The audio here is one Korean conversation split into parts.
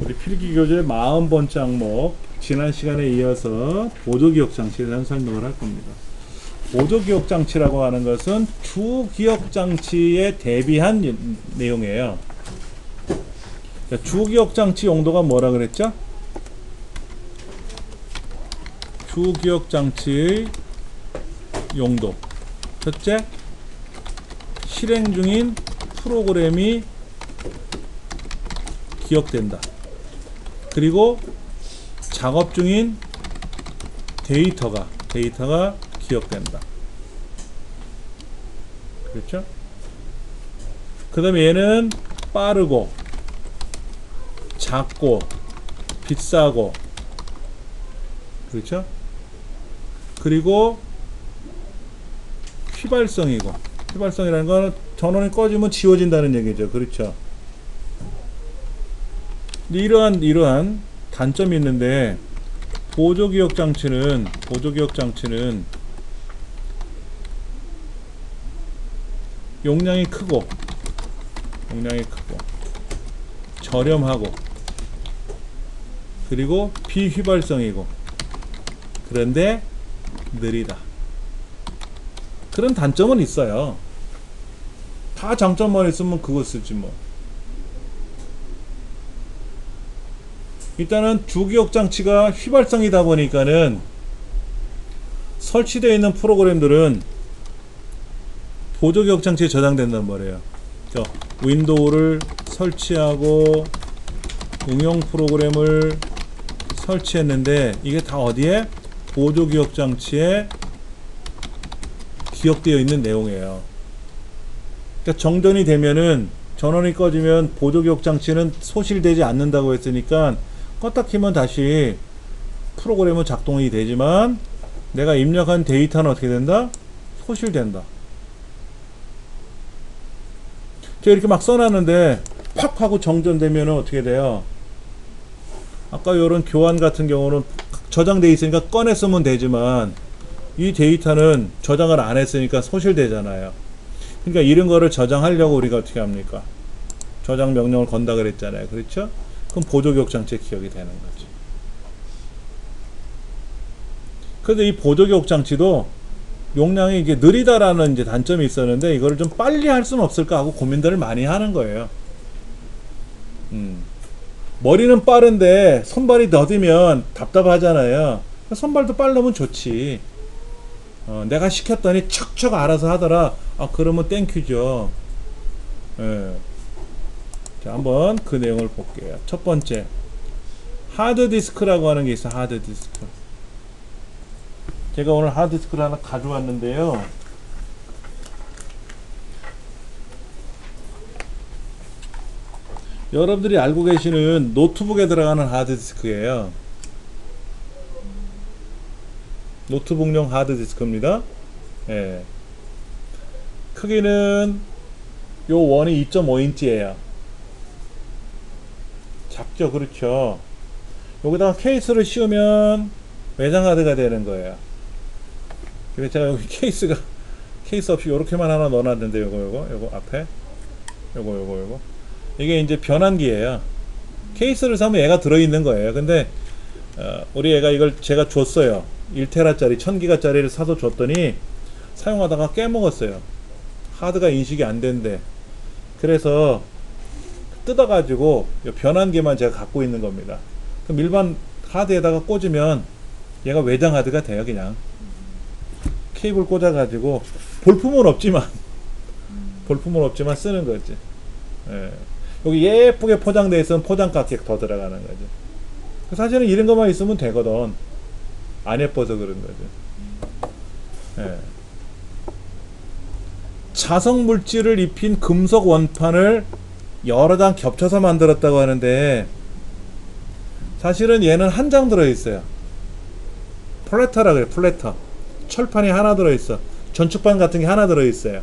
우리 필기교재 40번째 항목, 지난 시간에 이어서 보조기억장치에 대한 설명을 할 겁니다. 보조기억장치라고 하는 것은 주기억장치에 대비한 내용이에요. 그러니까 주기억장치 용도가 뭐라 그랬죠? 주기억장치의 용도. 첫째, 실행 중인 프로그램이 기억된다. 그리고 작업 중인 데이터가 기억된다. 그렇죠? 그 다음에 얘는 빠르고 작고 비싸고, 그렇죠? 그리고 휘발성이라는 건 전원이 꺼지면 지워진다는 얘기죠. 그렇죠? 이러한 단점이 있는데, 보조기억장치는 용량이 크고 저렴하고, 그리고 비휘발성이고, 그런데 느리다. 그런 단점은 있어요. 다 장점만 있으면 그거 쓰지 뭐. 일단은 주기억장치가 휘발성이다 보니까는 설치되어 있는 프로그램들은 보조기억장치에 저장된단 말이에요. 윈도우를 설치하고 응용 프로그램을 설치했는데, 이게 다 어디에? 보조기억장치에 기억되어 있는 내용이에요. 그러니까 정전이 되면은, 전원이 꺼지면 보조기억장치는 소실되지 않는다고 했으니까 껐다 키면 다시 프로그램은 작동이 되지만, 내가 입력한 데이터는 어떻게 된다? 소실된다. 제가 이렇게 막 써놨는데 팍 하고 정전되면 어떻게 돼요? 아까 이런 교환 같은 경우는 저장돼 있으니까 꺼내 쓰면 되지만, 이 데이터는 저장을 안 했으니까 소실되잖아요. 그러니까 이런 거를 저장하려고 우리가 어떻게 합니까? 저장 명령을 건다 그랬잖아요. 그렇죠? 그럼 보조기억장치에 기억이 되는 거지. 그런데 이 보조기억장치도 용량이 이게 느리다라는 이제 단점이 있었는데, 이거를 좀 빨리 할 수는 없을까 하고 고민들을 많이 하는 거예요. 머리는 빠른데 손발이 더디면 답답하잖아요. 손발도 빠르면 좋지. 내가 시켰더니 척척 알아서 하더라. 그러면 땡큐죠. 예. 자, 한번 그 내용을 볼게요. 첫 번째, 하드디스크라고 하는 게 있어. 하드디스크. 제가 오늘 하드디스크를 하나 가져왔는데요. 여러분들이 알고 계시는 노트북에 들어가는 하드디스크예요. 노트북용 하드디스크입니다. 예. 크기는 요 원이 2.5인치예요. 작죠? 그렇죠? 여기다가 케이스를 씌우면 외장 하드가 되는 거예요. 그래서 제가 여기 케이스 없이 요렇게만 하나 넣어놨는데, 요거 앞에 요거 이게 이제 변환기예요. 케이스를 사면 얘가 들어있는 거예요. 근데 우리 애가 이걸 제가 줬어요. 1테라짜리 1000기가짜리를 사서 줬더니 사용하다가 깨먹었어요. 하드가 인식이 안 된대. 그래서 뜯어가지고 변환기만 제가 갖고 있는 겁니다. 그럼 일반 하드에다가 꽂으면 얘가 외장 하드가 돼요. 그냥 케이블 꽂아가지고 볼품은 없지만 쓰는 거지. 예. 여기 예쁘게 포장되어 있으면 포장가격 더 들어가는 거지. 사실은 이런 것만 있으면 되거든. 안 예뻐서 그런 거지. 예. 자석 물질을 입힌 금속 원판을 여러 장 겹쳐서 만들었다고 하는데, 사실은 얘는 한 장 들어있어요. 플래터라 그래. 플래터. 철판이 하나 들어있어. 전축판 같은 게 하나 들어있어요.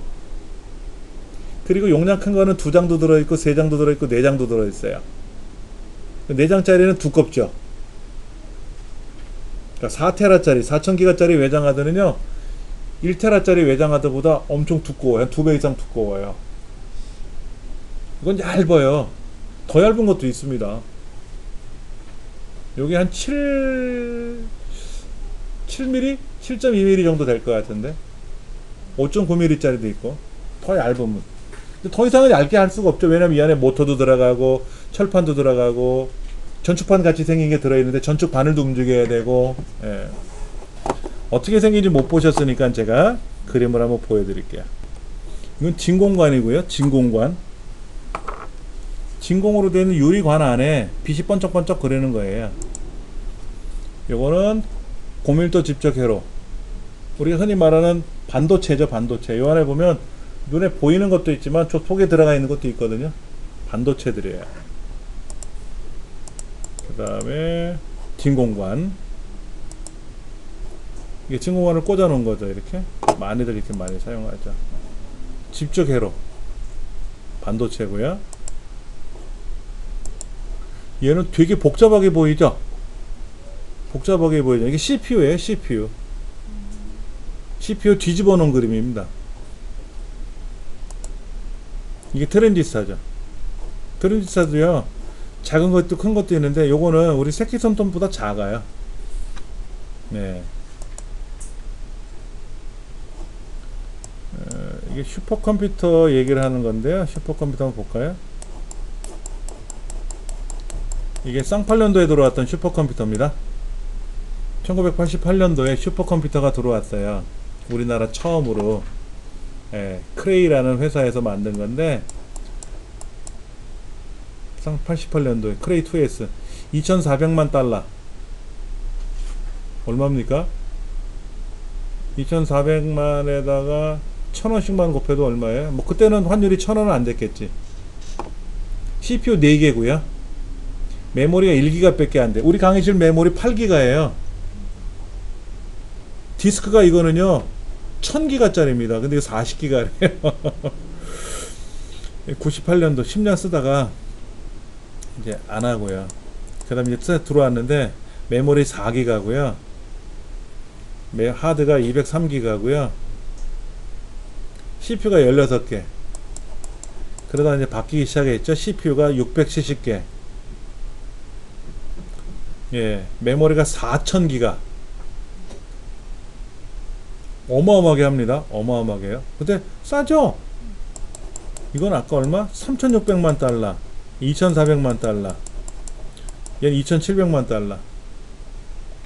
그리고 용량 큰 거는 2장도 들어있고 3장도 들어있고 4장도 들어있어요. 4장짜리는 두껍죠. 그러니까 4테라짜리 4000기가짜리 외장 하드는요, 1테라짜리 외장 하드보다 엄청 두꺼워요. 2배 이상 두꺼워요. 이건 얇아요. 더 얇은 것도 있습니다. 요게 한 7mm? 7.2mm 정도 될 것 같은데 5.9mm 짜리도 있고 더 얇으면 근데 더 이상은 얇게 할 수가 없죠. 왜냐면 이 안에 모터도 들어가고 철판도 들어가고 전축판 같이 생긴 게 들어있는데 전축 바늘도 움직여야 되고 예. 어떻게 생긴지 못 보셨으니까 제가 그림을 한번 보여드릴게요. 이건 진공관이고요. 진공관. 진공으로 되어 있는 유리관 안에 빛이 번쩍번쩍 거리는 거예요. 요거는 고밀도 집적 회로. 우리가 흔히 말하는 반도체죠. 반도체. 요 안에 보면 눈에 보이는 것도 있지만 저 속에 들어가 있는 것도 있거든요. 반도체들이에요. 그 다음에 진공관. 이게 진공관을 꽂아 놓은 거죠. 이렇게 많이들 이렇게 많이 사용하죠. 집적 회로 반도체고요. 얘는 되게 복잡하게 보이죠. 복잡하게 보이죠. 이게 CPU예요. CPU. CPU 뒤집어 놓은 그림입니다. 이게 트랜지스타죠. 트랜지스타도요. 작은 것도 큰 것도 있는데 요거는 우리 새끼손톱보다 작아요. 네. 이게 슈퍼컴퓨터 얘기를 하는 건데요. 슈퍼컴퓨터 한번 볼까요? 이게 쌍팔년도에 들어왔던 슈퍼컴퓨터입니다. 1988년도에 슈퍼컴퓨터가 들어왔어요. 우리나라 처음으로. 예, 크레이라는 회사에서 만든 건데 88년도에 크레이 2S 2,400만 달러 얼마입니까? 2,400만에다가 1,000원씩만 곱해도 얼마예요? 뭐 그때는 환율이 1,000원은 안 됐겠지. CPU 4개고요. 메모리가 1기가 밖에 안 돼. 우리 강의실 메모리 8기가예요. 디스크가 이거는요 1000기가 짜리입니다. 근데 이거 40기가래요. 98년도 10년 쓰다가 이제 안 하고요. 그 다음에 이제 들어왔는데 메모리 4기가고요. 하드가 203기가고요. CPU가 16개. 그러다 이제 바뀌기 시작했죠. CPU가 670개. 예, 메모리가 4000기가. 어마어마하게 합니다. 어마어마하게요. 근데 싸죠? 이건 아까 얼마? 3600만 달러. 2400만 달러. 얘는 2700만 달러.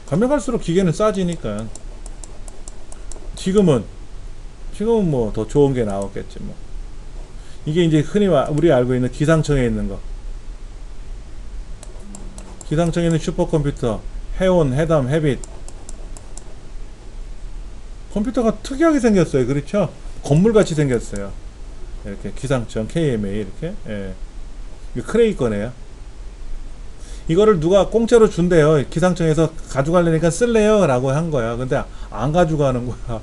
가면 갈수록 기계는 싸지니까. 지금은 뭐 더 좋은 게 나왔겠지 뭐. 이게 이제 흔히 우리 알고 있는 기상청에 있는 거. 기상청에 있는 슈퍼컴퓨터. 해온, 해담, 해빗. 컴퓨터가 특이하게 생겼어요. 그렇죠? 건물같이 생겼어요. 이렇게 기상청, KMA 이렇게. 예. 이거 크레이 거네요. 이거를 누가 공짜로 준대요. 기상청에서 가져가려니까 쓸래요? 라고 한 거야. 근데 안 가져가는 거야.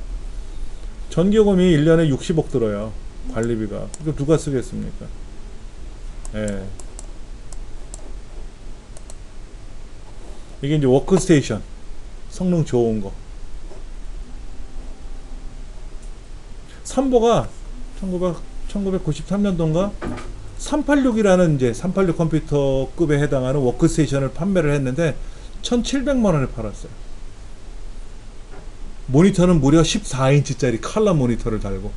전기요금이 1년에 60억 들어요. 관리비가. 이거 누가 쓰겠습니까? 예. 이게 이제 워크스테이션. 성능 좋은 거. 삼보가 1993년도인가 386이라는 이제 386 컴퓨터급에 해당하는 워크스테이션을 판매를 했는데 1,700만원에 팔았어요. 모니터는 무려 14인치짜리 칼라 모니터를 달고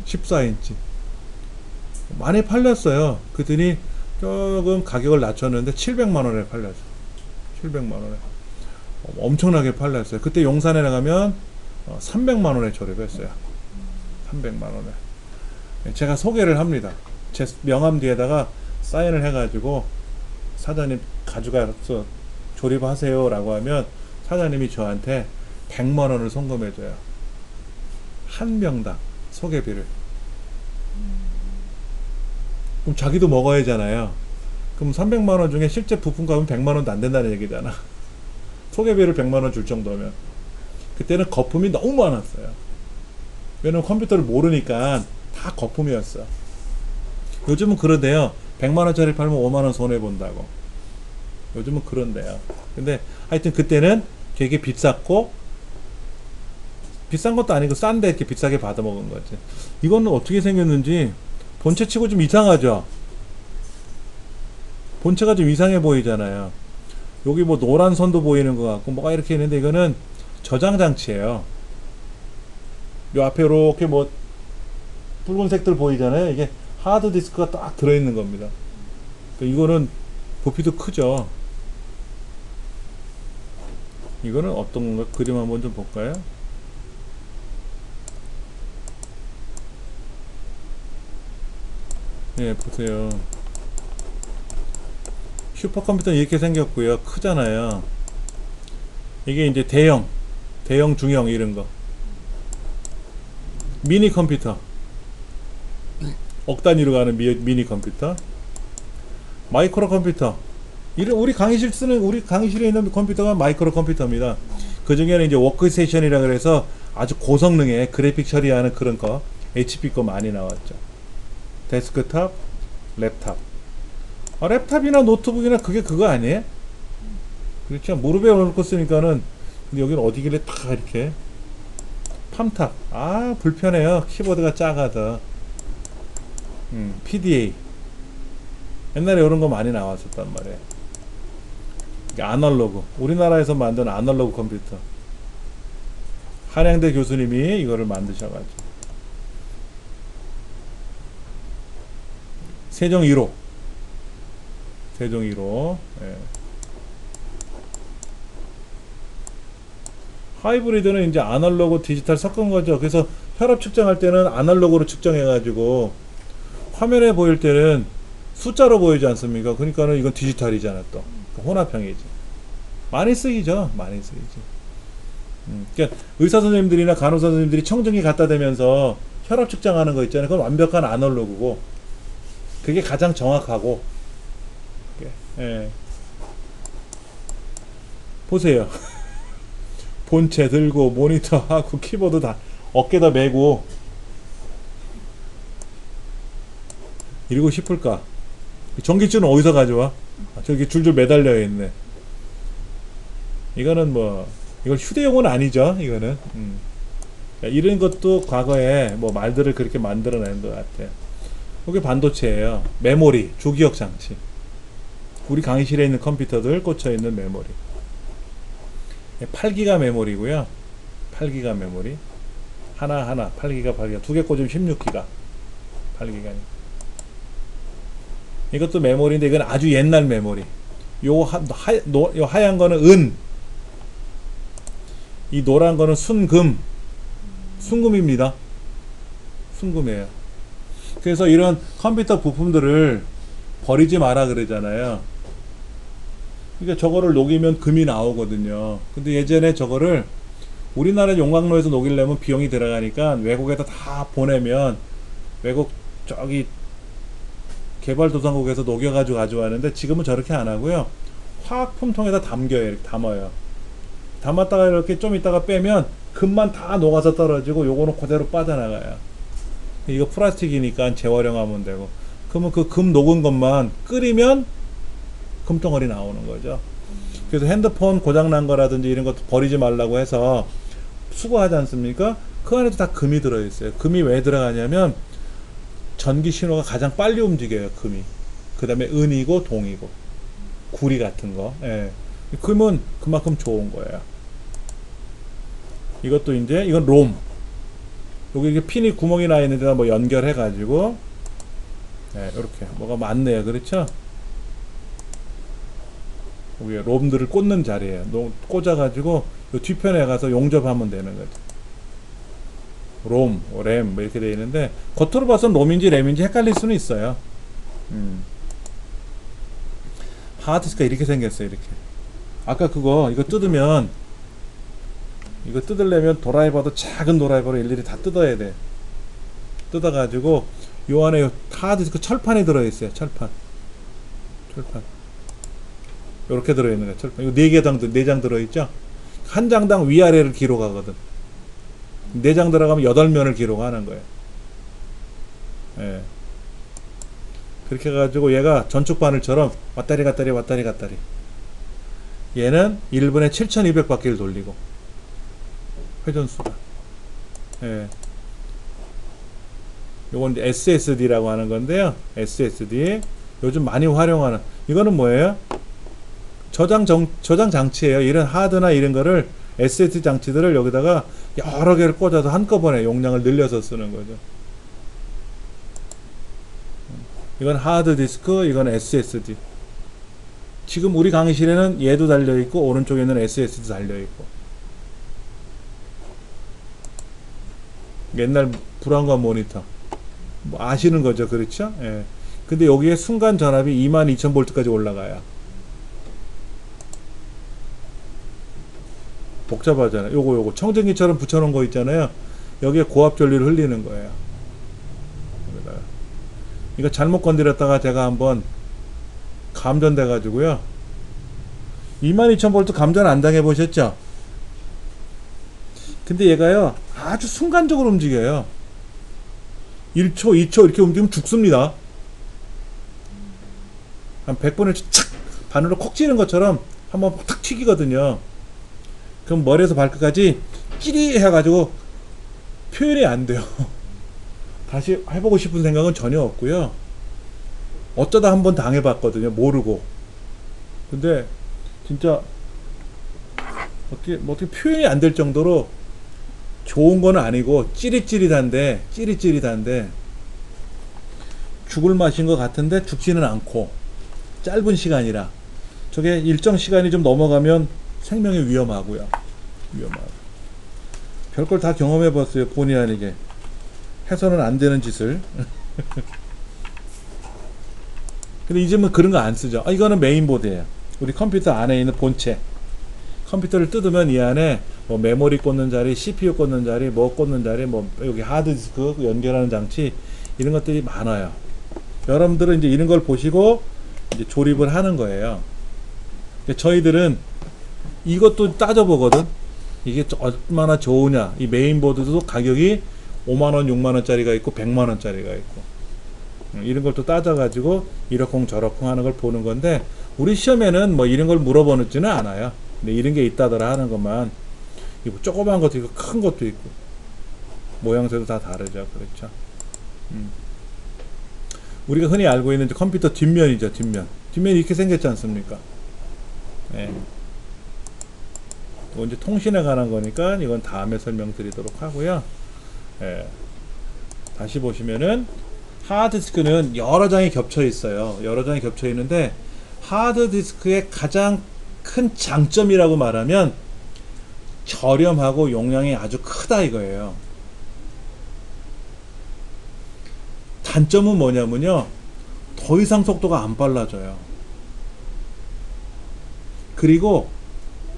14인치 많이 팔렸어요. 그랬더니 조금 가격을 낮췄는데 700만원에 팔렸어요. 700만원에 엄청나게 팔렸어요. 그때 용산에 나가면 300만원에 조립했어요. 300만원에. 제가 소개를 합니다. 제 명함 뒤에다가 사인을 해가지고 사장님 가져가서 조립하세요 라고 하면 사장님이 저한테 100만원을 송금해줘요. 한 명당 소개비를. 그럼 자기도 먹어야 하잖아요. 그럼 300만원 중에 실제 부품값은 100만원도 안 된다는 얘기잖아. 소개비를 100만원 줄 정도면. 그때는 거품이 너무 많았어요. 왜냐면 컴퓨터를 모르니까 다 거품이었어. 요즘은 그런데요. 100만원짜리 팔면 5만원 손해본다고. 요즘은 그런데요. 근데 하여튼 그때는 되게 비쌌고, 비싼 것도 아니고 싼데 이렇게 비싸게 받아먹은 거지. 이거는 어떻게 생겼는지 본체 치고 좀 이상하죠? 본체가 좀 이상해 보이잖아요. 여기 뭐 노란 선도 보이는 것 같고 뭐가 이렇게 있는데 이거는 저장 장치예요. 요 앞에 이렇게 뭐 붉은색들 보이잖아요. 이게 하드 디스크가 딱 들어있는 겁니다. 이거는 부피도 크죠. 이거는 어떤 건가? 그림 한번 좀 볼까요? 네, 보세요. 슈퍼컴퓨터는 이렇게 생겼고요. 크잖아요. 이게 이제 대형, 중형 이런 거. 미니 컴퓨터. 억 단위로 가는 미니 컴퓨터. 마이크로 컴퓨터. 우리 강의실에 있는 컴퓨터가 마이크로 컴퓨터입니다. 그 중에는 이제 워크스테이션이라 그래서 아주 고성능의 그래픽 처리하는 그런 거, HP 거 많이 나왔죠. 데스크탑, 랩탑. 랩탑이나 노트북이나 그게 그거 아니에요? 그렇죠. 무릎에 올려놓고 쓰니까는. 근데 여기는 어디길래 딱 이렇게. 팜탑. 불편해요. 키보드가 작아서. PDA. 옛날에 이런 거 많이 나왔었단 말이에요. 아날로그. 우리나라에서 만든 아날로그 컴퓨터. 한양대 교수님이 이거를 만드셔가지고. 세종 1호. 예. 하이브리드는 이제 아날로그 디지털 섞은 거죠. 그래서 혈압 측정할 때는 아날로그로 측정해가지고 화면에 보일 때는 숫자로 보이지 않습니까? 그러니까는 이건 디지털이잖아 또. 혼합형이지. 많이 쓰이죠. 많이 쓰이지. 그러니까 의사 선생님들이나 간호사 선생님들이 청정기 갖다 대면서 혈압 측정하는 거 있잖아요. 그건 완벽한 아날로그고 그게 가장 정확하고. 예. 보세요. 본체 들고 모니터하고 키보드 다 어깨다 메고 이러고 싶을까? 전기줄은 어디서 가져와? 저기 줄줄 매달려 있네. 이거는 뭐 이걸 휴대용은 아니죠. 이거는 이런 것도 과거에 뭐 말들을 그렇게 만들어낸 것 같아요. 이게 반도체예요. 메모리, 주기억 장치. 우리 강의실에 있는 컴퓨터들 꽂혀 있는 메모리. 8기가 메모리고요. 8기가 메모리. 하나 8기가 두 개 꽂으면 16기가. 8기가. 이것도 메모리인데 이건 아주 옛날 메모리. 요 하얀 거는 은. 이 노란 거는 순금입니다. 순금이에요. 그래서 이런 컴퓨터 부품들을 버리지 마라 그러잖아요. 그러니까 저거를 녹이면 금이 나오거든요. 근데 예전에 저거를 우리나라 용광로에서 녹이려면 비용이 들어가니까 외국에다 다 보내면 외국 저기 개발도상국에서 녹여가지고 가져왔는데 지금은 저렇게 안 하고요. 화학품통에다 담아요. 담았다가 이렇게 좀 있다가 빼면 금만 다 녹아서 떨어지고 요거는 그대로 빠져나가요. 이거 플라스틱이니까 재활용하면 되고. 그러면 그 금 녹은 것만 끓이면 금덩어리 나오는 거죠. 그래서 핸드폰 고장난 거라든지 이런 것도 버리지 말라고 해서 수거하지 않습니까? 그 안에도 다 금이 들어있어요. 금이 왜 들어가냐면 전기 신호가 가장 빨리 움직여요. 금이. 그 다음에 은이고 동이고 구리 같은 거. 예. 금은 그만큼 좋은 거예요. 이것도 이제 이건 롬. 여기 이렇게 핀이 구멍이 나 있는 데다 뭐 연결해 가지고 이렇게 뭐가 많네요. 그렇죠? 여기 롬들을 꽂는 자리에요. 꽂아 가지고 뒤편에 가서 용접하면 되는 거죠. 램 뭐 이렇게 되어 있는데 겉으로 봐서는 롬인지 램인지 헷갈릴 수는 있어요. 하드디스크가 이렇게 생겼어요. 이렇게. 아까 이거 뜯으면 이거 뜯으려면 드라이버도 작은 드라이버로 일일이 다 뜯어야 돼. 뜯어가지고 요 안에 하드디스크 철판이 들어있어요. 철판 요렇게 들어있는 거야. 철판. 이거 4장 들어있죠. 한 장당 위아래를 기록하거든. 4장 들어가면 8면을 기록하는 거예요. 예. 그렇게 해가지고 얘가 전축 바늘처럼 왔다리 갔다리 얘는 1분에 7200바퀴를 돌리고 회전수가. 예. 요건 이제 SSD라고 하는 건데요. SSD 요즘 많이 활용하는 이거는 뭐예요? 저장 장치예요. 이런 하드나 이런 거를 SSD 장치들을 여기다가 여러 개를 꽂아서 한꺼번에 용량을 늘려서 쓰는 거죠. 이건 하드 디스크, 이건 SSD. 지금 우리 강의실에는 얘도 달려있고 오른쪽에는 SSD 달려있고. 옛날 브라운관 모니터 뭐 아시는 거죠, 그렇죠? 예. 근데 여기에 순간 전압이 22,000V까지 올라가요. 복잡하잖아요. 요거 청정기처럼 붙여놓은 거 있잖아요. 여기에 고압 전류를 흘리는 거예요. 여기다가. 이거 잘못 건드렸다가 제가 한번 감전돼 가지고요. 22,000V 감전 안 당해 보셨죠? 근데 얘가요 아주 순간적으로 움직여요. 1초, 2초 이렇게 움직이면 죽습니다. 한 100번을 착 바늘로 콕 찌른 것처럼 한번 탁 튀기거든요. 그럼 머리에서 발끝까지 찌리 해가지고 표현이 안 돼요. 다시 해보고 싶은 생각은 전혀 없고요. 어쩌다 한번 당해봤거든요. 모르고. 근데 진짜 어떻게 표현이 안 될 정도로 좋은 건 아니고 찌릿찌릿한데 죽을 맛인 것 같은데 죽지는 않고 짧은 시간이라 저게 일정 시간이 좀 넘어가면 생명이 위험하고요. 별걸 다 경험해 봤어요. 본의 아니게 해서는 안 되는 짓을. 근데 이제는 그런 거 안 쓰죠. 이거는 메인보드예요. 우리 컴퓨터 안에 있는 본체. 컴퓨터를 뜯으면 이 안에 뭐 메모리 꽂는 자리, CPU 꽂는 자리, 뭐 꽂는 자리, 뭐 여기 하드디스크 연결하는 장치 이런 것들이 많아요. 여러분들은 이제 이런 걸 보시고 이제 조립을 하는 거예요. 저희들은 이것도 따져보거든. 이게 얼마나 좋으냐. 이 메인보드도 가격이 5만원, 6만원짜리가 있고 100만원짜리가 있고 이런 걸 또 따져가지고 이러쿵 저러쿵 하는 걸 보는 건데 우리 시험에는 뭐 이런 걸 물어보지는 않아요. 근데 이런 게 있다더라 하는 것만. 이거 조그만 것도 있고 큰 것도 있고 모양새도 다 다르죠. 그렇죠. 우리가 흔히 알고 있는 컴퓨터 뒷면이죠. 뒷면이 이렇게 생겼지 않습니까? 예. 이제 통신에 관한 거니까 이건 다음에 설명드리도록 하고요. 예. 다시 보시면은 하드디스크는 여러 장이 겹쳐 있어요. 여러 장이 겹쳐 있는데 하드디스크의 가장 큰 장점이라고 말하면 저렴하고 용량이 아주 크다 이거예요. 단점은 뭐냐면요, 더 이상 속도가 안 빨라져요. 그리고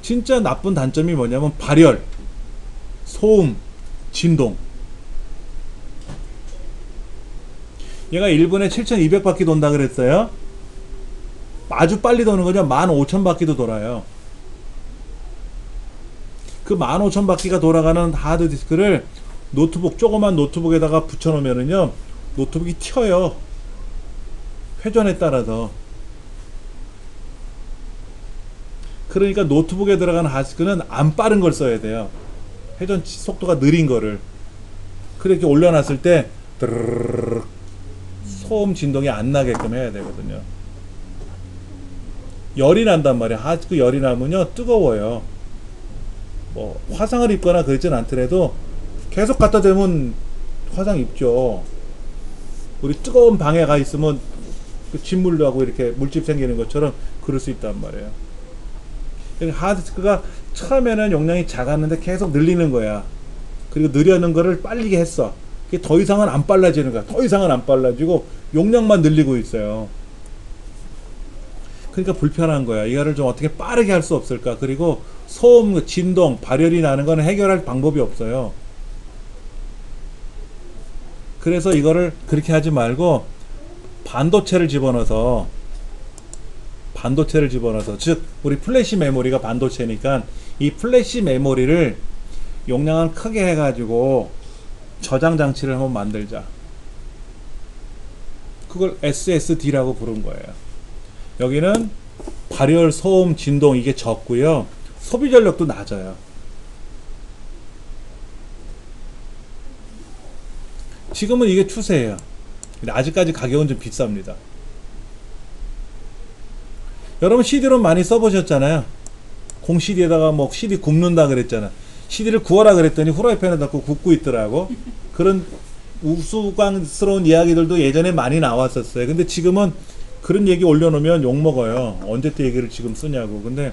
진짜 나쁜 단점이 뭐냐면 발열, 소음, 진동. 얘가 1분에 7,200바퀴 돈다 그랬어요. 아주 빨리 도는 거죠. 15,000바퀴도 돌아요. 그 15,000바퀴가 돌아가는 하드디스크를 조그만 노트북에다가 붙여놓으면은요, 노트북이 튀어요. 회전에 따라서. 그러니까 노트북에 들어가는 하드디스크는 안 빠른 걸 써야 돼요. 회전 속도가 느린 거를. 그렇게 올려놨을 때 드르르르 소음 진동이 안 나게끔 해야 되거든요. 열이 난단 말이야. 하드디스크 열이 나면요 뜨거워요. 뭐 화상을 입거나 그러진 않더라도 계속 갖다 대면 화상 입죠. 우리 뜨거운 방에 가 있으면 그 진물도 하고 이렇게 물집 생기는 것처럼 그럴 수 있단 말이에요. 하드디스크가 처음에는 용량이 작았는데 계속 늘리는 거야. 그리고 늘려는 거를 빨리게 했어. 그게 더 이상은 안 빨라지는 거야. 더 이상은 안 빨라지고 용량만 늘리고 있어요. 그러니까 불편한 거야. 이거를 좀 어떻게 빠르게 할 수 없을까. 그리고 소음, 진동, 발열이 나는 거는 해결할 방법이 없어요. 그래서 이거를 그렇게 하지 말고 반도체를 집어넣어서 즉 우리 플래시 메모리가 반도체니까 이 플래시 메모리를 용량을 크게 해가지고 저장 장치를 한번 만들자. 그걸 SSD라고 부른 거예요. 여기는 발열, 소음, 진동 이게 적고요. 소비 전력도 낮아요. 지금은 이게 추세예요. 근데 아직까지 가격은 좀 비쌉니다. 여러분 CD롬 많이 써보셨잖아요. 공 CD에다가 뭐 CD 굽는다 그랬잖아. CD를 구워라 그랬더니 후라이팬에다 굽고 있더라고. 그런 우스꽝스러운 이야기들도 예전에 많이 나왔었어요. 근데 지금은 그런 얘기 올려놓으면 욕먹어요. 언제 때 얘기를 지금 쓰냐고. 근데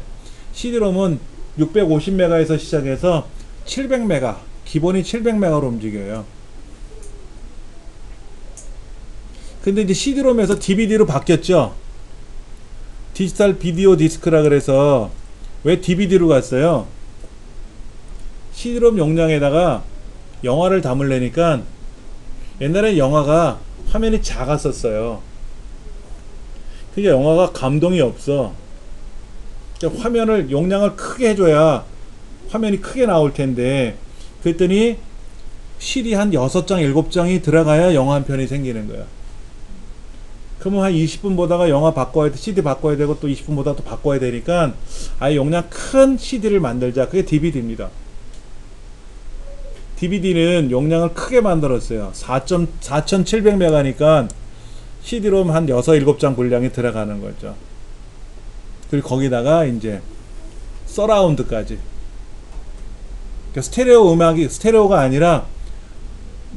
CD롬은 650메가에서 시작해서 700메가, 기본이 700메가로 움직여요. 근데 이제 CD롬에서 DVD로 바뀌었죠. 디지털 비디오 디스크라 그래서 왜 DVD로 갔어요? CD롬 용량에다가 영화를 담으려니까 옛날에 영화가 화면이 작았었어요. 그게 영화가 감동이 없어. 그러니까 화면을 용량을 크게 해줘야 화면이 크게 나올 텐데, 그랬더니 CD 한 6장 7장이 들어가야 영화 한 편이 생기는 거야. 그러면 한 20분 보다가 영화 바꿔야 돼, CD 바꿔야 되고 또 20분 보다 또 바꿔야 되니까 아예 용량 큰 CD를 만들자. 그게 DVD입니다. DVD는 용량을 크게 만들었어요. 4700메가니까 CD롬 한 6, 7장 분량이 들어가는 거죠. 그리고 거기다가 이제 서라운드까지. 그러니까 스테레오 음악이 스테레오가 아니라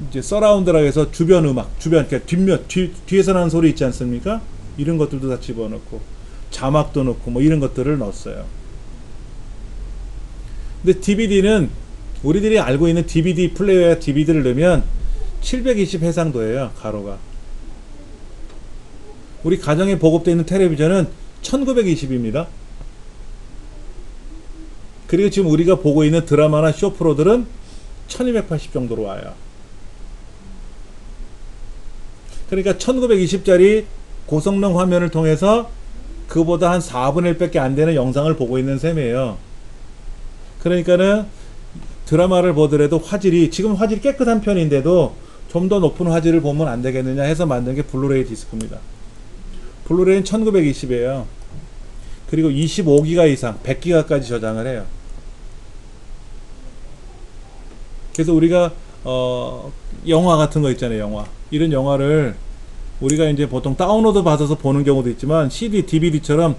이제 서라운드라고 해서 주변 음악, 주변, 그러니까 뒤에서 나는 소리 있지 않습니까? 이런 것들도 다 집어넣고 자막도 넣고 뭐 이런 것들을 넣었어요. 근데 DVD는 우리들이 알고 있는 DVD 플레이어에 DVD를 넣으면 720 해상도예요. 가로가. 우리 가정에 보급되어 있는 텔레비전은 1920입니다. 그리고 지금 우리가 보고 있는 드라마나 쇼프로들은 1280 정도로 와요. 그러니까 1920짜리 고성능 화면을 통해서 그보다 한 4분의 1밖에 안 되는 영상을 보고 있는 셈이에요. 그러니까는 드라마를 보더라도 화질이, 지금 화질이 깨끗한 편인데도 좀 더 높은 화질을 보면 안 되겠느냐 해서 만든 게 블루레이 디스크입니다. 블루레이는 1920이에요. 그리고 25기가 이상, 100기가까지 저장을 해요. 그래서 우리가 영화 같은 거 있잖아요. 영화. 이런 영화를 우리가 이제 보통 다운로드 받아서 보는 경우도 있지만 CD, DVD처럼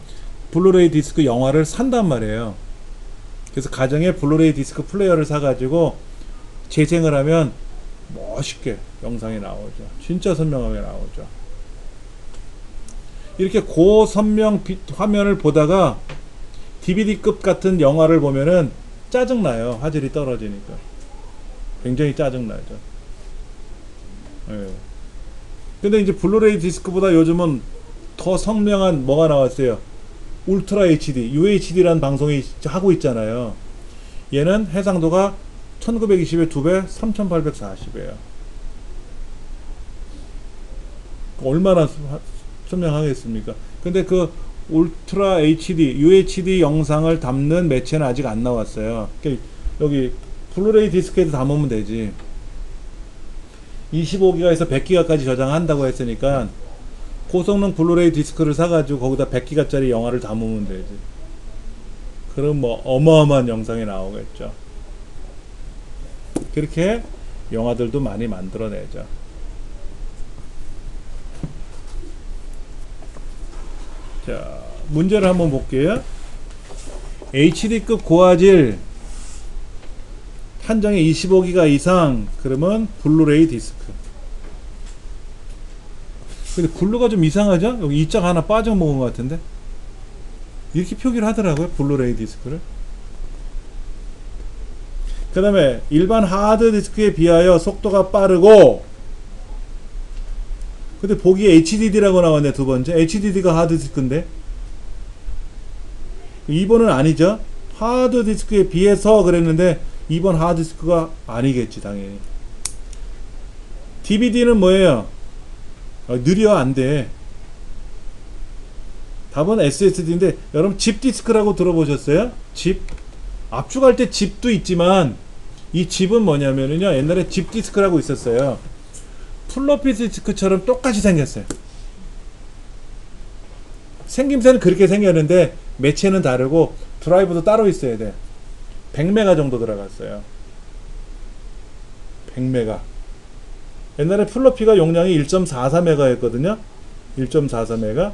블루레이 디스크 영화를 산단 말이에요. 그래서 가정에 블루레이 디스크 플레이어를 사가지고 재생을 하면 멋있게 영상이 나오죠. 진짜 선명하게 나오죠. 이렇게 고선명 화면을 보다가 DVD급 같은 영화를 보면은 짜증나요. 화질이 떨어지니까. 굉장히 짜증나죠. 예. 근데 이제 블루레이 디스크보다 요즘은 더 선명한 뭐가 나왔어요. 울트라 HD, UHD라는 방송이 하고 있잖아요. 얘는 해상도가 1920의 2배, 3840이에요. 얼마나 선명하겠습니까? 근데 그 울트라 HD, UHD 영상을 담는 매체는 아직 안 나왔어요. 여기 블루레이 디스크에도 담으면 되지. 25기가에서 100기가까지 저장한다고 했으니까 고성능 블루레이 디스크를 사가지고 거기다 100기가짜리 영화를 담으면 되지. 그럼 뭐 어마어마한 영상이 나오겠죠. 그렇게 영화들도 많이 만들어내죠. 자, 문제를 한번 볼게요. HD급 고화질 한 장에 25기가 이상, 그러면 블루레이 디스크. 근데 블루가 좀 이상하죠? 여기 이자가 하나 빠져먹은 것 같은데? 이렇게 표기를 하더라고요. 블루레이 디스크를. 그 다음에 일반 하드디스크에 비하여 속도가 빠르고, 근데 보기에 HDD라고 나왔네. 두 번째 HDD가 하드디스크인데 2번은 아니죠. 하드디스크에 비해서 그랬는데 2번 하드디스크가 아니겠지 당연히. DVD는 뭐예요? 느려. 안돼. 답은 SSD인데 여러분 집 디스크라고 들어보셨어요? 집? 압축할 때 집도 있지만 이 집은 뭐냐면요, 옛날에 집 디스크라고 있었어요. 플로피 디스크처럼 똑같이 생겼어요. 생김새는 그렇게 생겼는데 매체는 다르고 드라이브도 따로 있어야 돼. 100메가 정도 들어갔어요. 100메가. 옛날에 플로피가 용량이 1.44메가였거든요. 1.44메가.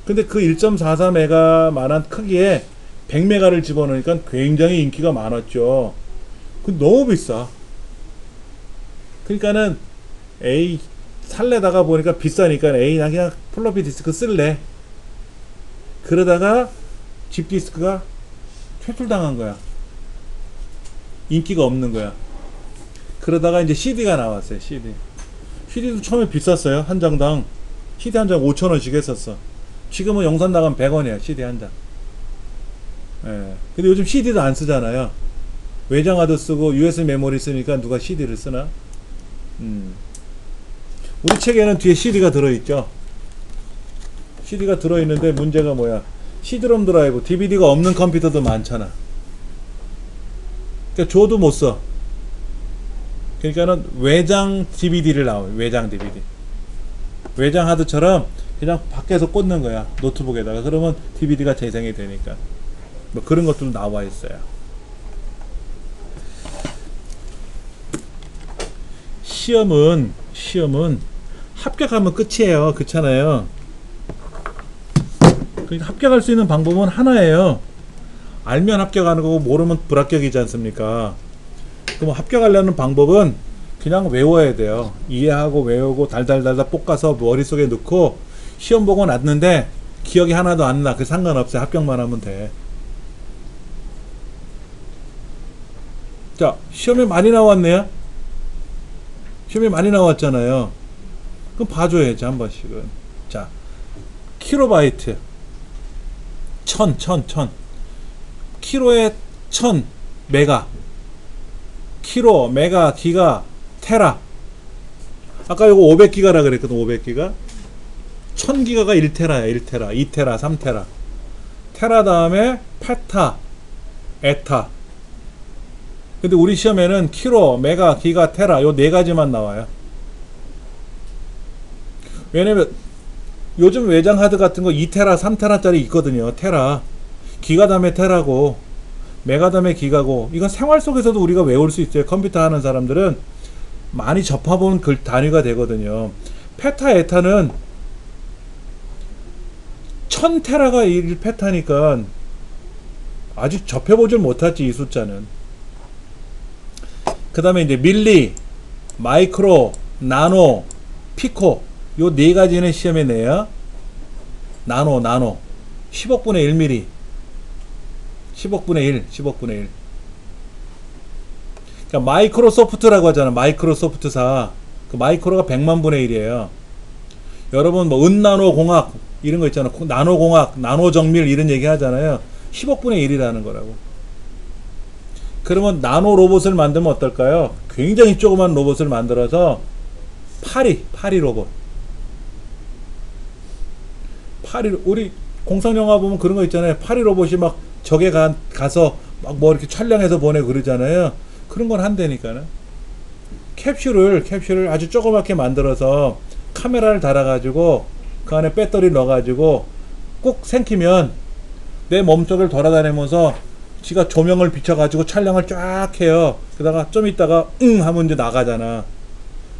근데 그 1.44메가만한 크기에 100메가를 집어넣으니까 굉장히 인기가 많았죠. 그 너무 비싸. 그러니까는 에이 살래다가 보니까 비싸니까 에이 나 그냥 플로피 디스크 쓸래. 그러다가 집 디스크가 퇴출당한 거야. 인기가 없는 거야. 그러다가 이제 CD가 나왔어요. CD도 처음에 비쌌어요. 한 장당 CD 한 장 5,000원씩 했었어. 지금은 영산 나가면 100원이야 CD 한 장. 예. 근데 요즘 CD도 안 쓰잖아요. 외장하드 쓰고 USB 메모리 쓰니까 누가 CD를 쓰나? 우리 책에는 뒤에 CD가 들어있죠. CD가 들어있는데 문제가 뭐야? CD롬 드라이브, DVD가 없는 컴퓨터도 많잖아. 그러니까 줘도 못 써. 그러니까는 외장 DVD를 나와요. 외장 DVD. 외장 하드처럼 그냥 밖에서 꽂는 거야. 노트북에다가. 그러면 DVD가 재생이 되니까. 뭐 그런 것들도 나와 있어요. 시험은 합격하면 끝이에요. 그렇잖아요. 그러니까 합격할 수 있는 방법은 하나예요. 알면 합격하는 거고 모르면 불합격이지 않습니까? 그럼 합격하려는 방법은 그냥 외워야 돼요. 이해하고 외우고 달달달달 볶아서 머릿속에 넣고 시험 보고 났는데 기억이 하나도 안 나. 그 상관없어요. 합격만 하면 돼. 자, 시험에 많이 나왔네요. 시험에 많이 나왔잖아요. 그럼 봐줘야지 한 번씩은. 자, 킬로바이트 1000 키로에 1000 메가, 키로, 메가, 기가, 테라. 아까 요거 500기가라 그랬거든. 500기가 1000기가가 1테라야. 1테라, 2테라, 3테라. 테라 다음에 페타, 에타. 근데 우리 시험에는 키로, 메가, 기가, 테라 요 네 가지만 나와요. 왜냐면 요즘 외장 하드 같은 거 2테라, 3테라짜리 있거든요. 테라. 기가 다음에 테라고, 메가 다음에 기가고. 이건 생활 속에서도 우리가 외울 수 있어요. 컴퓨터 하는 사람들은 많이 접해본 글 단위가 되거든요. 페타, 에타는 1000테라가 1페타니까 아직 접해보질 못했지, 이 숫자는. 그 다음에 이제 밀리, 마이크로, 나노, 피코 요 네 가지는 시험에 내요. 나노 10억분의 1mm, 10억분의 1, 10억분의 1. 그러니까 마이크로소프트라고 하잖아. 마이크로소프트사. 그 마이크로가 100만분의 1이에요. 여러분 뭐 은나노 공학 이런 거 있잖아. 나노 공학, 나노 정밀 이런 얘기 하잖아요. 10억분의 1이라는 거라고. 그러면 나노 로봇을 만들면 어떨까요? 굉장히 조그만 로봇을 만들어서 파리 로봇. 우리 공상영화 보면 그런 거 있잖아요. 파리 로봇이 막 적에 가서 막 뭐 이렇게 촬영해서 보내고 그러잖아요. 그런 건 한다니까는. 캡슐을 아주 조그맣게 만들어서 카메라를 달아가지고 그 안에 배터리 넣어가지고 꾹 생기면 내 몸속을 돌아다니면서 지가 조명을 비춰가지고 촬영을 쫙 해요. 그러다가 좀 있다가 하면 이제 나가잖아.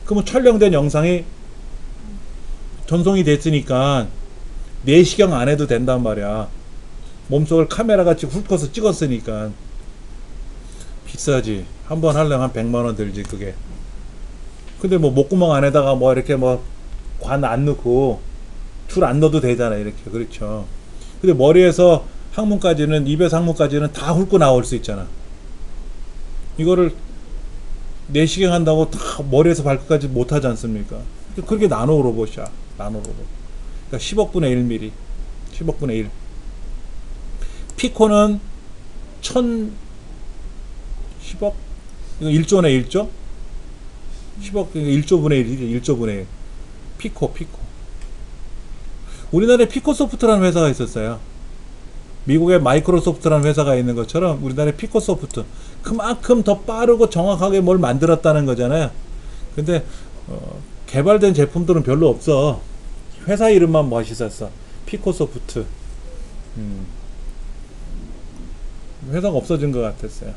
그러면 촬영된 영상이 전송이 됐으니까 내시경 안 해도 된단 말이야. 몸속을 카메라같이 훑어서 찍었으니까. 비싸지. 한번 하려면 한 100만원 들지 그게. 근데 뭐 목구멍 안에다가 뭐 이렇게 뭐 관 안 넣고 줄 안 넣어도 되잖아. 이렇게. 그렇죠. 근데 머리에서 항문까지는, 입에서 항문까지는 다 훑고 나올 수 있잖아. 이거를 내시경 한다고 다 머리에서 발끝까지 못하지 않습니까? 그게 나노 로봇이야. 나노 로봇. 그러니까 10억분의 1mm. 10억분의 1. 피코는 1000, 10억? 이거 1조네, 1조? 10억, 1조분의 1이지, 1조분의 1. 피코. 우리나라에 피코소프트라는 회사가 있었어요. 미국에 마이크로소프트라는 회사가 있는 것처럼 우리나라에 피코소프트. 그만큼 더 빠르고 정확하게 뭘 만들었다는 거잖아요. 근데 개발된 제품들은 별로 없어. 회사 이름만 멋있었어. 피코소프트. 회사가 없어진 것 같았어요.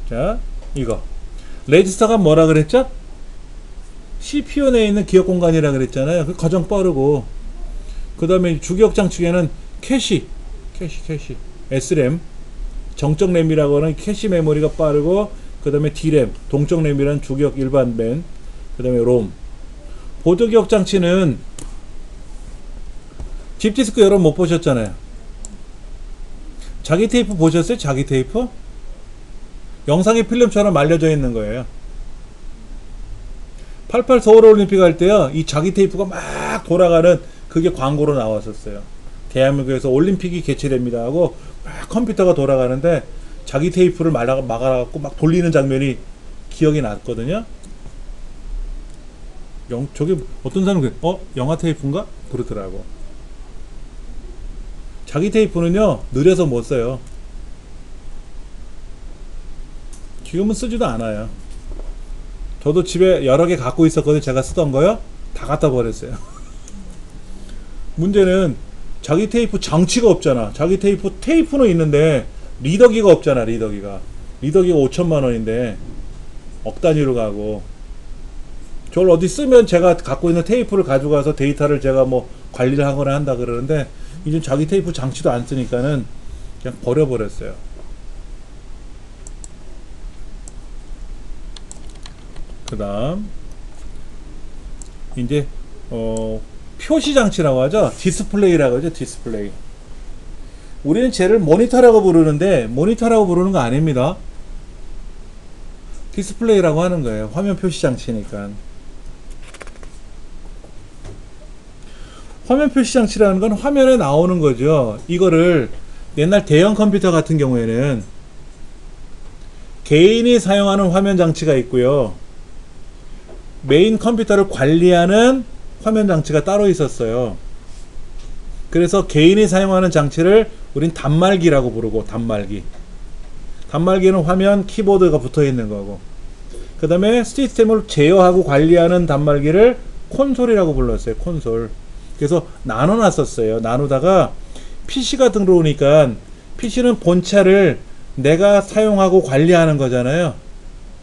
자, 이거 레지스터가 뭐라 그랬죠? CPU 내에 있는 기억 공간이라 그랬잖아요. 그 가장 빠르고. 그 다음에 주기억장치에는 캐시 SRAM, 정적 램이라고 하는 캐시 메모리가 빠르고, 그 다음에 D램, 동적 램이라는 주기억 일반 램, 그 다음에 롬. 보조기억장치는 집디스크 여러분 못 보셨잖아요. 자기 테이프 보셨어요? 자기 테이프? 영상이 필름처럼 말려져 있는 거예요. 88 서울올림픽 할 때요, 이 자기 테이프가 막 돌아가는 그게 광고로 나왔었어요. 대한민국에서 올림픽이 개최됩니다 하고 막 컴퓨터가 돌아가는데 자기 테이프를 막아갖고 막 돌리는 장면이 기억이 났거든요. 저게 어떤 사람이 영화 테이프인가? 그러더라고. 자기 테이프는요 느려서 못 써요. 지금은 쓰지도 않아요. 저도 집에 여러 개 갖고 있었거든요. 제가 쓰던 거요. 다 갖다 버렸어요. 문제는 자기 테이프 장치가 없잖아. 자기 테이프는 있는데 리더기가 없잖아. 리더기가 5천만 원인데 억 단위로 가고, 저걸 어디 쓰면 제가 갖고 있는 테이프를 가져가서 데이터를 제가 뭐 관리를 하거나 한다 그러는데, 이제 자기 테이프 장치도 안 쓰니까는 그냥 버려버렸어요. 그 다음 이제 표시 장치라고 하죠. 디스플레이라고 하죠. 디스플레이. 우리는 쟤를 모니터라고 부르는데 모니터라고 부르는 거 아닙니다. 디스플레이라고 하는 거예요. 화면 표시 장치니까. 화면 표시 장치라는 건 화면에 나오는 거죠. 이거를 옛날 대형 컴퓨터 같은 경우에는 개인이 사용하는 화면 장치가 있고요, 메인 컴퓨터를 관리하는 화면 장치가 따로 있었어요. 그래서 개인이 사용하는 장치를 우린 단말기라고 부르고, 단말기는 화면 키보드가 붙어 있는 거고, 그 다음에 시스템을 제어하고 관리하는 단말기를 콘솔이라고 불렀어요. 콘솔. 그래서 나눠 놨었어요. 나누다가 PC가 들어오니까, PC는 본체를 내가 사용하고 관리하는 거잖아요.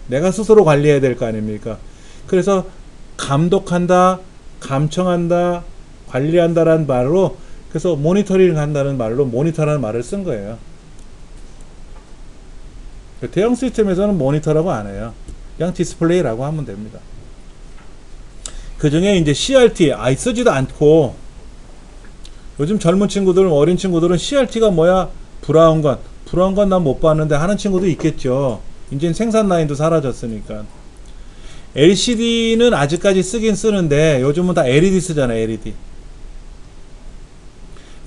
내가 스스로 관리해야 될 거 아닙니까? 그래서 감독한다, 감청한다, 관리한다라는 말로, 그래서 모니터링 한다는 말로 모니터라는 말을 쓴 거예요. 대형 시스템에서는 모니터라고 안 해요. 그냥 디스플레이라고 하면 됩니다. 그 중에 이제 CRT 쓰지도 않고, 요즘 젊은 친구들, 어린 친구들은 CRT가 뭐야? 브라운 건 난 못 봤는데 하는 친구도 있겠죠. 이제 생산 라인도 사라졌으니까. LCD는 아직까지 쓰긴 쓰는데 요즘은 다 LED 쓰잖아요. LED.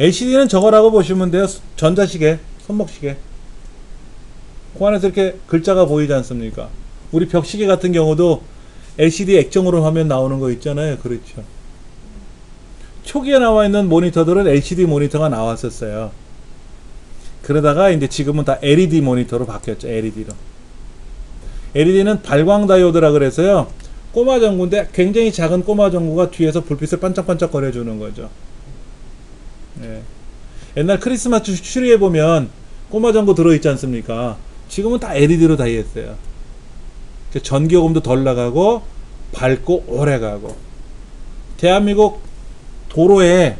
LCD는 저거라고 보시면 돼요. 전자시계, 손목시계. 그 안에서 이렇게 글자가 보이지 않습니까? 우리 벽시계 같은 경우도 LCD 액정으로 화면 나오는 거 있잖아요. 그렇죠. 초기에 나와 있는 모니터들은 LCD 모니터가 나왔었어요. 그러다가 이제 지금은 다 LED 모니터로 바뀌었죠. LED로. LED는 발광 다이오드라 그래서요, 꼬마 전구인데 굉장히 작은 꼬마 전구가 뒤에서 불빛을 반짝반짝 거려주는 거죠. 예. 옛날 크리스마스 추리에 보면 꼬마 전구 들어있지 않습니까? 지금은 다 LED로 다 했어요. 전기요금도 덜 나가고 밝고 오래 가고. 대한민국 도로에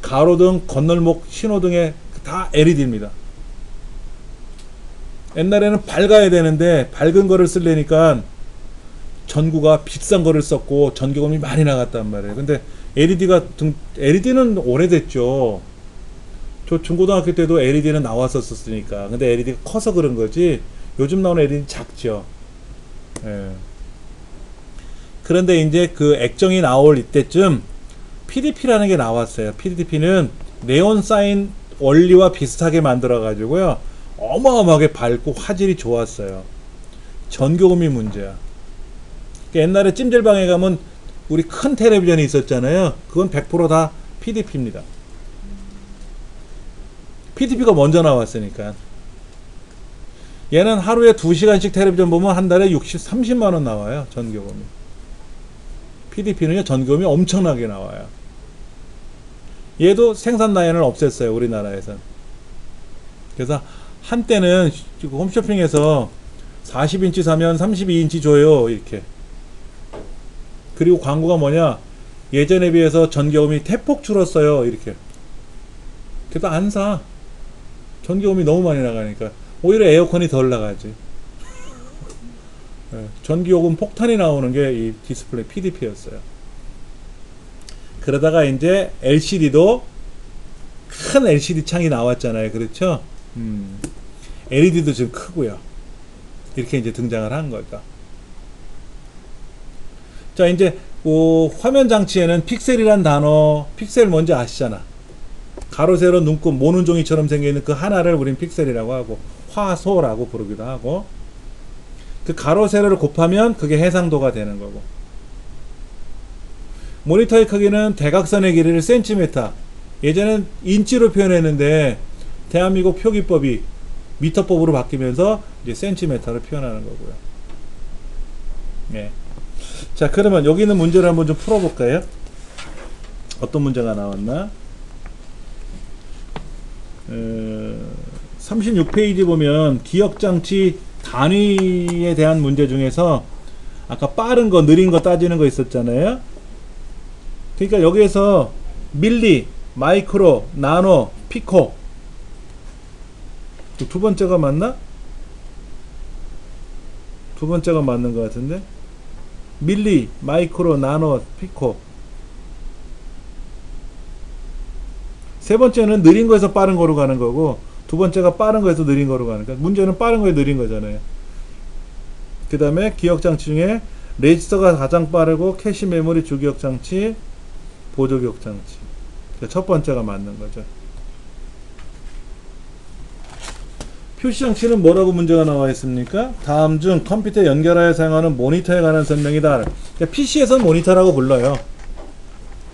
가로등, 건널목, 신호등에 다 LED입니다. 옛날에는 밝아야 되는데 밝은 거를 쓰려니까 전구가 비싼 거를 썼고 전기요금이 많이 나갔단 말이에요. 근데 LED는 오래됐죠. 저 중고등학교 때도 LED는 나왔었으니까. 근데 LED가 커서 그런 거지, 요즘 나오는 LED는 작죠. 예. 그런데 이제 그 액정이 나올 이때쯤 PDP라는 게 나왔어요. PDP는 네온 사인 원리와 비슷하게 만들어 가지고요, 어마어마하게 밝고 화질이 좋았어요. 전기요금이 문제야. 옛날에 찜질방에 가면 우리 큰 텔레비전이 있었잖아요. 그건 100% 다 PDP입니다. PDP가 먼저 나왔으니까. 얘는 하루에 2시간씩 텔레비전 보면 한 달에 30만원 나와요. 전기요금이. PDP는요, 전기요금이 엄청나게 나와요. 얘도 생산 라인을 없앴어요. 우리나라에선. 그래서 한때는 홈쇼핑에서 40인치 사면 32인치 줘요. 이렇게. 그리고 광고가 뭐냐? 예전에 비해서 전기요금이 대폭 줄었어요. 이렇게. 그래도 안 사. 전기요금이 너무 많이 나가니까. 오히려 에어컨이 덜 나가지. 전기요금 폭탄이 나오는 게 이 디스플레이 PDP였어요. 그러다가 이제 LCD도 큰 LCD 창이 나왔잖아요. 그렇죠? LED도 지금 크고요. 이렇게 이제 등장을 한 거죠. 자, 이제 화면 장치에는 픽셀이란 단어, 픽셀 뭔지 아시잖아. 가로 세로 눈곱 모눈종이처럼 생겨있는 그 하나를 우린 픽셀이라고 하고 화소라고 부르기도 하고, 그 가로 세로를 곱하면 그게 해상도가 되는 거고, 모니터의 크기는 대각선의 길이를 센티미터, 예전엔 인치로 표현했는데 대한민국 표기법이 미터법으로 바뀌면서 이제 센티미터로 표현하는 거고요. 네. 자, 그러면 여기 있는 문제를 한번 좀 풀어볼까요? 어떤 문제가 나왔나? 36페이지 보면 기억장치 단위에 대한 문제 중에서 아까 빠른 거 느린 거 따지는 거 있었잖아요. 그러니까 여기에서 밀리, 마이크로, 나노, 피코, 두 번째가 맞나? 두 번째가 맞는 것 같은데, 밀리, 마이크로, 나노, 피코. 세 번째는 느린 거에서 빠른 거로 가는 거고, 두 번째가 빠른 거에서 느린 거로 가는 거니까 문제는 빠른 거에 느린 거잖아요. 그 다음에 기억장치 중에 레지스터가 가장 빠르고 캐시 메모리 주기억장치, 보조기억장치. 첫 번째가 맞는 거죠. 표시장치는 뭐라고 문제가 나와 있습니까? 다음 중 컴퓨터에 연결하여 사용하는 모니터에 관한 설명이다. PC에서는 모니터라고 불러요.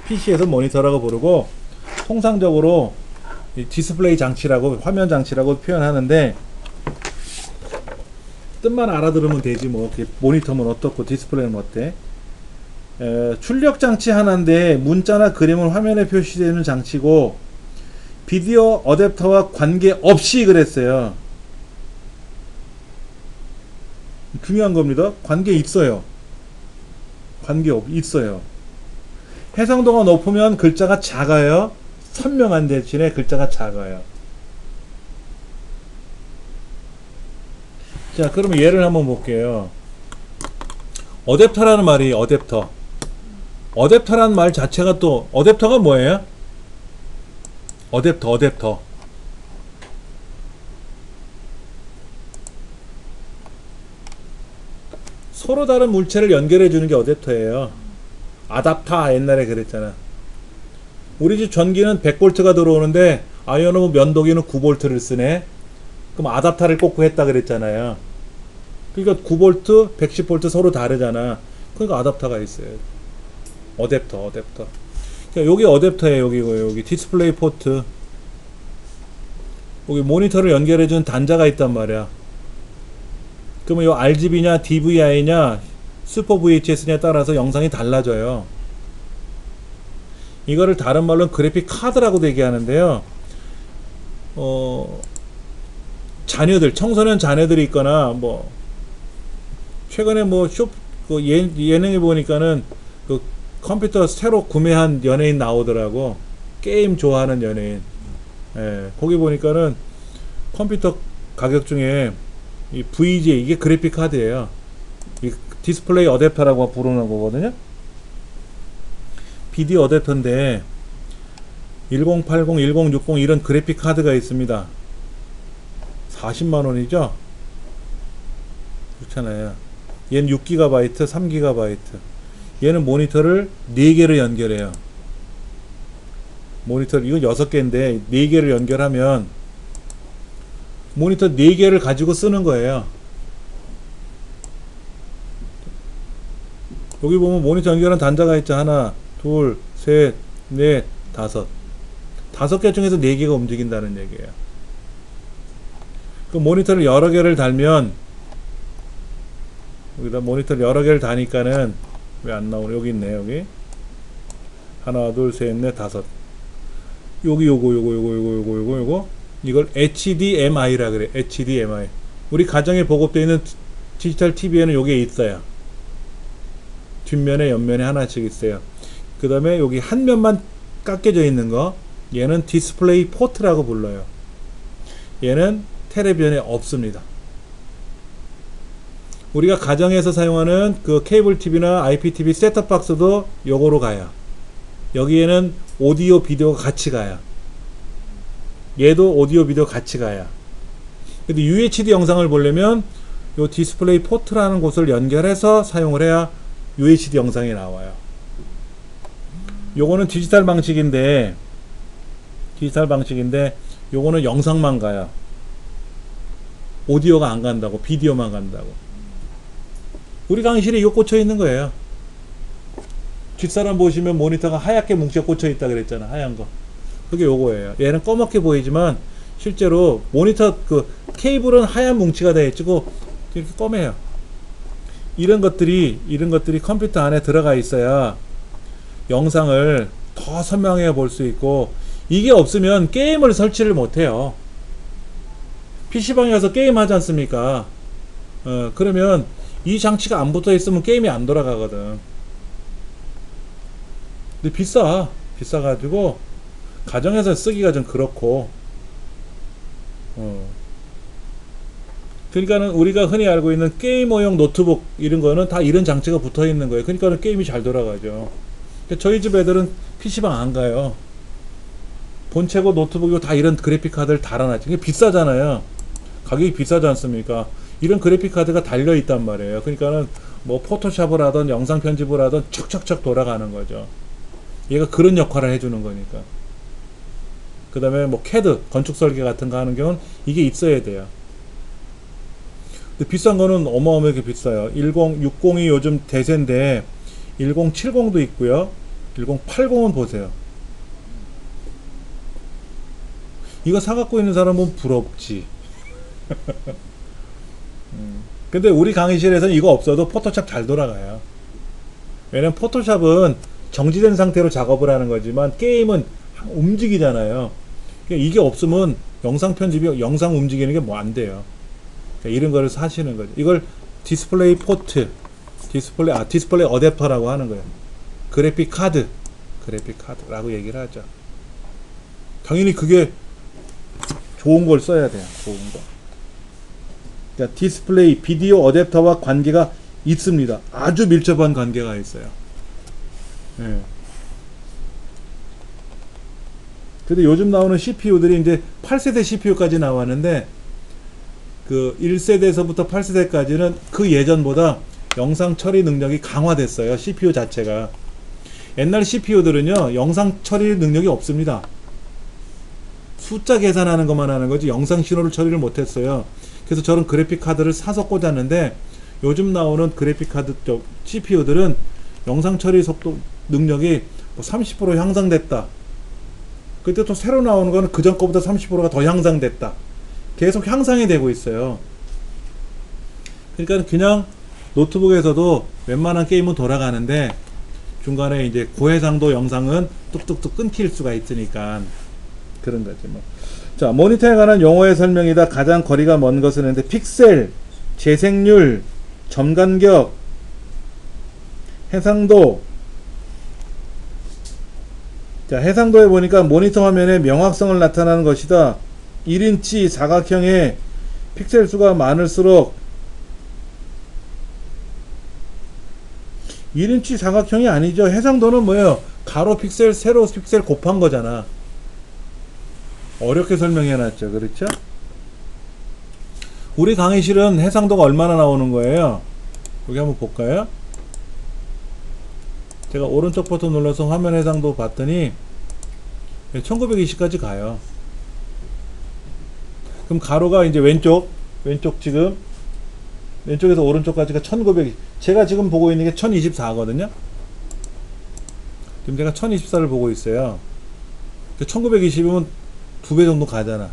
PC에서는 모니터라고 부르고, 통상적으로 디스플레이 장치라고, 화면 장치라고 표현하는데, 뜻만 알아들으면 되지 뭐. 모니터면 어떻고 디스플레이는 어때? 출력 장치 하나인데 문자나 그림은 화면에 표시되는 장치고, 비디오 어댑터와 관계없이 그랬어요. 중요한 겁니다. 관계 있어요. 있어요. 해상도가 높으면 글자가 작아요. 선명한 대신에 글자가 작아요. 자, 그러면 예를 한번 볼게요. 어댑터라는 말이, 어댑터라는 말 자체가 또, 어댑터가 뭐예요? 어댑터. 서로 다른 물체를 연결해 주는 게 어댑터예요. 아답터 옛날에 그랬잖아. 우리 집 전기는 100V가 들어오는데 아이오노 면도기는 9V를 쓰네. 그럼 아답터를 꽂고 했다 그랬잖아요. 그러니까 9V, 110V 서로 다르잖아. 그러니까 아답터가 있어요. 어댑터. 그러니까 여기 어댑터예요. 여기 디스플레이 포트. 여기 모니터를 연결해준 단자가 있단 말이야. 그러면 이 RGB냐 DVI냐 슈퍼 VHS냐에 따라서 영상이 달라져요. 이거를 다른 말로는 그래픽 카드라고 얘기하는데요. 청소년 자녀들이 있거나, 뭐 최근에 뭐 예능에 보니까는 그 컴퓨터 새로 구매한 연예인 나오더라고. 게임 좋아하는 연예인. 거기 보니까는 컴퓨터 가격 중에 이 VGA, 이게 그래픽 카드예요. 이 디스플레이 어댑터라고 부르는 거거든요. 비디오 어댑터인데 1080, 1060 이런 그래픽 카드가 있습니다. 40만원이죠? 그렇잖아요. 얘는 6GB, 3GB. 얘는 모니터를 4개를 연결해요. 모니터, 이건 6개인데 4개를 연결하면 모니터 4개를 가지고 쓰는 거예요. 여기 보면 모니터 연결한 단자가 있죠. 하나, 둘, 셋, 넷, 다섯. 5개 중에서 4개가 움직인다는 얘기예요. 그 모니터를 여러 개를 달면, 여기다 모니터를 여러 개를 다니까는 왜 안 나오네? 여기 있네. 여기 하나, 둘, 셋, 넷, 다섯. 여기 요거 이걸 HDMI라 그래. HDMI. 우리 가정에 보급되어 있는 디지털 TV에는 요게 있어요. 뒷면에 옆면에 하나씩 있어요. 그 다음에 여기 한 면만 깎여져 있는 거, 얘는 디스플레이 포트라고 불러요. 얘는 텔레비전에 없습니다. 우리가 가정에서 사용하는 그 케이블 TV나 IPTV 셋톱박스도 요거로 가요. 여기에는 오디오 비디오가 같이 가요. 얘도 오디오 비디오 같이 가요. 근데 UHD 영상을 보려면 요 디스플레이 포트라는 곳을 연결해서 사용을 해야 UHD 영상이 나와요. 요거는 디지털 방식인데 요거는 영상만 가요. 오디오가 안 간다고, 비디오만 간다고. 우리 강의실에 이거 꽂혀 있는 거예요. 뒷사람 보시면 모니터가 하얗게 뭉쳐 꽂혀 있다 그랬잖아. 하얀 거. 그게 요거예요. 얘는 검게 보이지만 실제로 모니터 그 케이블은 하얀 뭉치가 되어 있고 이렇게 검해요. 이런 것들이 컴퓨터 안에 들어가 있어야 영상을 더 선명하게 볼 수 있고, 이게 없으면 게임을 설치를 못해요. PC방에 가서 게임 하지 않습니까? 그러면 이 장치가 안 붙어 있으면 게임이 안 돌아가거든. 근데 비싸가지고 가정에서 쓰기가 좀 그렇고, 그러니까는 우리가 흔히 알고 있는 게이머용 노트북 이런 거는 다 이런 장치가 붙어 있는 거예요. 그러니까는 게임이 잘 돌아가죠. 저희 집 애들은 PC방 안 가요. 본체고 노트북이고 다 이런 그래픽 카드를 달아놨지. 이게 비싸잖아요. 가격이 비싸지 않습니까? 이런 그래픽 카드가 달려 있단 말이에요. 그러니까는 뭐 포토샵을 하던 영상 편집을 하던 척척척 돌아가는 거죠. 얘가 그런 역할을 해주는 거니까. 그 다음에 뭐 CAD 건축 설계 같은 거 하는 경우는 이게 있어야 돼요. 근데 비싼 거는 어마어마하게 비싸요. 1060이 요즘 대세인데 1070도 있고요. 1080은 보세요. 이거 사갖고 있는 사람은 부럽지. 근데 우리 강의실에서는 이거 없어도 포토샵 잘 돌아가요. 왜냐면 포토샵은 정지된 상태로 작업을 하는 거지만 게임은 움직이잖아요. 이게 없으면 영상 편집이, 영상 움직이는 게 뭐 안 돼요. 그러니까 이런 거를 사시는 거죠. 이걸 디스플레이 포트, 디스플레이 어댑터라고 하는 거예요. 그래픽 카드라고 얘기를 하죠. 당연히 그게 좋은 걸 써야 돼요. 좋은 거. 그러니까 디스플레이, 비디오 어댑터와 관계가 있습니다. 아주 밀접한 관계가 있어요. 예. 근데 요즘 나오는 CPU들이 이제 8세대 CPU까지 나왔는데, 그 1세대에서부터 8세대까지는 그 예전보다 영상 처리 능력이 강화됐어요. CPU 자체가. 옛날 CPU들은요, 영상 처리 능력이 없습니다. 숫자 계산하는 것만 하는 거지 영상 신호를 처리를 못했어요. 그래서 저런 그래픽 카드를 사서 꽂았는데, 요즘 나오는 그래픽 카드 쪽 CPU들은 영상 처리 속도 능력이 뭐 30% 향상됐다. 그때 또 새로 나오는 거는 그전 거보다 30%가 더 향상됐다. 계속 향상이 되고 있어요. 그러니까 그냥 노트북에서도 웬만한 게임은 돌아가는데 중간에 이제 고해상도 영상은 뚝뚝뚝 끊길 수가 있으니까 그런 거지 뭐. 자, 모니터에 관한 용어의 설명이다. 가장 거리가 먼 것은 했는데, 픽셀, 재생률, 점간격, 해상도. 자, 해상도에 보니까 모니터 화면의 명확성을 나타내는 것이다. 1인치 사각형의 픽셀 수가 많을수록, 1인치 사각형이 아니죠. 해상도는 뭐예요? 가로 픽셀, 세로 픽셀 곱한 거잖아. 어렵게 설명해 놨죠. 그렇죠? 우리 강의실은 해상도가 얼마나 나오는 거예요? 여기 한번 볼까요? 제가 오른쪽 버튼 눌러서 화면 해상도 봤더니 1920까지 가요. 그럼 가로가 이제 왼쪽 지금 왼쪽에서 오른쪽까지가 1920. 제가 지금 보고 있는 게 1024거든요. 지금 제가 1024를 보고 있어요. 1920이면 2배 정도 가잖아.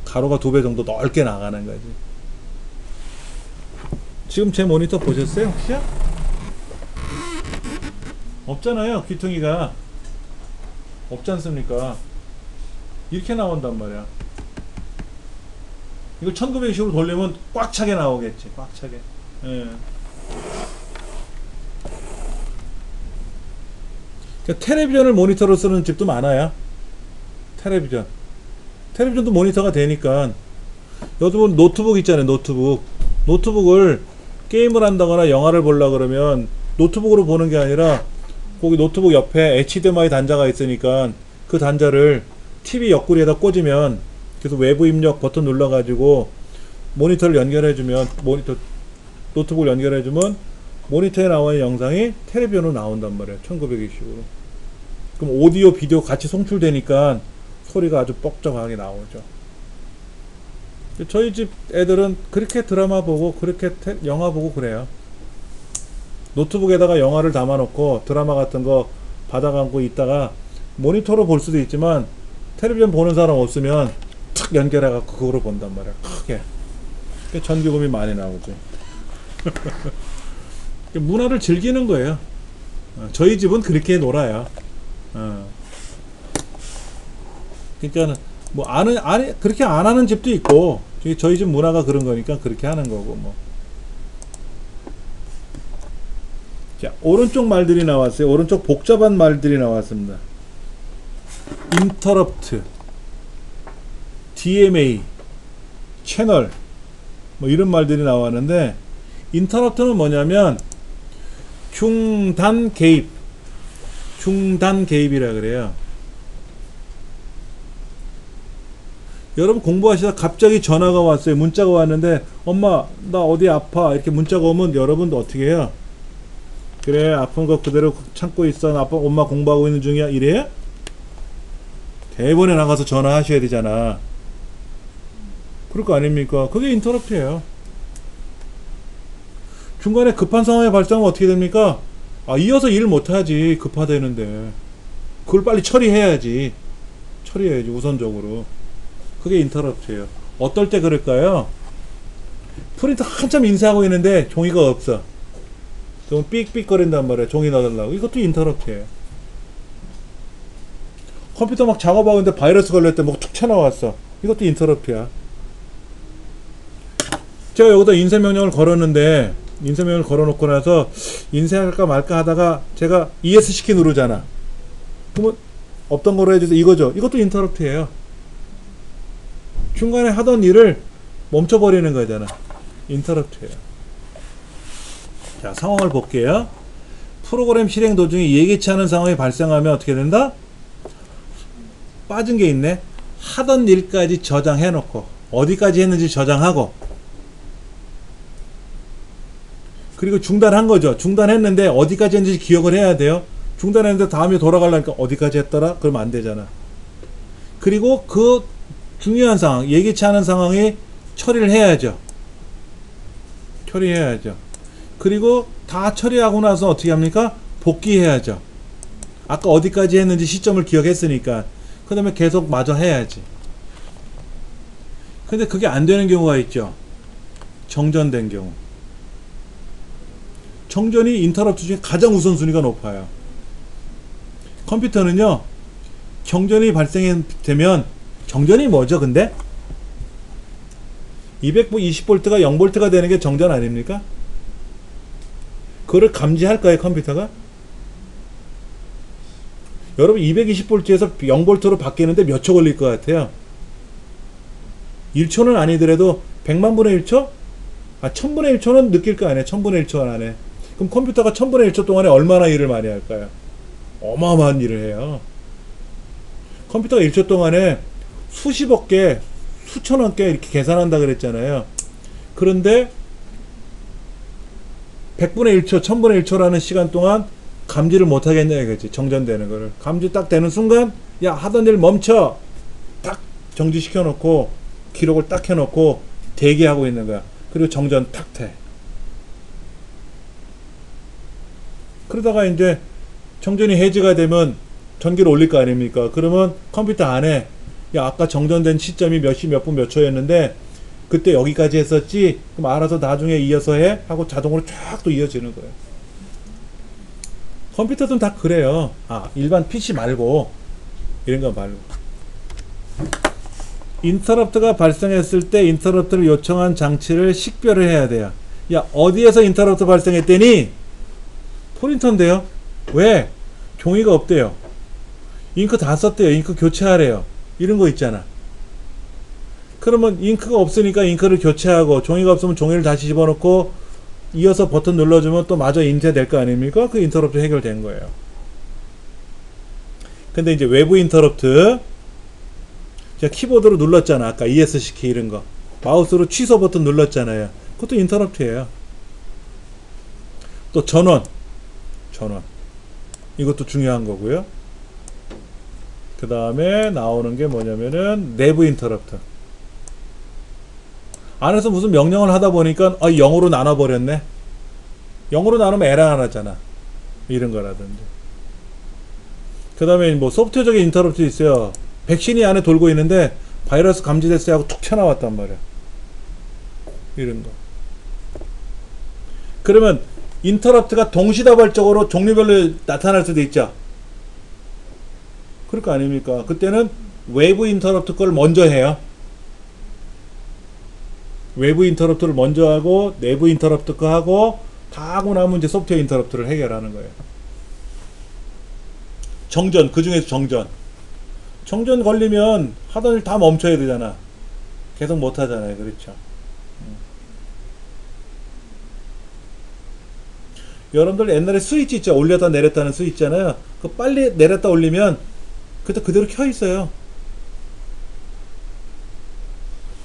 가로가 2배 정도 넓게 나가는 거지. 지금 제 모니터 보셨어요? 혹시? 없잖아요. 귀퉁이가 없지 않습니까? 이렇게 나온단 말이야. 이거 1920으로 돌리면 꽉 차게 나오겠지. 꽉 차게. 예. 텔레비전을 모니터로 쓰는 집도 많아요. 텔레비전도 모니터가 되니까. 여러분 노트북 있잖아요. 노트북을 게임을 한다거나 영화를 보려 그러면 노트북으로 보는 게 아니라 거기 노트북 옆에 HDMI 단자가 있으니까 그 단자를 TV 옆구리에다 꽂으면 그래서 외부 입력 버튼 눌러가지고 모니터를 연결해주면 노트북을 연결해주면 모니터에 나오는 영상이 텔레비전으로 나온단 말이에요. 1920으로. 그럼 오디오 비디오 같이 송출되니까 소리가 아주 뻑적하게 나오죠. 저희 집 애들은 그렇게 드라마 보고 그렇게 영화 보고 그래요. 노트북에다가 영화를 담아놓고 드라마 같은 거 받아가고 있다가 모니터로 볼 수도 있지만 텔레비전 보는 사람 없으면 탁 연결해갖고 그거로 본단 말이야. 크게. 전기요금이 많이 나오죠. 문화를 즐기는 거예요. 저희 집은 그렇게 놀아요. 그러니까 뭐 그렇게 안 하는 집도 있고 저희 집 문화가 그런 거니까 그렇게 하는 거고 뭐. 자, 오른쪽 말들이 나왔어요. 오른쪽 복잡한 말들이 나왔습니다. interrupt, DMA, 채널 뭐 이런 말들이 나왔는데 interrupt는 뭐냐면 중단 개입이라 그래요. 여러분 공부하시다 갑자기 전화가 왔어요. 문자가 왔는데 엄마 나 어디 아파 이렇게 문자가 오면 여러분도 어떻게 해요? 그래 아픈 거 그대로 참고 있어. 아빠 엄마 공부하고 있는 중이야 이래요? 대본에 나가서 전화하셔야 되잖아. 그럴 거 아닙니까? 그게 인터럽트예요. 중간에 급한 상황이 발생하면 어떻게 됩니까? 이어서 일을 못하지. 급하다는데 그걸 빨리 처리해야지 우선적으로. 그게 인터럽트예요. 어떨 때 그럴까요? 프린터 한참 인쇄하고 있는데 종이가 없어. 그럼 삑삑거린단 말이에요. 종이 넣어달라고. 이것도 인터럽트예요. 컴퓨터 막 작업하고 있는데 바이러스 걸렸을 때 뭐 툭 튀어나왔어. 이것도 인터럽트야. 제가 여기다 인쇄명령을 걸었는데 인쇄명령을 걸어놓고 나서 인쇄할까 말까 하다가 제가 ESC 키 누르잖아. 그러면 없던 거로 해줘서 이거죠. 이것도 인터럽트예요. 중간에 하던 일을 멈춰버리는 거잖아. 인터럽트예요. 자, 상황을 볼게요. 프로그램 실행 도중에 예기치 않은 상황이 발생하면 어떻게 된다? 빠진 게 있네. 하던 일까지 저장해놓고 어디까지 했는지 저장하고 그리고 중단한 거죠. 중단했는데 어디까지 했는지 기억을 해야 돼요. 중단했는데 다음에 돌아가려니까 어디까지 했더라? 그러면 안 되잖아. 그리고 그 중요한 상황, 예기치 않은 상황에 처리를 해야죠. 그리고 다 처리하고 나서 어떻게 합니까? 복귀해야죠. 아까 어디까지 했는지 시점을 기억했으니까. 그 다음에 계속 마저 해야지. 근데 그게 안 되는 경우가 있죠. 정전된 경우. 정전이 인터럽트 중에 가장 우선순위가 높아요. 컴퓨터는요, 정전이 발생되면, 정전이 뭐죠, 근데? 220V가 0V가 되는 게 정전 아닙니까? 그거를 감지할까요, 컴퓨터가? 여러분, 220V에서 0V로 바뀌는데 몇 초 걸릴 것 같아요? 1초는 아니더라도 100만 분의 1초? 1000분의 1초는 느낄 거 아니에요? 1000분의 1초 안에. 그럼 컴퓨터가 1000분의 1초 동안에 얼마나 일을 많이 할까요? 어마어마한 일을 해요. 컴퓨터가 1초 동안에 수십억 개, 수천억 개 이렇게 계산한다 그랬잖아요. 그런데 100분의 1초, 1000분의 1초라는 시간 동안 감지를 못 하겠냐 이거지. 정전되는 거를. 감지 딱 되는 순간, 야, 하던 일 멈춰! 딱 정지시켜 놓고, 기록을 딱 해놓고, 대기하고 있는 거야. 그리고 정전 탁 돼. 그러다가 이제 정전이 해지가 되면 전기를 올릴 거 아닙니까? 그러면 컴퓨터 안에, 야, 아까 정전된 시점이 몇 시 몇 분 몇 초였는데, 그때 여기까지 했었지? 그럼 알아서 나중에 이어서 해? 하고 자동으로 쫙 또 이어지는 거예요. 컴퓨터도 다 그래요. 일반 PC 말고 이런 거 말고. 인터럽트가 발생했을 때 인터럽트를 요청한 장치를 식별을 해야 돼요. 야, 어디에서 인터럽트 발생했더니 프린터인데요. 왜? 종이가 없대요. 잉크 다 썼대요. 잉크 교체하래요. 이런 거 있잖아. 그러면 잉크가 없으니까 잉크를 교체하고, 종이가 없으면 종이를 다시 집어넣고 이어서 버튼 눌러주면 또 마저 인쇄될 거 아닙니까? 그 인터럽트 해결된 거예요. 근데 이제 외부 인터럽트, 제가 키보드로 눌렀잖아. 아까 ESC 키 이런 거. 마우스로 취소 버튼 눌렀잖아요. 그것도 인터럽트예요. 또 전원. 이것도 중요한 거고요. 그 다음에 나오는 게 뭐냐면은 내부 인터럽트. 안에서 무슨 명령을 하다 보니까 0으로 나눠버렸네. 0으로 나누면 에러 안 하잖아. 이런 거라든지. 그 다음에 뭐 소프트웨어적인 인터럽트 있어요. 백신이 안에 돌고 있는데 바이러스 감지됐어요 하고 툭 튀어나왔단 말이야. 이런 거. 그러면 인터럽트가 동시다발적으로 종류별로 나타날 수도 있죠. 그럴 거 아닙니까? 그때는 외부 인터럽트 걸 먼저 해요. 외부 인터럽트를 먼저 하고 내부 인터럽트 거 하고 다 하고 나면 이제 소프트웨어 인터럽트를 해결하는 거예요. 정전, 그 중에서 정전 걸리면 하던 일 다 멈춰야 되잖아. 계속 못 하잖아요. 그렇죠. 여러분들 옛날에 스위치 있죠. 올렸다 내렸다는 스위치 있잖아요. 그 빨리 내렸다 올리면 그때 그대로 켜 있어요.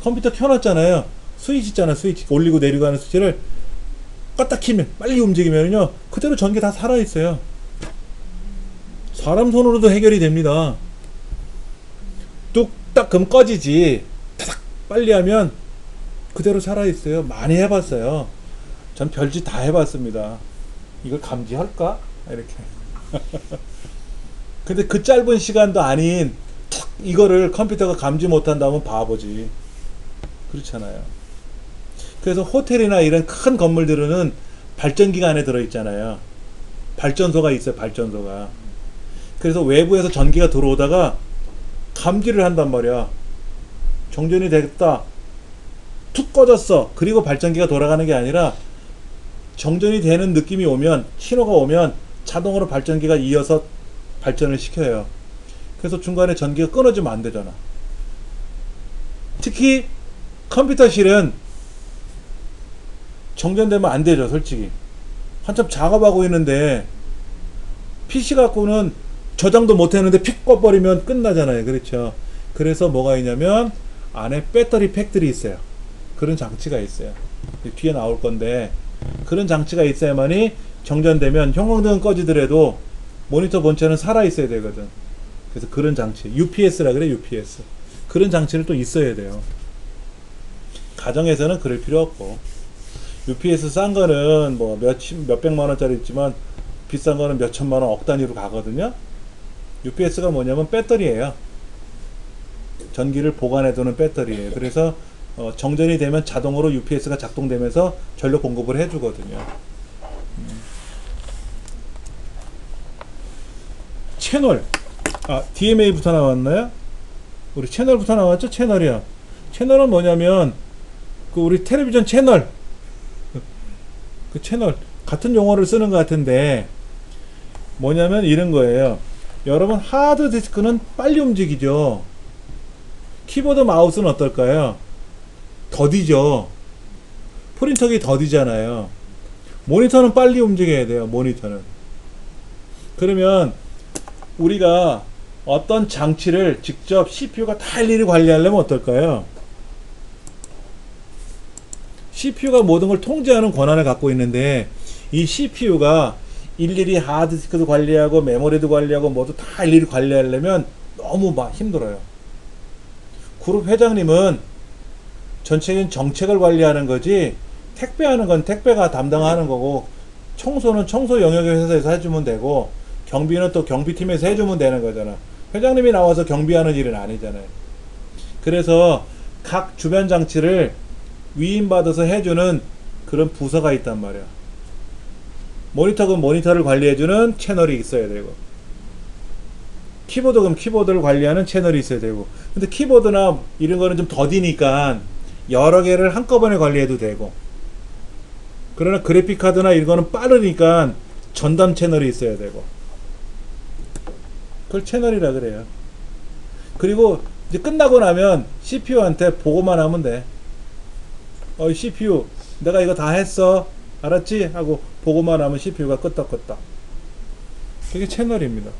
컴퓨터 켜놨잖아요. 스위치 있잖아. 스위치 올리고 내리고 하는 스위치를 껐다 키면 빨리 움직이면요 그대로 전기 다 살아있어요. 사람 손으로도 해결이 됩니다. 뚝딱 그럼 꺼지지. 타닥 빨리 하면 그대로 살아있어요. 많이 해봤어요. 전 별짓 다 해봤습니다. 이걸 감지할까? 이렇게. 근데 그 짧은 시간도 아닌 탁 이거를 컴퓨터가 감지 못한다면 바보지. 그렇잖아요. 그래서 호텔이나 이런 큰 건물들은 발전기가 안에 들어있잖아요. 발전소가 있어요. 발전소가. 그래서 외부에서 전기가 들어오다가 감지를 한단 말이야. 정전이 됐다. 툭 꺼졌어. 그리고 발전기가 돌아가는 게 아니라 정전이 되는 느낌이 오면, 신호가 오면 자동으로 발전기가 이어서 발전을 시켜요. 그래서 중간에 전기가 끊어지면 안 되잖아. 특히 컴퓨터실은 정전되면 안 되죠. 솔직히 한참 작업하고 있는데 PC 갖고는 저장도 못 했는데 픽 꺼버리면 끝나잖아요. 그렇죠. 그래서 뭐가 있냐면 안에 배터리 팩들이 있어요. 그런 장치가 있어요. 뒤에 나올 건데 그런 장치가 있어야만이 정전되면 형광등은 꺼지더라도 모니터 본체는 살아있어야 되거든. 그래서 그런 장치, UPS라 그래. UPS. 그런 장치를 또 있어야 돼요. 가정에서는 그럴 필요 없고, UPS 싼 거는 뭐 몇백만 원짜리 있지만 비싼 거는 몇천만 원, 억 단위로 가거든요. UPS가 뭐냐면 배터리예요. 전기를 보관해두는 배터리예요. 그래서 정전이 되면 자동으로 UPS가 작동되면서 전력 공급을 해주거든요. 채널. DMA부터 나왔나요? 우리 채널부터 나왔죠? 채널이야. 채널은 뭐냐면 그 우리 텔레비전 채널, 그 채널 같은 용어를 쓰는 것 같은데 뭐냐면 이런 거예요. 여러분 하드 디스크는 빨리 움직이죠. 키보드 마우스는 어떨까요? 더디죠. 프린터기 더디잖아요. 모니터는 빨리 움직여야 돼요. 모니터는. 그러면 우리가 어떤 장치를 직접 CPU가 다 일일이 관리하려면 어떨까요? CPU가 모든 걸 통제하는 권한을 갖고 있는데 이 CPU가 일일이 하드디스크도 관리하고 메모리도 관리하고 모두 다 일일이 관리하려면 너무 막 힘들어요. 그룹 회장님은 전체적인 정책을 관리하는 거지 택배하는 건 택배가 담당하는 거고 청소는 청소 영역의 회사에서 해주면 되고 경비는 또 경비팀에서 해주면 되는 거잖아. 회장님이 나와서 경비하는 일은 아니잖아요. 그래서 각 주변 장치를 위임받아서 해주는 그런 부서가 있단 말이야. 모니터는 모니터를 관리해주는 채널이 있어야 되고, 키보드는 키보드를 관리하는 채널이 있어야 되고. 근데 키보드나 이런 거는 좀 더디니까 여러 개를 한꺼번에 관리해도 되고, 그러나 그래픽카드나 이런 거는 빠르니까 전담 채널이 있어야 되고. 그걸 채널이라 그래요. 그리고 이제 끝나고 나면 CPU한테 보고만 하면 돼. CPU 내가 이거 다 했어 알았지? 하고 보고만 하면 CPU가 끄떡끄떡. 그게 채널입니다.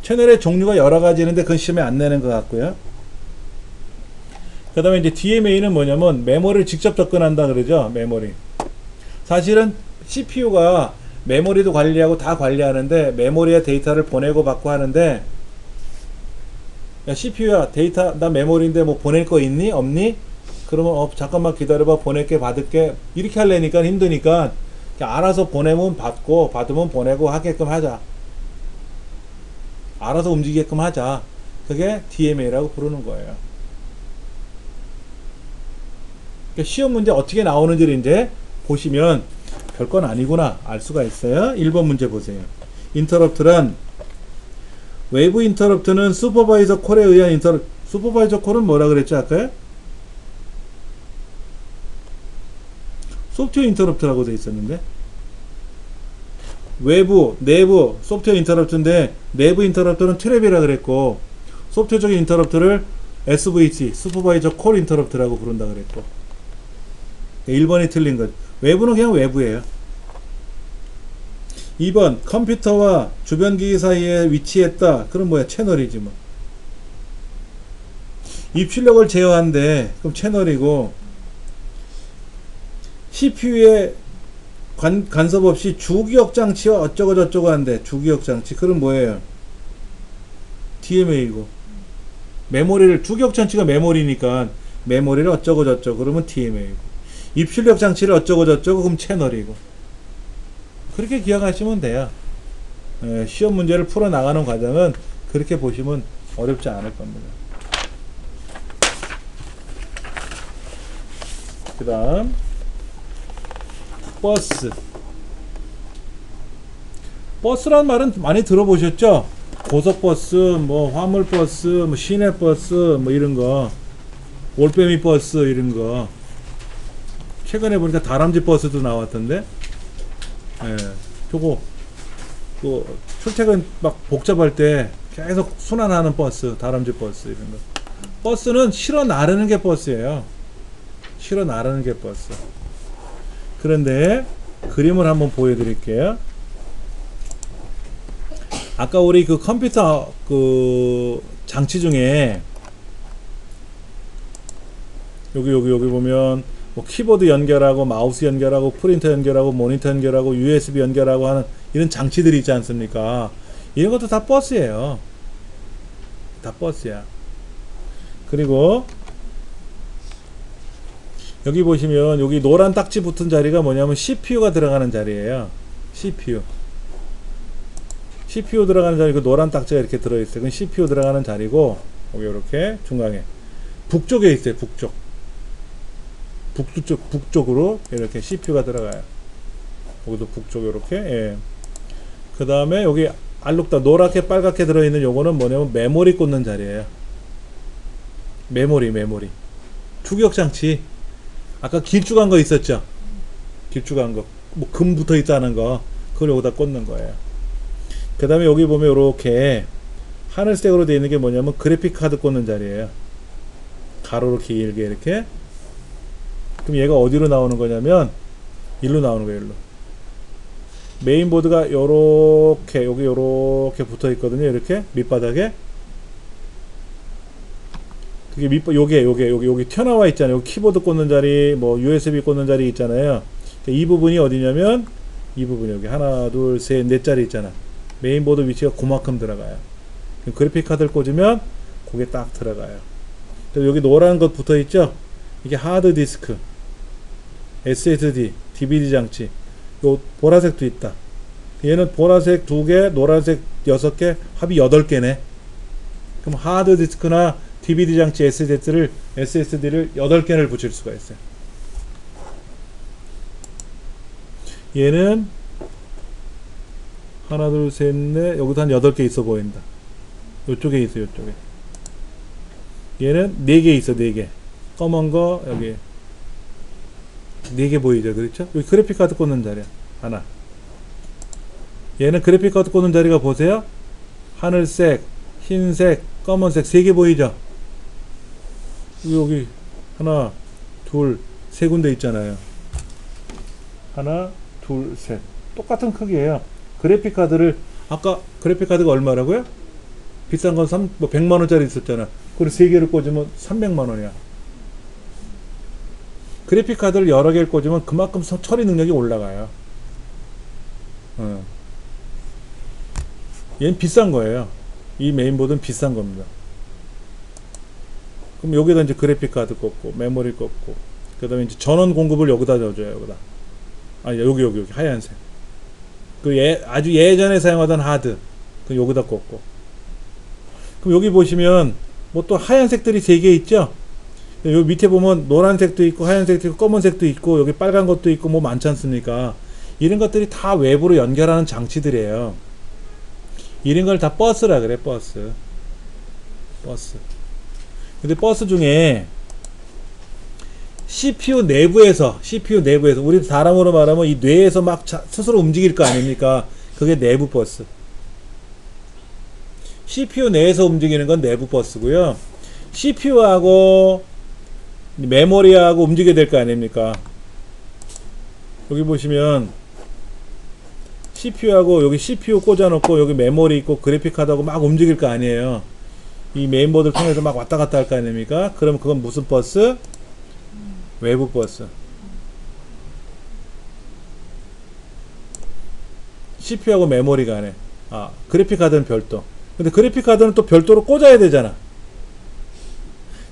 채널의 종류가 여러 가지 있는데 그건 시험에 안 내는 것 같고요. 그 다음에 이제 DMA는 뭐냐면 메모리를 직접 접근한다 그러죠. 메모리. 사실은 CPU가 메모리도 관리하고 다 관리하는데 메모리에 데이터를 보내고 받고 하는데, 야 CPU야 데이터 나 메모리인데 뭐 보낼 거 있니? 없니? 그러면 잠깐만 기다려봐 보낼게 받을게 이렇게 하려니까 힘드니까 알아서 보내면 받고 받으면 보내고 하게끔 하자. 알아서 움직이게끔 하자. 그게 DMA라고 부르는 거예요. 그러니까 시험 문제 어떻게 나오는지를 이제 보시면 별건 아니구나 알 수가 있어요. 1번 문제 보세요. 인터럽트란 외부 인터럽트는 슈퍼바이저 콜에 의한 인터럽트. 슈퍼바이저 콜은 뭐라 그랬죠 아까요? 소프트웨어 인터럽트라고 되어 있었는데, 외부, 내부 소프트웨어 인터럽트인데 내부 인터럽트는 트랩이라 그랬고 소프트웨어적인 인터럽트를 SVC 슈퍼바이저 콜 인터럽트라고 부른다 그랬고 1번이 틀린 것. 외부는 그냥 외부예요. 2번 컴퓨터와 주변 기기 사이에 위치했다. 그럼 뭐야? 채널이지 뭐. 입출력을 제어한대. 그럼 채널이고, CPU에 간섭 없이 주기억 장치와 어쩌고 저쩌고 한대. 주기억 장치. 그럼 뭐예요? DMA이고. 메모리를 주기억 장치가 메모리니까 메모리를 어쩌고 저쩌고 그러면 DMA이고. 입출력 장치를 어쩌고 저쩌고 그럼 채널이고. 그렇게 기억하시면 돼요. 시험 문제를 풀어 나가는 과정은 그렇게 보시면 어렵지 않을 겁니다. 그 다음 버스. 버스란 말은 많이 들어보셨죠? 고속버스, 뭐 화물버스, 뭐 시내버스, 뭐 이런거, 올빼미 버스 이런거. 최근에 보니까 다람쥐 버스도 나왔던데, 예, 저거, 출퇴근 막 복잡할 때 계속 순환하는 버스, 다람쥐 버스 이런 거. 버스는 실어 나르는 게 버스예요. 실어 나르는 게 버스. 그런데 그림을 한번 보여드릴게요. 아까 우리 그 컴퓨터 그 장치 중에 여기 보면 뭐 키보드 연결하고 마우스 연결하고 프린터 연결하고 모니터 연결하고 USB 연결하고 하는 이런 장치들이 있지 않습니까? 이런 것도 다 버스예요. 다 버스야. 그리고 여기 보시면 여기 노란 딱지 붙은 자리가 뭐냐면 CPU가 들어가는 자리예요. CPU 들어가는 자리, 그 노란 딱지가 이렇게 들어있어요. 그건 CPU 들어가는 자리고, 여기 이렇게 중앙에 북쪽에 있어요. 북쪽으로 이렇게 CPU가 들어가요. 여기도 북쪽 이렇게. 예. 그 다음에 여기 알록다 노랗게 빨갛게 들어있는 요거는 뭐냐면 메모리 꽂는 자리예요. 메모리. 추격 장치. 아까 길쭉한 거 있었죠? 길쭉한 거. 뭐 금 붙어 있다는 거. 그걸 여기다 꽂는 거예요. 그 다음에 여기 보면 이렇게 하늘색으로 되어 있는 게 뭐냐면 그래픽 카드 꽂는 자리예요. 가로로 길게 이렇게. 그럼 얘가 어디로 나오는 거냐면 일로 나오는 거예요. 일로. 메인보드가 요렇게 여기 요렇게 붙어 있거든요. 이렇게 밑바닥에. 그게 여기 튀어나와 있잖아요. 여기 키보드 꽂는 자리, 뭐 USB 꽂는 자리 있잖아요. 이 부분이 어디냐면 이 부분이 여기 하나 둘 셋 넷 자리 있잖아. 메인보드 위치가 그만큼 들어가요. 그래픽 카드를 꽂으면 그게 딱 들어가요. 여기 노란 것 붙어 있죠? 이게 하드 디스크, SSD, DVD 장치. 요 보라색도 있다. 얘는 보라색 2개, 노란색 6개, 합이 8개네. 그럼 하드 디스크나 DVD 장치 SSD를 8개를 붙일 수가 있어요. 얘는 하나 둘 셋 넷, 여기도 한 8개 있어 보인다. 요쪽에 있어. 요쪽에 얘는 4개 있어. 4개 검은 거 여기 4개 보이죠? 그렇죠? 여기 그래픽 카드 꽂는 자리야. 하나. 얘는 그래픽 카드 꽂는 자리가 보세요. 하늘색, 흰색, 검은색 3개 보이죠? 여기 하나, 둘, 세 군데 있잖아요. 하나, 둘, 셋. 똑같은 크기예요. 그래픽 카드를 아까 그래픽 카드가 얼마라고요? 비싼 건 100만 원짜리 있었잖아. 그리고 3개를 꽂으면 300만 원이야. 그래픽 카드를 여러 개를 꽂으면 그만큼 처리 능력이 올라가요. 얘는 비싼 거예요. 이 메인보드는 비싼 겁니다. 그럼 여기다 이제 그래픽 카드 꽂고 메모리 꽂고 그 다음에 이제 전원 공급을 여기다 줘줘요. 여기다. 아니 여기 하얀색. 그 아주 예전에 사용하던 하드 그 여기다 꽂고. 그럼 여기 보시면 뭐 또 하얀색들이 3개 있죠. 여기 밑에 보면 노란색도 있고 하얀색도 있고 검은색도 있고 여기 빨간 것도 있고 뭐 많지 않습니까? 이런 것들이 다 외부로 연결하는 장치들이에요. 이런 걸 다 버스라 그래. 버스. 근데 버스 중에 CPU 내부에서 우리 사람으로 말하면 이 뇌에서 막 스스로 움직일 거 아닙니까? 그게 내부 버스. CPU 내에서 움직이는 건 내부 버스고요. CPU하고 메모리하고 움직여야 될 거 아닙니까? 여기 보시면 CPU하고 여기 CPU 꽂아놓고 여기 메모리 있고 그래픽 카드하고 막 움직일 거 아니에요. 이 메인보드를 통해서 막 왔다 갔다 할 거 아닙니까? 그럼 그건 무슨 버스? 외부 버스. CPU하고 메모리가 안에. 그래픽 카드는 별도. 근데 그래픽 카드는 또 별도로 꽂아야 되잖아.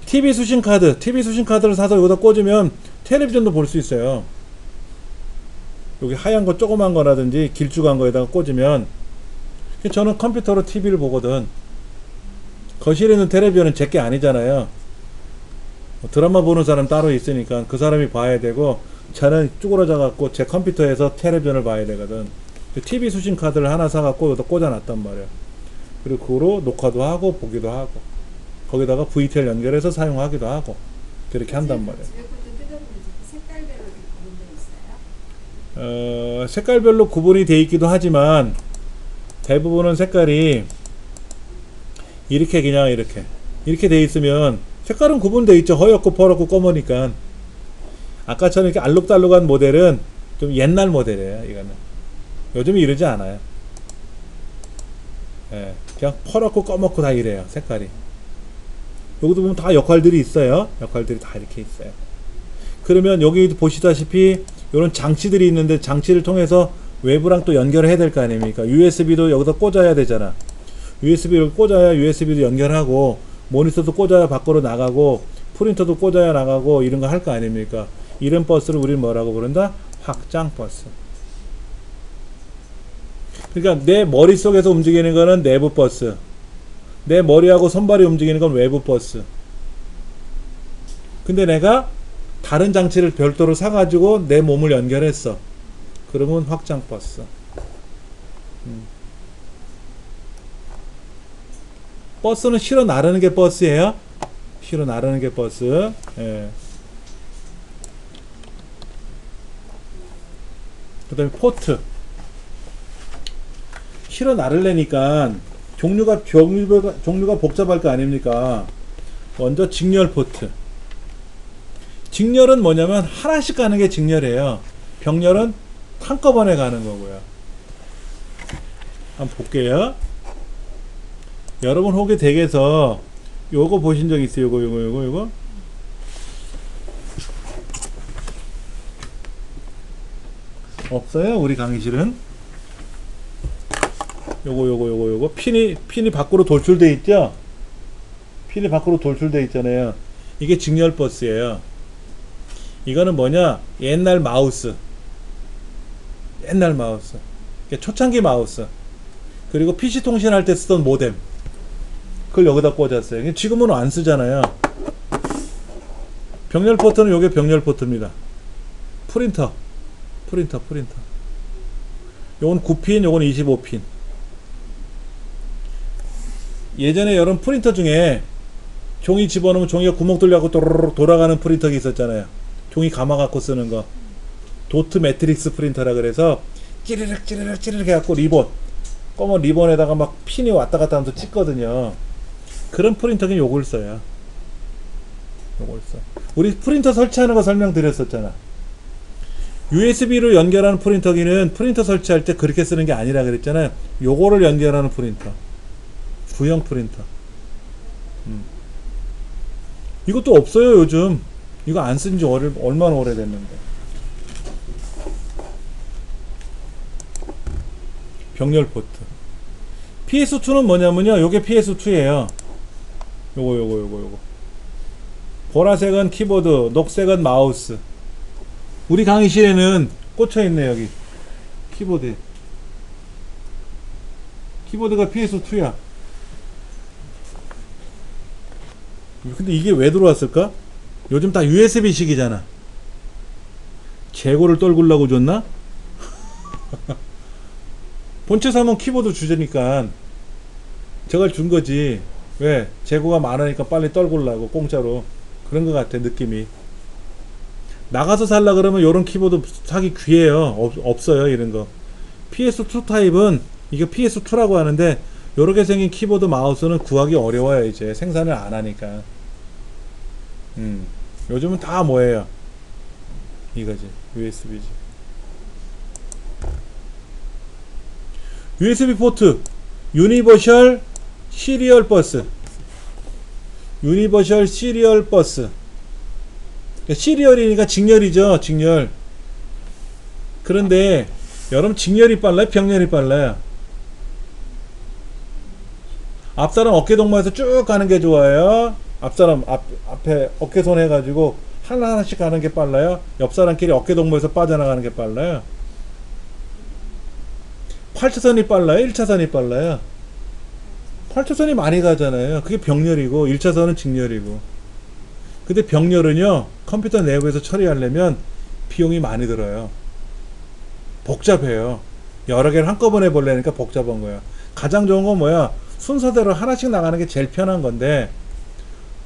TV 수신 카드를 사서 여기다 꽂으면 텔레비전도 볼 수 있어요. 여기 하얀 거 조그만 거라든지 길쭉한 거에다가 꽂으면. 저는 컴퓨터로 TV를 보거든. 거실에 있는 텔레비전은 제게 아니잖아요. 드라마 보는 사람 따로 있으니까 그 사람이 봐야 되고, 저는 쭈그러져 갖고 제 컴퓨터에서 텔레비전을 봐야 되거든. TV 수신 카드를 하나 사갖고 여기다 꽂아놨단 말이야. 그리고 그거로 녹화도 하고 보기도 하고, 거기다가 VTL 연결해서 사용하기도 하고, 그렇게 한단 말이야. 색깔별로 구분이 돼 있기도 하지만 대부분은 색깔이 이렇게 그냥 이렇게 돼 있으면 색깔은 구분돼 있죠. 허옇고 퍼렇고 검으니까. 아까처럼 이렇게 알록달록한 모델은 좀 옛날 모델이에요. 이거는 요즘 이러지 않아요. 예, 그냥 퍼렇고 검었고 다 이래요. 색깔이. 여기도 보면 다 역할들이 있어요. 역할들이 다 이렇게 있어요. 그러면 여기 보시다시피 이런 장치들이 있는데, 장치를 통해서 외부랑 또 연결을 해야 될 거 아닙니까? USB도 여기다 꽂아야 되잖아. USB를 꽂아야 USB도 연결하고, 모니터도 꽂아야 밖으로 나가고, 프린터도 꽂아야 나가고, 이런 거 할 거 아닙니까? 이런 버스를 우리는 뭐라고 부른다? 확장 버스. 그러니까 내 머릿속에서 움직이는 거는 내부 버스, 내 머리하고 손발이 움직이는 건 외부 버스. 근데 내가 다른 장치를 별도로 사가지고 내 몸을 연결했어. 그러면 확장 버스. 버스는 실어 나르는 게 버스예요. 실어 나르는 게 버스. 예. 그 다음에 포트. 실어 나르려니까 종류가 복잡할 거 아닙니까? 먼저 직렬 포트. 직렬은 뭐냐면 하나씩 가는 게 직렬이에요. 병렬은 한꺼번에 가는 거고요. 한번 볼게요. 여러분 혹시 댁에서 요거 보신 적 있어요? 요거 없어요? 우리 강의실은 요거 핀이 밖으로 돌출돼 있죠? 핀이 밖으로 돌출돼 있잖아요. 이게 직렬 버스예요. 이거는 뭐냐? 옛날 마우스, 초창기 마우스, 그리고 PC 통신할 때 쓰던 모뎀, 그걸 여기다 꽂았어요. 지금은 안 쓰잖아요. 병렬 포트는 요게 병렬 포트입니다. 프린터. 요건 9핀, 요건 25핀. 예전에 여러분 프린터 중에 종이 집어넣으면 종이가 구멍 뚫려갖고 또르르 돌아가는 프린터가 있었잖아요. 종이 감아갖고 쓰는 거. 도트 매트릭스 프린터라 그래서 찌르륵 해갖고 리본 검은 리본에다가 막 핀이 왔다 갔다 하면서 찍거든요. 그런 프린터기는 요걸 써요. 요걸 써. 우리 프린터 설치하는 거 설명드렸었잖아. USB로 연결하는 프린터기는 프린터 설치할 때 그렇게 쓰는 게 아니라 그랬잖아요. 요거를 연결하는 프린터. 구형 프린터. 이것도 없어요, 요즘. 이거 안 쓴 지 얼마나 오래됐는데. 병렬 포트. PS2는 뭐냐면요. 요게 PS2예요. 요거. 보라색은 키보드, 녹색은 마우스. 우리 강의실에는 꽂혀있네, 여기. 키보드. 키보드가 PS2야. 근데 이게 왜 들어왔을까? 요즘 다 USB식이잖아. 재고를 떨구려고 줬나? 본체 사면 키보드 주제니까 저걸 준 거지. 왜? 재고가 많으니까 빨리 떨구려고 공짜로. 그런 것 같아, 느낌이. 나가서 살라 그러면 요런 키보드 사기 귀해요. 없어요, 이런 거. PS2 타입은 이게 PS2라고 하는데 요렇게 생긴 키보드 마우스는 구하기 어려워요. 이제 생산을 안 하니까. 요즘은 다 뭐예요? 이거지. USB지. USB 포트 유니버셜 시리얼 버스. 유니버셜 시리얼 버스. 시리얼이니까 직렬이죠. 직렬. 그런데 여러분 직렬이 빨라요? 병렬이 빨라요? 앞사람 어깨동무에서 쭉 가는 게 좋아요? 앞사람 앞에 어깨손 해가지고 하나하나씩 가는 게 빨라요? 옆사람끼리 어깨동무에서 빠져나가는 게 빨라요? 8차선이 빨라요? 1차선이 빨라요? 8차선이 많이 가잖아요. 그게 병렬이고 1차선은 직렬이고. 근데 병렬은요 컴퓨터 내부에서 처리하려면 비용이 많이 들어요. 복잡해요. 여러 개를 한꺼번에 보려니까 복잡한 거야. 가장 좋은 건 뭐야? 순서대로 하나씩 나가는 게 제일 편한 건데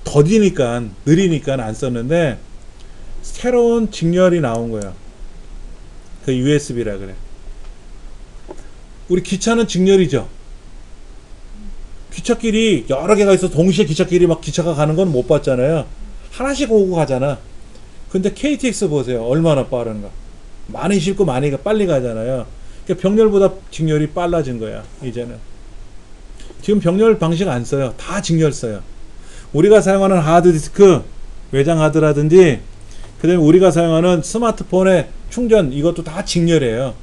더디니까 느리니까 안 썼는데 새로운 직렬이 나온 거야. 그 USB라 그래. 우리 기차는 직렬이죠. 기차끼리 여러 개가 있어 동시에 기차끼리 막 기차가 가는 건 못 봤잖아요. 하나씩 오고 가잖아. 근데 KTX 보세요. 얼마나 빠른가. 많이 싣고 많이 빨리 가잖아요. 그러니까 병렬보다 직렬이 빨라진 거야. 이제는. 지금 병렬 방식 안 써요. 다 직렬 써요. 우리가 사용하는 하드디스크, 외장 하드라든지 그 다음에 우리가 사용하는 스마트폰의 충전 이것도 다 직렬이에요.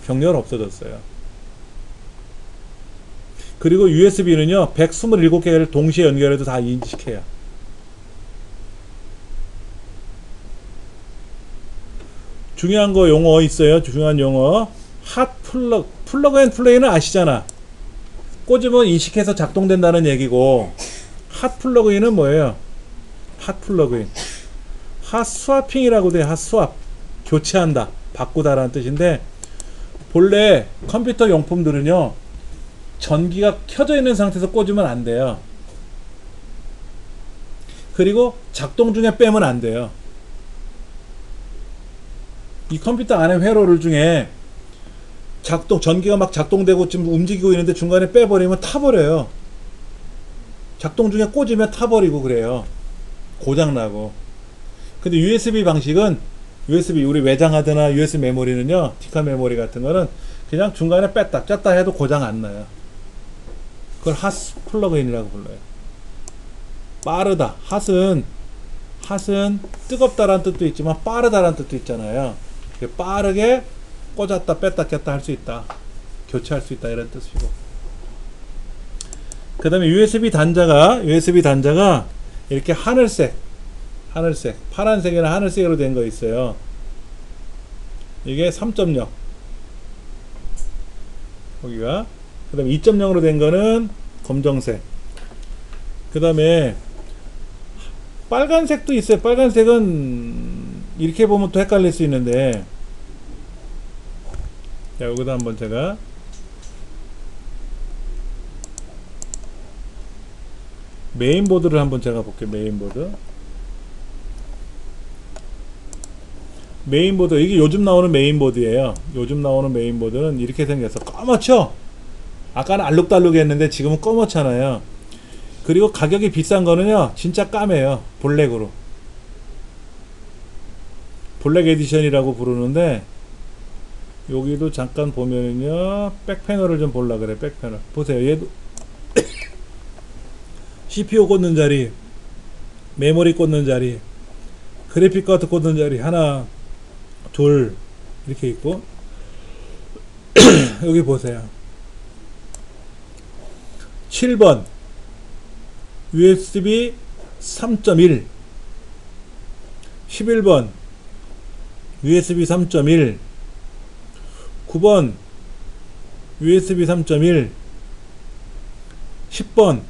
병렬 없어졌어요. 그리고 USB는요 127개를 동시에 연결해도 다 인식해요. 중요한 거 용어 있어요. 중요한 용어. 핫 플러그 앤 플레이는 아시잖아. 꽂으면 인식해서 작동된다는 얘기고, 핫 플러그인은 뭐예요? 핫 플러그인. 핫 스와핑이라고 돼. 핫 스왑. 교체한다. 바꾸다라는 뜻인데, 본래 컴퓨터 용품들은요 전기가 켜져 있는 상태에서 꽂으면 안 돼요. 그리고 작동 중에 빼면 안 돼요. 이 컴퓨터 안에 회로를 중에 전기가 막 작동되고 지금 움직이고 있는데 중간에 빼버리면 타버려요. 작동 중에 꽂으면 타버리고 그래요. 고장나고. 근데 USB 방식은 USB 우리 외장하드나 USB 메모리는요 디카 메모리 같은 거는 그냥 중간에 뺐다 쪘다 해도 고장 안 나요. 그걸 핫 플러그인이라고 불러요. 빠르다. 핫은 뜨겁다라는 뜻도 있지만 빠르다라는 뜻도 있잖아요. 빠르게 꽂았다 뺐다 꼈다 할 수 있다. 교체할 수 있다 이런 뜻이고. 그 다음에 USB 단자가 이렇게 하늘색 파란색이나 하늘색으로 된 거 있어요. 이게 3.0 거기가. 그 다음에 2.0으로 된 거는 검정색. 그 다음에 빨간색도 있어요. 빨간색은 이렇게 보면 또 헷갈릴 수 있는데, 자 여기다 한번 제가 메인보드를 한번 제가 볼게요. 메인보드 이게 요즘 나오는 메인보드예요. 요즘 나오는 메인보드는 이렇게 생겨서 까맣죠? 아까는 알록달록했는데 지금은 검었잖아요. 그리고 가격이 비싼 거는요 진짜 까매요. 블랙으로, 블랙 에디션이라고 부르는데, 여기도 잠깐 보면은요 백패널을 좀 볼라 그래. 백패널 보세요. 얘도 CPU 꽂는 자리, 메모리 꽂는 자리, 그래픽 카드 꽂는 자리 하나 둘 이렇게 있고, 여기 보세요. 7번 USB 3.1, 11번 USB 3.1, 9번 USB 3.1, 10번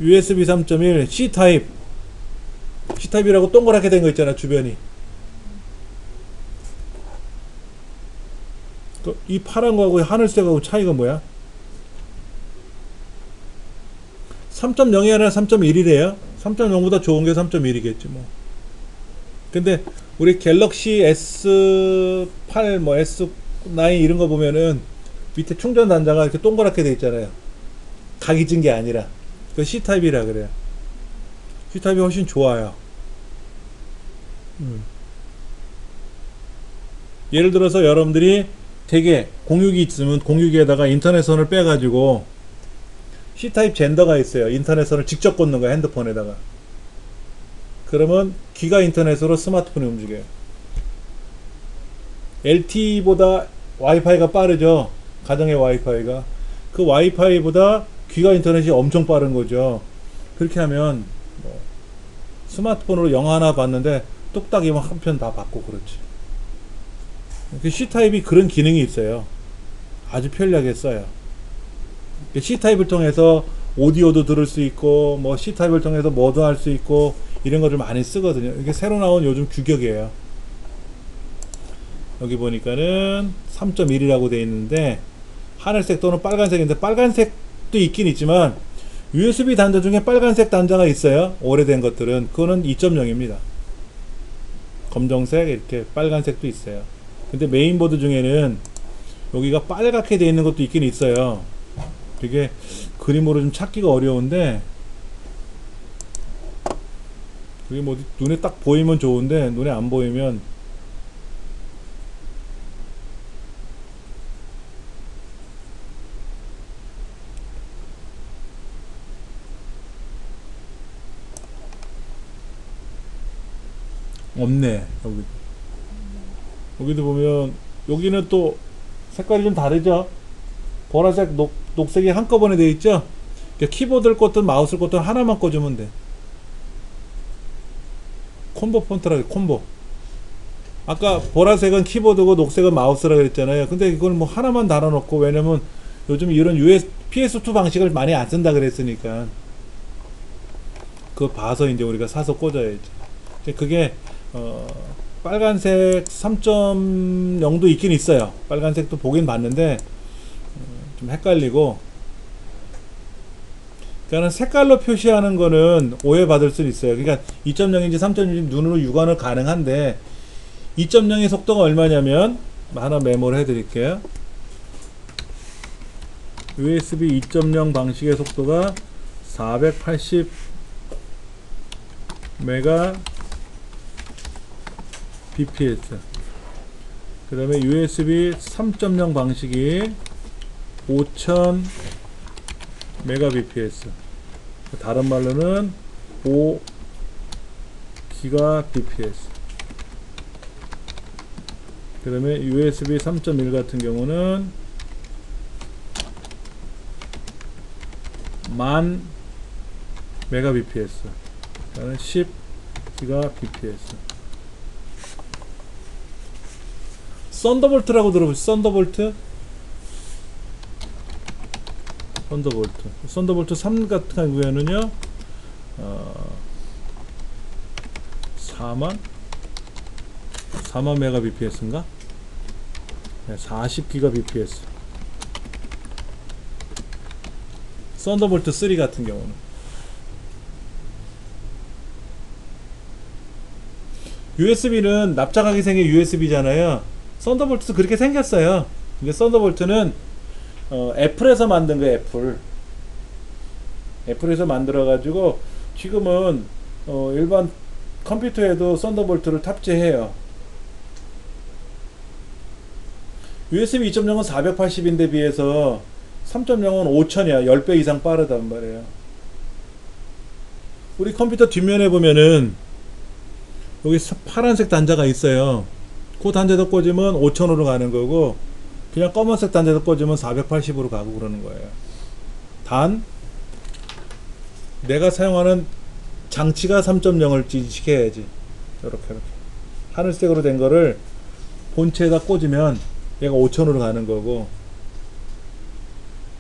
USB 3.1 C타입. C타입이라고 동그랗게 된 거 있잖아 주변이. 또 이 파란 거하고 하늘색하고 차이가 뭐야? 3.0이 아니라 3.1이래요 3.0보다 좋은 게 3.1이겠지 뭐. 근데 우리 갤럭시 S8 뭐 S9 이런 거 보면은 밑에 충전 단자가 이렇게 동그랗게 돼 있잖아요. 각이 진 게 아니라. 그 C타입이라 그래요. C타입이 훨씬 좋아요. 예를 들어서 여러분들이 되게 공유기 있으면 공유기에다가 인터넷선을 빼가지고 C타입 젠더가 있어요. 인터넷선을 직접 꽂는 거야 핸드폰에다가. 그러면 기가 인터넷으로 스마트폰이 움직여요. LTE보다 와이파이가 빠르죠. 가정의 와이파이가. 그 와이파이보다 기가 인터넷이 엄청 빠른 거죠. 그렇게 하면 뭐 스마트폰으로 영화 하나 봤는데 뚝딱이면 한 편 다 받고 그렇지. C타입이 그런 기능이 있어요. 아주 편리하게 써요. C타입을 통해서 오디오도 들을 수 있고 뭐 C타입을 통해서 뭐도 할 수 있고 이런 거를 많이 쓰거든요. 이게 새로 나온 요즘 규격이에요. 여기 보니까는 3.1이라고 되어 있는데 하늘색 또는 빨간색인데, 빨간색도 있긴 있지만 USB 단자 중에 빨간색 단자가 있어요. 오래된 것들은. 그거는 2.0입니다. 검정색 이렇게 빨간색도 있어요. 근데 메인보드 중에는 여기가 빨갛게 되어 있는 것도 있긴 있어요. 되게 그림으로 좀 찾기가 어려운데, 그게 뭐 눈에 딱 보이면 좋은데 눈에 안 보이면 없네. 여기도 보면 여기는 또 색깔이 좀 다르죠. 보라색, 녹색이 한꺼번에 되어 있죠. 키보드를 꽂든 마우스를 꽂든 하나만 꽂으면 돼. 콤보 폰트라 그래. 콤보. 아까 보라색은 키보드고 녹색은 마우스라 그랬잖아요. 근데 이걸 뭐 하나만 달아놓고, 왜냐면 요즘 이런 PS2 방식을 많이 안 쓴다 그랬으니까 그거 봐서 이제 우리가 사서 꽂아야지. 그게 빨간색 3.0도 있긴 있어요. 빨간색도 보긴 봤는데 좀 헷갈리고, 그러니까 색깔로 표시하는 거는 오해받을 수 있어요. 그러니까 2.0인지 3.0인지 눈으로 육안을 가능한데, 2.0의 속도가 얼마냐면 하나 메모를 해드릴게요. USB 2.0 방식의 속도가 480 메가 bps. 그 다음에 USB 3.0 방식이 5000 메가 bps. 다른 말로는 5 기가 bps. 그 다음에 USB 3.1 같은 경우는 10,000 메가 bps. 그러니까 10 기가 bps. 썬더볼트라고 들어보시죠. 썬더볼트. 썬더볼트 3 같은 경우에는요 4만 메가 bps인가? 네, 40 기가 bps. 썬더볼트 3 같은 경우는. USB는 납작하게 생긴 USB잖아요. 썬더볼트도 그렇게 생겼어요. 근데 썬더볼트는 애플에서 만든 거예요. 애플에서 만들어 가지고 지금은 일반 컴퓨터에도 썬더볼트를 탑재해요. USB 2.0은 480인데 비해서 3.0은 5000이야. 10배 이상 빠르단 말이에요. 우리 컴퓨터 뒷면에 보면은 여기 파란색 단자가 있어요. 그 단자에다 꽂으면 5000으로 가는 거고, 그냥 검은색 단자에다 꽂으면 480으로 가고 그러는 거예요. 단 내가 사용하는 장치가 3.0을 지식해야지. 이렇게 하늘색으로 된 거를 본체에다 꽂으면 얘가 5000으로 가는 거고,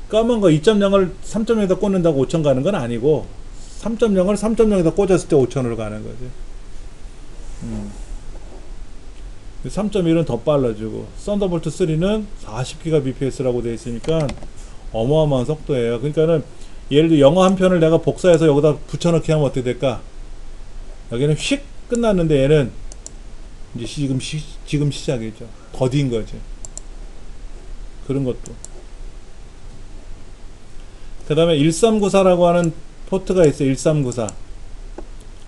검은 거 2.0을 3.0에다 꽂는다고 5000 가는 건 아니고, 3.0을 3.0에다 꽂았을 때 5000으로 가는 거지. 3.1은 더 빨라지고, 썬더볼트 3는 40GBps라고 되어 있으니까 어마어마한 속도예요. 그러니까는 예를 들어 영어 한 편을 내가 복사해서 여기다 붙여넣기 하면 어떻게 될까? 여기는 휙 끝났는데 얘는 이제 지금 시작이죠. 더딘 거지. 그런 것도. 그 다음에 1394라고 하는 포트가 있어요. 1394.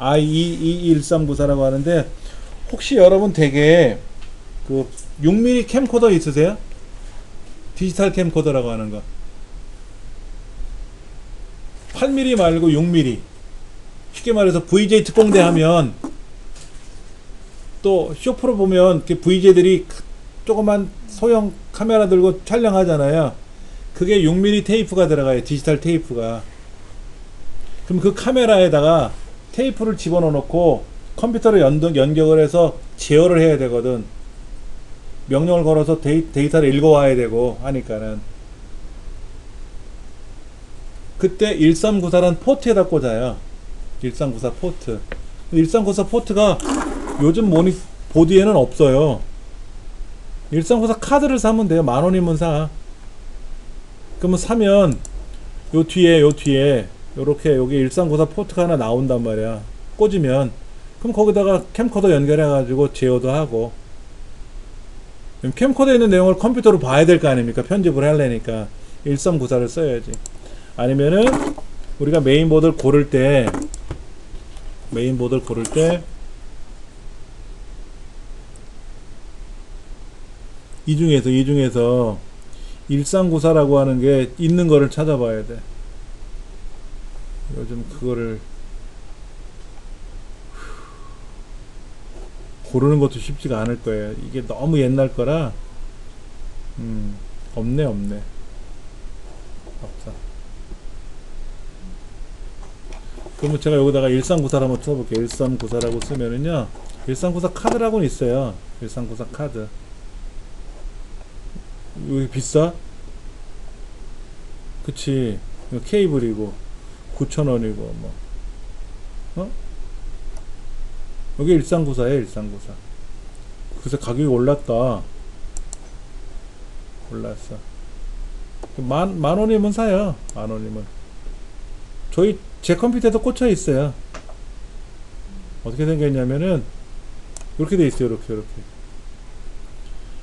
IEEE 1394라고 하는데, 혹시 여러분 댁에 그 6mm 캠코더 있으세요? 디지털 캠코더라고 하는 거. 8mm 말고 6mm. 쉽게 말해서 VJ 특공대 하면, 또 쇼프로 보면 VJ들이 조그만 소형 카메라 들고 촬영하잖아요. 그게 6mm 테이프가 들어가요. 디지털 테이프가. 그럼 그 카메라에다가 테이프를 집어넣어 놓고 컴퓨터로 연결을 해서 제어를 해야 되거든. 명령을 걸어서 데이터를 읽어와야 되고 하니까는. 그때 1394라는 포트에다 꽂아요. 1394 포트. 1394 포트가 요즘 보드에는 없어요. 1394 카드를 사면 돼요. 10,000원이면 사. 그러면 사면 요 뒤에 요렇게 여기 1394 포트가 하나 나온단 말이야. 꽂으면. 그럼 거기다가 캠코더 연결해 가지고 제어도 하고. 캠코더에 있는 내용을 컴퓨터로 봐야 될 거 아닙니까? 편집을 하려니까 1394를 써야지. 아니면은 우리가 메인보드를 고를 때 이 중에서 1394라고 하는 게 있는 거를 찾아봐야 돼. 요즘 그거를 고르는 것도 쉽지가 않을 거예요. 이게 너무 옛날 거라. 없네. 없어. 그러면 제가 여기다가 1394를 한번 써볼게요. 1394라고 쓰면은요, 1394 카드라고는 있어요. 1394 카드. 여기 비싸? 그치. 이거 케이블이고 9,000원이고 뭐. 여기 1394에요. 1394. 그래서 가격이 올랐어. 만 원이면 사요. 10,000원이면. 제 컴퓨터에도 꽂혀 있어요. 어떻게 생겼냐면은 이렇게 돼 있어요. 이렇게.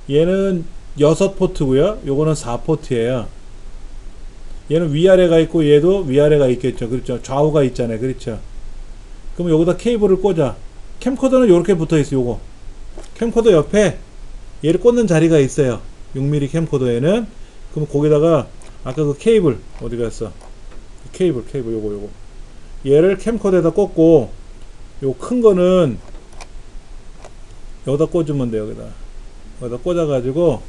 얘는 6포트고요. 요거는 4포트예요. 얘는 위아래가 있고 얘도 위아래가 있겠죠. 그렇죠. 좌우가 있잖아요. 그렇죠. 그럼 여기다 케이블을 꽂아. 캠코더는 이렇게 붙어 있어요. 요거 캠코더 옆에 얘를 꽂는 자리가 있어요. 6mm 캠코더에는. 그럼 거기다가 아까 그 케이블 어디 갔어? 케이블 요거 얘를 캠코더에다 꽂고, 요 큰 거는 여기다 꽂으면 돼요. 여기다 꽂아 가지고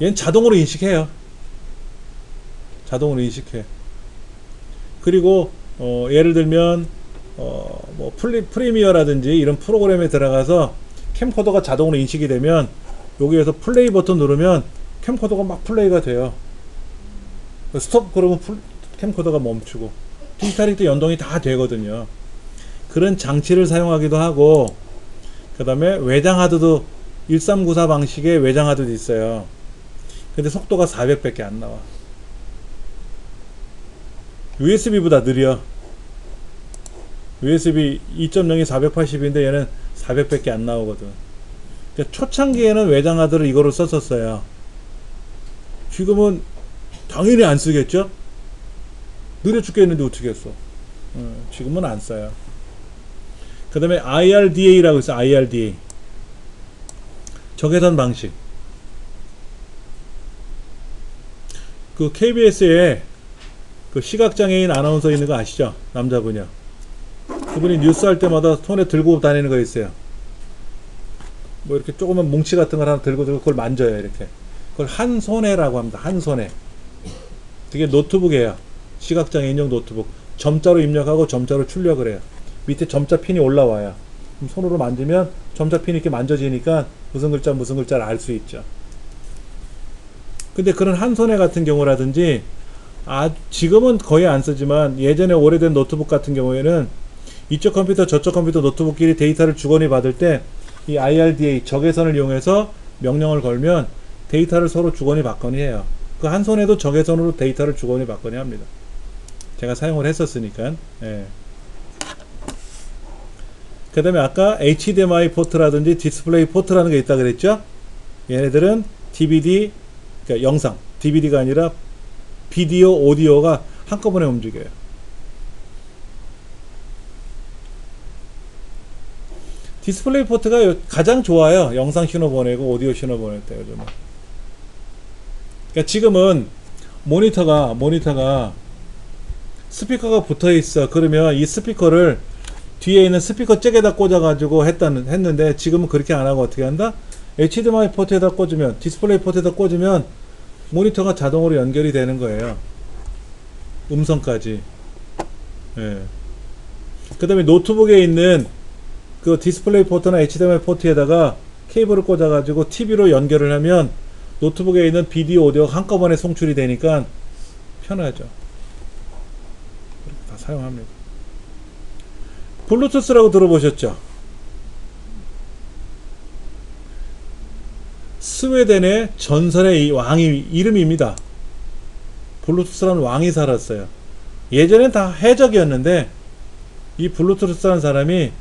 얘는 자동으로 인식해요. 그리고 예를 들면 뭐 프리미어라든지 이런 프로그램에 들어가서 캠코더가 자동으로 인식이 되면 여기에서 플레이 버튼 누르면 캠코더가 막 플레이가 돼요. 스톱 그러면 캠코더가 멈추고, 디지털이 또 연동이 다 되거든요. 그런 장치를 사용하기도 하고, 그 다음에 외장 하드도 1394 방식의 외장 하드도 있어요. 근데 속도가 400밖에 안 나와. USB보다 느려. USB 2.0이 480인데 얘는 400밖에 안 나오거든. 그러니까 초창기에는 외장 하드를 이거로 썼었어요. 지금은 당연히 안 쓰겠죠? 느려 죽겠는데 어떻게 했어? 지금은 안 써요. 그 다음에 IRDA라고 있어요. IRDA. 적외선 방식. 그 KBS에 그 시각장애인 아나운서 있는 거 아시죠? 남자분이요. 그분이 뉴스 할 때마다 손에 들고 다니는 거 있어요. 뭐 이렇게 조그만 뭉치 같은 걸 하나 들고 그걸 만져요. 이렇게. 그걸 한 손에라고 합니다. 한 손에. 그게 노트북이에요. 시각장애인용 노트북. 점자로 입력하고 점자로 출력을 해요. 밑에 점자 핀이 올라와요. 그럼 손으로 만지면 점자 핀이 이렇게 만져지니까 무슨 글자를 알 수 있죠. 근데 그런 한 손에 같은 경우라든지 지금은 거의 안 쓰지만 예전에 오래된 노트북 같은 경우에는 이쪽 컴퓨터 저쪽 컴퓨터 노트북끼리 데이터를 주거니 받을 때 이 IRDA 적외선을 이용해서 명령을 걸면 데이터를 서로 주거니 받거니 해요. 그 한 손에도 적외선으로 데이터를 주거니 받거니 합니다. 제가 사용을 했었으니까. 예. 그 다음에 아까 HDMI 포트라든지 디스플레이 포트라는 게 있다 그랬죠? 얘네들은 DVD, 그러니까 영상, DVD가 아니라 비디오, 오디오가 한꺼번에 움직여요. 디스플레이 포트가 가장 좋아요. 영상 신호 보내고 오디오 신호 보낼 때 요즘은. 그러니까 지금은 모니터가 스피커가 붙어 있어. 그러면 이 스피커를 뒤에 있는 스피커 잭에다 꽂아 가지고 했는데 지금은 그렇게 안 하고 어떻게 한다? HDMI 포트에다 꽂으면, 디스플레이 포트에다 꽂으면 모니터가 자동으로 연결이 되는 거예요. 음성까지. 예. 그 다음에 노트북에 있는 그 디스플레이 포트나 HDMI 포트에다가 케이블을 꽂아 가지고 TV로 연결을 하면 노트북에 있는 비디오, 오디오가 한꺼번에 송출이 되니까 편하죠. 다 사용합니다. 블루투스라고 들어보셨죠? 스웨덴의 전설의 이 왕이 이름입니다. 블루투스라는 왕이 살았어요. 예전엔 다 해적이었는데 이 블루투스라는 사람이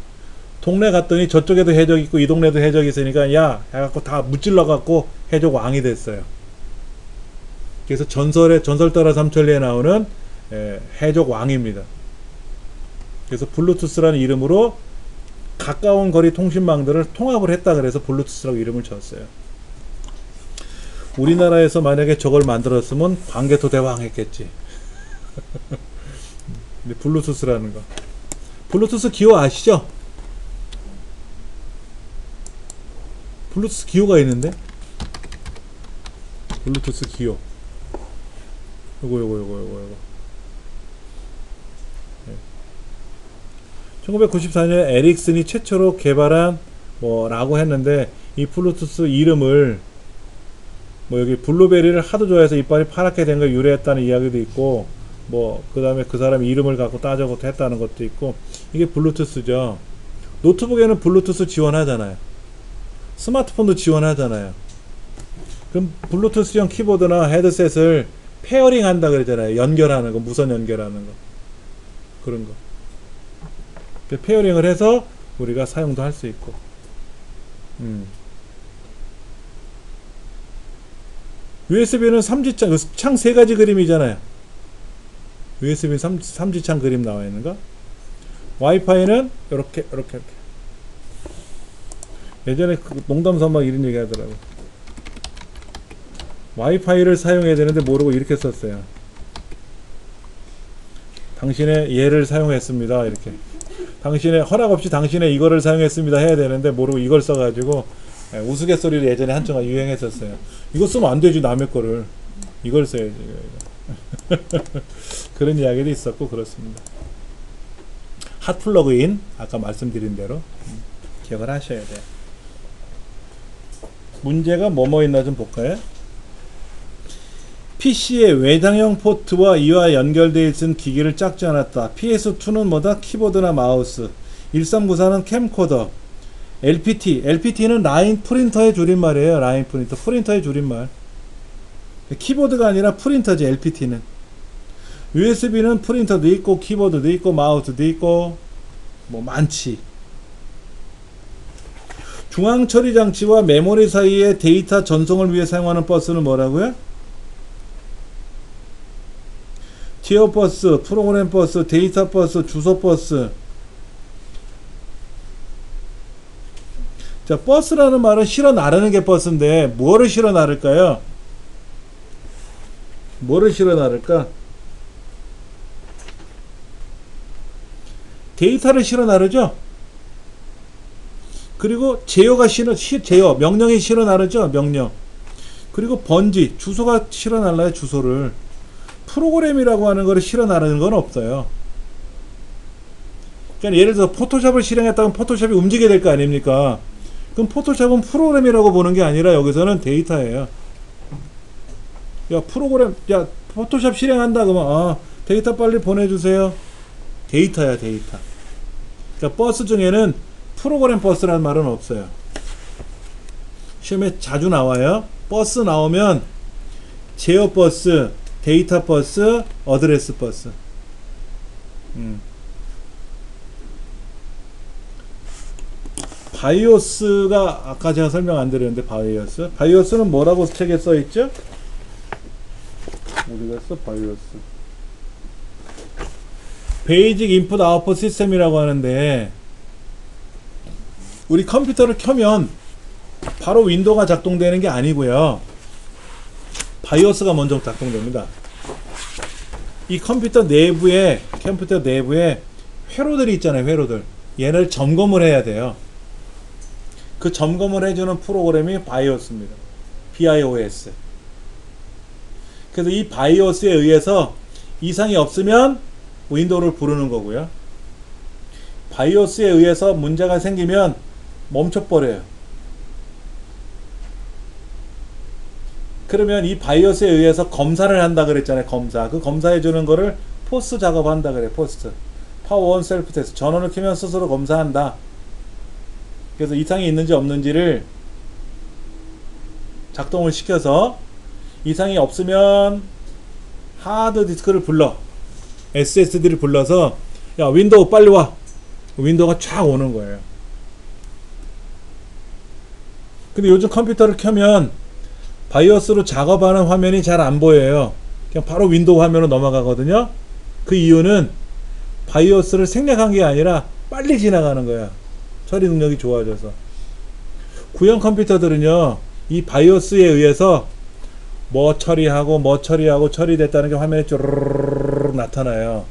동네 갔더니 저쪽에도 해적 있고 이 동네도 해적 있으니까 야 해갖고 다 무찔러 갖고 해적 왕이 됐어요. 그래서 전설 따라 삼천리에 나오는 해적 왕입니다. 그래서 블루투스라는 이름으로 가까운 거리 통신망들을 통합을 했다 그래서 블루투스라고 이름을 지었어요. 우리나라에서 만약에 저걸 만들었으면 광개토 대왕 했겠지. 근데 블루투스라는 거. 블루투스 기호 아시죠? 블루투스 기호가 있는데? 블루투스 기호. 요거. 1994년에 에릭슨이 최초로 개발한 라고 했는데 이 블루투스 이름을 여기 블루베리를 하도 좋아해서 이빨이 파랗게 된 걸 유래했다는 이야기도 있고 그 다음에 그 사람이 이름을 갖고 따져서 했다는 것도 있고 이게 블루투스죠. 노트북에는 블루투스 지원하잖아요. 스마트폰도 지원하잖아요. 그럼 블루투스형 키보드나 헤드셋을 페어링 한다 그러잖아요. 연결하는 거, 무선 연결하는 거. 그런 거. 페어링을 해서 우리가 사용도 할 수 있고. USB는 삼지창, 창 3가지 그림이잖아요. USB 삼지창 그림 나와 있는 거. 와이파이는 이렇게. 예전에 농담삼아 막 이런 얘기 하더라고. 와이파이를 사용해야 되는데 모르고 이렇게 썼어요. 당신의 얘를 사용했습니다. 이렇게. 당신의 허락 없이 당신의 이거를 사용했습니다 해야 되는데 모르고 이걸 써가지고 우스갯소리를 예전에 한동안 유행했었어요. 이거 쓰면 안 되지 남의 거를. 이걸 써야지. 그런 이야기도 있었고 그렇습니다. 핫 플러그인 아까 말씀드린 대로 기억을 하셔야 돼요. 문제가 뭐뭐 있나 좀 볼까요? PC의 외장형 포트와 이와 연결되어 있는 기기를 짝지 않았다. PS2는 뭐다? 키보드나 마우스. 1394는 캠코더. LPT는 라인 프린터의 줄임말이에요. 라인 프린터의 줄임말. 키보드가 아니라 프린터지. LPT는. USB는 프린터도 있고 키보드도 있고 마우스도 있고 많지. 중앙 처리 장치와 메모리 사이의 데이터 전송을 위해 사용하는 버스는 뭐라고요? 제어 버스, 프로그램 버스, 데이터 버스, 주소 버스. 자, 버스라는 말은 실어 나르는 게 버스인데 뭐를 실어 나를까요? 뭐를 실어 나를까? 데이터를 실어 나르죠? 그리고 제어, 명령이 실어 나르죠? 명령. 그리고 번지, 주소가 실어 날라요, 주소를. 프로그램이라고 하는 거를 실어 나르는 건 없어요. 그러니까 예를 들어서 포토샵을 실행했다면 포토샵이 움직여야 될 거 아닙니까? 그럼 포토샵은 프로그램이라고 보는 게 아니라 여기서는 데이터예요. 야, 포토샵 실행한다 그러면 데이터 빨리 보내주세요. 데이터야, 데이터. 그러니까 버스 중에는 프로그램 버스라는 말은 없어요. 시험에 자주 나와요. 버스 나오면 제어 버스, 데이터 버스, 어드레스 버스. 바이오스가 아까 제가 설명 안 드렸는데 바이오스는 뭐라고 책에 써 있죠? 어디 갔어? 바이오스. 베이직 인풋 아웃풋 시스템이라고 하는데 우리 컴퓨터를 켜면 바로 윈도우가 작동되는 게 아니고요. 바이오스가 먼저 작동됩니다. 이 컴퓨터 내부에 회로들이 있잖아요. 회로들. 얘를 점검을 해야 돼요. 그 점검을 해주는 프로그램이 바이오스입니다. BIOS. 그래서 이 바이오스에 의해서 이상이 없으면 윈도우를 부르는 거고요. 바이오스에 의해서 문제가 생기면 멈춰버려요. 그러면 이 바이오스에 의해서 검사를 한다 그랬잖아요. 검사. 그 검사해주는 거를 포스트 작업한다 그래요. 포스트. 파워 1 셀프 테스트. 전원을 켜면 스스로 검사한다. 그래서 이상이 있는지 없는지를 작동을 시켜서 이상이 없으면 하드 디스크를 불러. SSD를 불러서 야, 윈도우 빨리 와. 윈도우가 쫙 오는 거예요. 근데 요즘 컴퓨터를 켜면 바이오스로 작업하는 화면이 잘 안 보여요. 그냥 바로 윈도우 화면으로 넘어가거든요. 그 이유는 바이오스를 생략한 게 아니라 빨리 지나가는 거야. 처리 능력이 좋아져서. 구형 컴퓨터들은요, 이 바이오스에 의해서 뭐 처리하고 처리됐다는 게 화면에 쭈르르르 나타나요.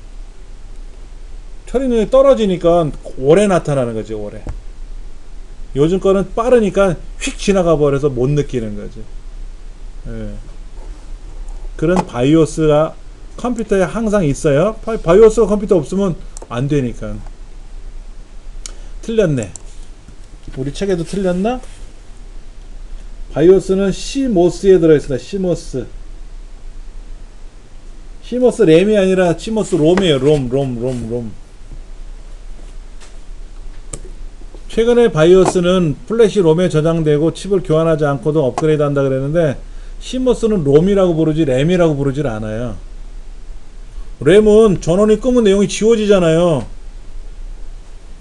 처리 능력이 떨어지니까 오래 나타나는 거지, 오래. 요즘 거는 빠르니까 휙 지나가 버려서 못 느끼는 거지. 예. 그런 바이오스가 컴퓨터에 항상 있어요. 바이오스가 컴퓨터 없으면 안 되니까. 틀렸네. 우리 책에도 틀렸나? 바이오스는 CMOS에 들어있습니다. CMOS 램이 아니라 CMOS 롬이에요. 롬. 최근에 바이오스는 플래시 롬에 저장되고 칩을 교환하지 않고도 업그레이드 한다 그랬는데 CMOS는 롬이라고 부르지 램이라고 부르질 않아요. 램은 전원이 끄면 내용이 지워지잖아요.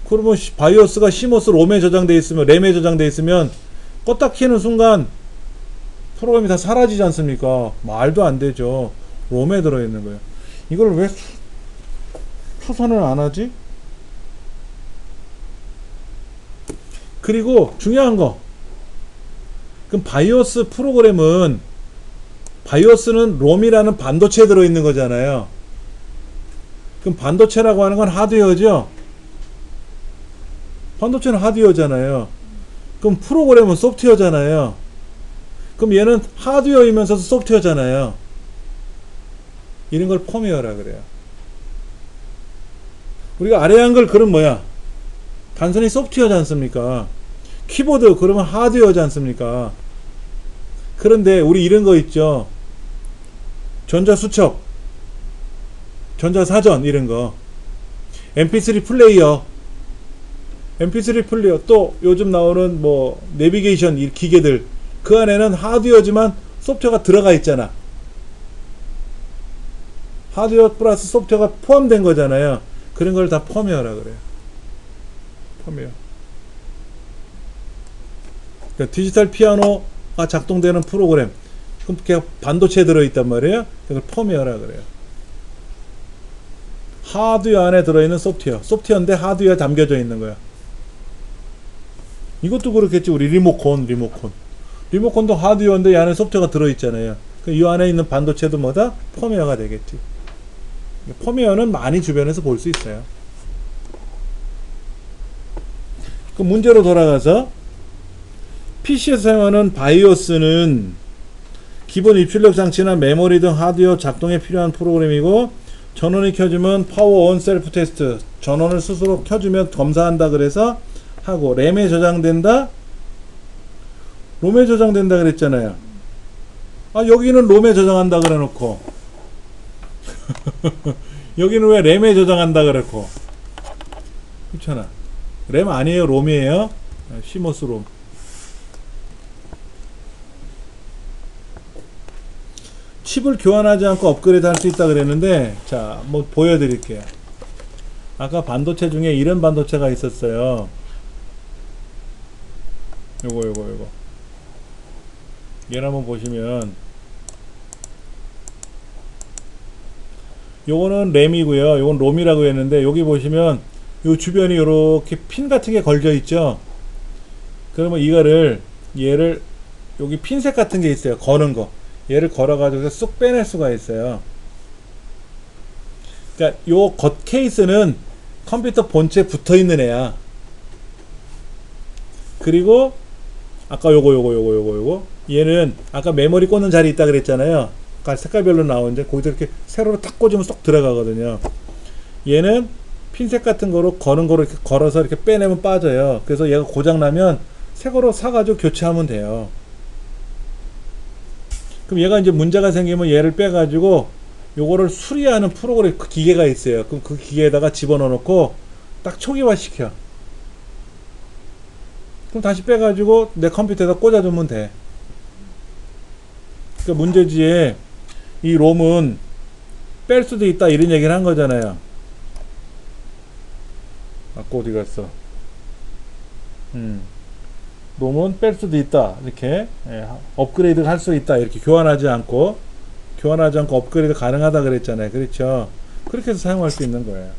그러면 바이오스가 CMOS 롬에 저장되어 있으면, 램에 저장되어 있으면 껐다 키는 순간 프로그램이 다 사라지지 않습니까? 말도 안 되죠. 롬에 들어있는 거예요. 이걸 왜 추선을 안 하지? 그리고 중요한 거, 그럼 바이오스 프로그램은, 바이오스는 롬이라는 반도체에 들어있는 거잖아요. 그럼 반도체라고 하는 건 하드웨어죠? 반도체는 하드웨어잖아요. 그럼 프로그램은 소프트웨어잖아요. 그럼 얘는 하드웨어이면서도 소프트웨어잖아요. 이런 걸 펌웨어라 그래요. 우리가 아래 한글 글은 뭐야? 단순히 소프트웨어지 않습니까? 키보드 그러면 하드웨어지 않습니까? 그런데 우리 이런 거 있죠. 전자수첩, 전자사전 이런 거, mp3 플레이어, 또 요즘 나오는 뭐 내비게이션 기계들, 그 안에는 하드웨어지만 소프트웨어가 들어가 있잖아. 하드웨어 플러스 소프트웨어가 포함된 거잖아요. 그런 걸 다 펌웨어라 그래요. 펌웨어. 그러니까 디지털 피아노가 작동되는 프로그램, 그럼 그냥 반도체에 들어있단 말이에요. 그걸 펌웨어라 그래요. 하드웨어 안에 들어있는 소프트웨어. 소프트웨어인데 하드웨어에 담겨져 있는 거야. 이것도 그렇겠지. 우리 리모컨도 하드웨어인데 이 안에 소프트웨어가 들어있잖아요. 이 안에 있는 반도체도 뭐다? 펌웨어가 되겠지. 펌웨어는 많이 주변에서 볼 수 있어요. 그 문제로 돌아가서 PC에서 사용하는 바이오스는 기본 입출력 장치나 메모리 등 하드웨어 작동에 필요한 프로그램이고, 전원이 켜지면 파워 온 셀프 테스트, 전원을 스스로 켜주면 검사한다 그래서 하고, 램에 저장된다? 롬에 저장된다 그랬잖아요. 아, 여기는 롬에 저장한다 그래 놓고 여기는 왜 램에 저장한다 그랬고. 그렇잖아. 램 아니에요, 롬이에요. 시모스 롬. 칩을 교환하지 않고 업그레이드 할 수 있다 그랬는데, 자, 뭐 보여드릴게요. 아까 반도체 중에 이런 반도체가 있었어요. 요거 얘를 한번 보시면, 요거는 램이고요, 요건 롬이라고 했는데, 여기 보시면 요 주변이 요렇게 핀 같은 게 걸려 있죠. 그러면 이거를, 얘를, 여기 핀셋 같은 게 있어요, 거는 거. 얘를 걸어가지고 쑥 빼낼 수가 있어요. 그러니까 요 겉 케이스는 컴퓨터 본체에 붙어 있는 애야. 그리고 아까 요거 얘는 아까 메모리 꽂는 자리 있다 그랬잖아요. 아까 색깔별로 나오는데 거기다 이렇게 세로로 딱 꽂으면 쏙 들어가거든요. 얘는 핀셋 같은 거로 거는 거로 이렇게 걸어서 이렇게 빼내면 빠져요. 그래서 얘가 고장 나면 새 거로 사가지고 교체하면 돼요. 그럼 얘가 이제 문제가 생기면 얘를 빼가지고 요거를 수리하는 프로그램, 그 기계가 있어요. 그럼 그 기계에다가 집어넣어 놓고 딱 초기화 시켜. 그럼 다시 빼가지고 내 컴퓨터에다 꽂아주면 돼. 그 문제지에 이 롬은 뺄 수도 있다 이런 얘기를 한 거잖아요. 아까 어디 갔어? 롬은 뺄 수도 있다 이렇게, 업그레이드 할 수 있다 이렇게, 교환하지 않고 업그레이드 가능하다 그랬잖아요. 그렇죠? 그렇게 해서 사용할 수 있는 거예요.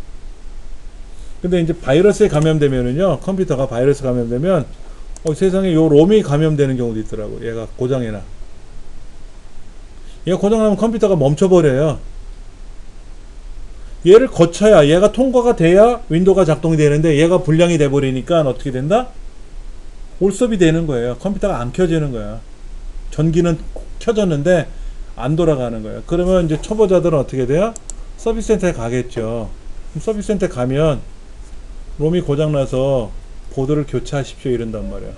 근데 이제 바이러스에 감염되면은요, 컴퓨터가 바이러스 감염되면 세상에 요 롬이 감염되는 경우도 있더라고. 얘가 고장이나, 얘가 고장나면 컴퓨터가 멈춰버려요. 얘를 거쳐야, 얘가 통과가 돼야 윈도우가 작동이 되는데, 얘가 불량이 돼버리니까 어떻게 된다? 올섭이 되는 거예요. 컴퓨터가 안 켜지는 거야. 전기는 켜졌는데 안 돌아가는 거예요. 그러면 이제 초보자들은 어떻게 돼요? 서비스 센터에 가겠죠. 그럼 서비스 센터에 가면 롬이 고장나서 보드를 교체하십시오 이런단 말이야.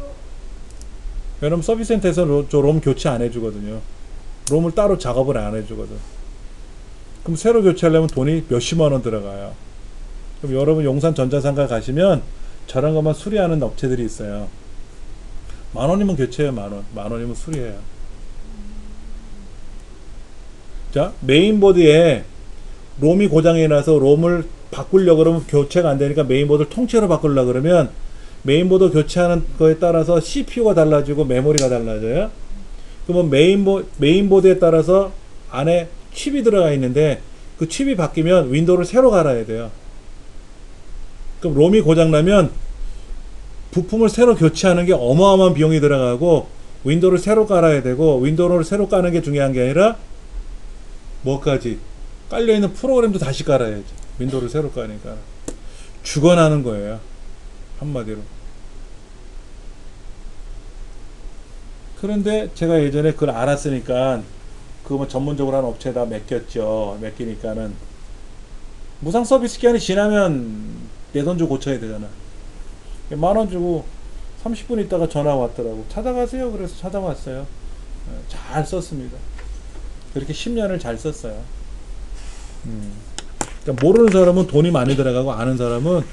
왜냐면 서비스 센터에서 저 롬 교체 안 해주거든요. 롬을 따로 작업을 안 해주거든. 그럼 새로 교체하려면 돈이 몇십만 원 들어가요. 그럼 여러분 용산 전자상가 가시면 저런 것만 수리하는 업체들이 있어요. 10,000원이면 교체해요. 10,000원. 10,000원이면 수리해요. 자, 메인보드에 롬이 고장이 나서 롬을 바꾸려고 그러면 교체가 안 되니까 메인보드를 통째로 바꾸려고 그러면 메인보드 교체하는 거에 따라서 CPU가 달라지고 메모리가 달라져요. 그러면 메인보드에 따라서 안에 칩이 들어가 있는데 그 칩이 바뀌면 윈도우를 새로 갈아야 돼요. 그럼 롬이 고장나면 부품을 새로 교체하는 게 어마어마한 비용이 들어가고, 윈도우를 새로 깔아야 되고, 윈도우를 새로 까는 게 중요한 게 아니라 뭐까지 깔려있는 프로그램도 다시 깔아야지. 윈도우를 새로 까니까 죽어나는 거예요, 한마디로. 그런데 제가 예전에 그걸 알았으니까 그거 뭐 전문적으로 하는 업체에다 맡겼죠. 맡기니까는 무상 서비스 기간이 지나면 내 돈 주고 고쳐야 되잖아. 10,000원 주고 30분 있다가 전화 왔더라고. 찾아가세요. 그래서 찾아왔어요. 잘 썼습니다. 그렇게 10년을 잘 썼어요. 그러니까 모르는 사람은 돈이 많이 들어가고 아는 사람은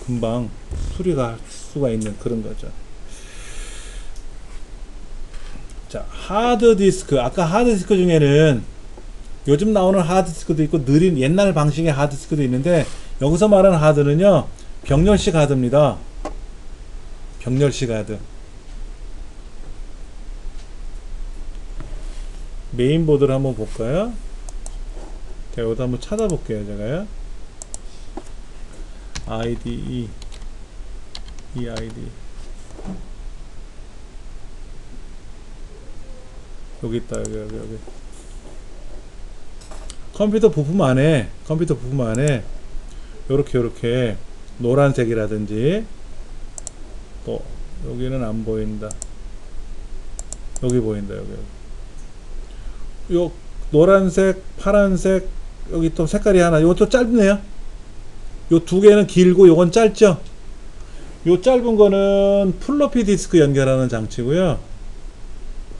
금방 수리가 할 수가 있는 그런 거죠. 자, 하드디스크. 아까 하드디스크 중에는 요즘 나오는 하드디스크도 있고 느린 옛날 방식의 하드디스크도 있는데, 여기서 말하는 하드는요, 병렬식 하드입니다. 병렬식 하드. 메인보드를 한번 볼까요? 자, 여기다 한번 찾아볼게요, 제가요. IDE 이 IDE 여기 있다. 여기 컴퓨터 부품 안에 요렇게 노란색이라든지 또 여기는 안 보인다. 여기 보인다. 여기 요 노란색 파란색 여기 또 색깔이 하나 요것도 짧네요. 요 두 개는 길고 요건 짧죠. 요 짧은 거는 플로피 디스크 연결하는 장치고요.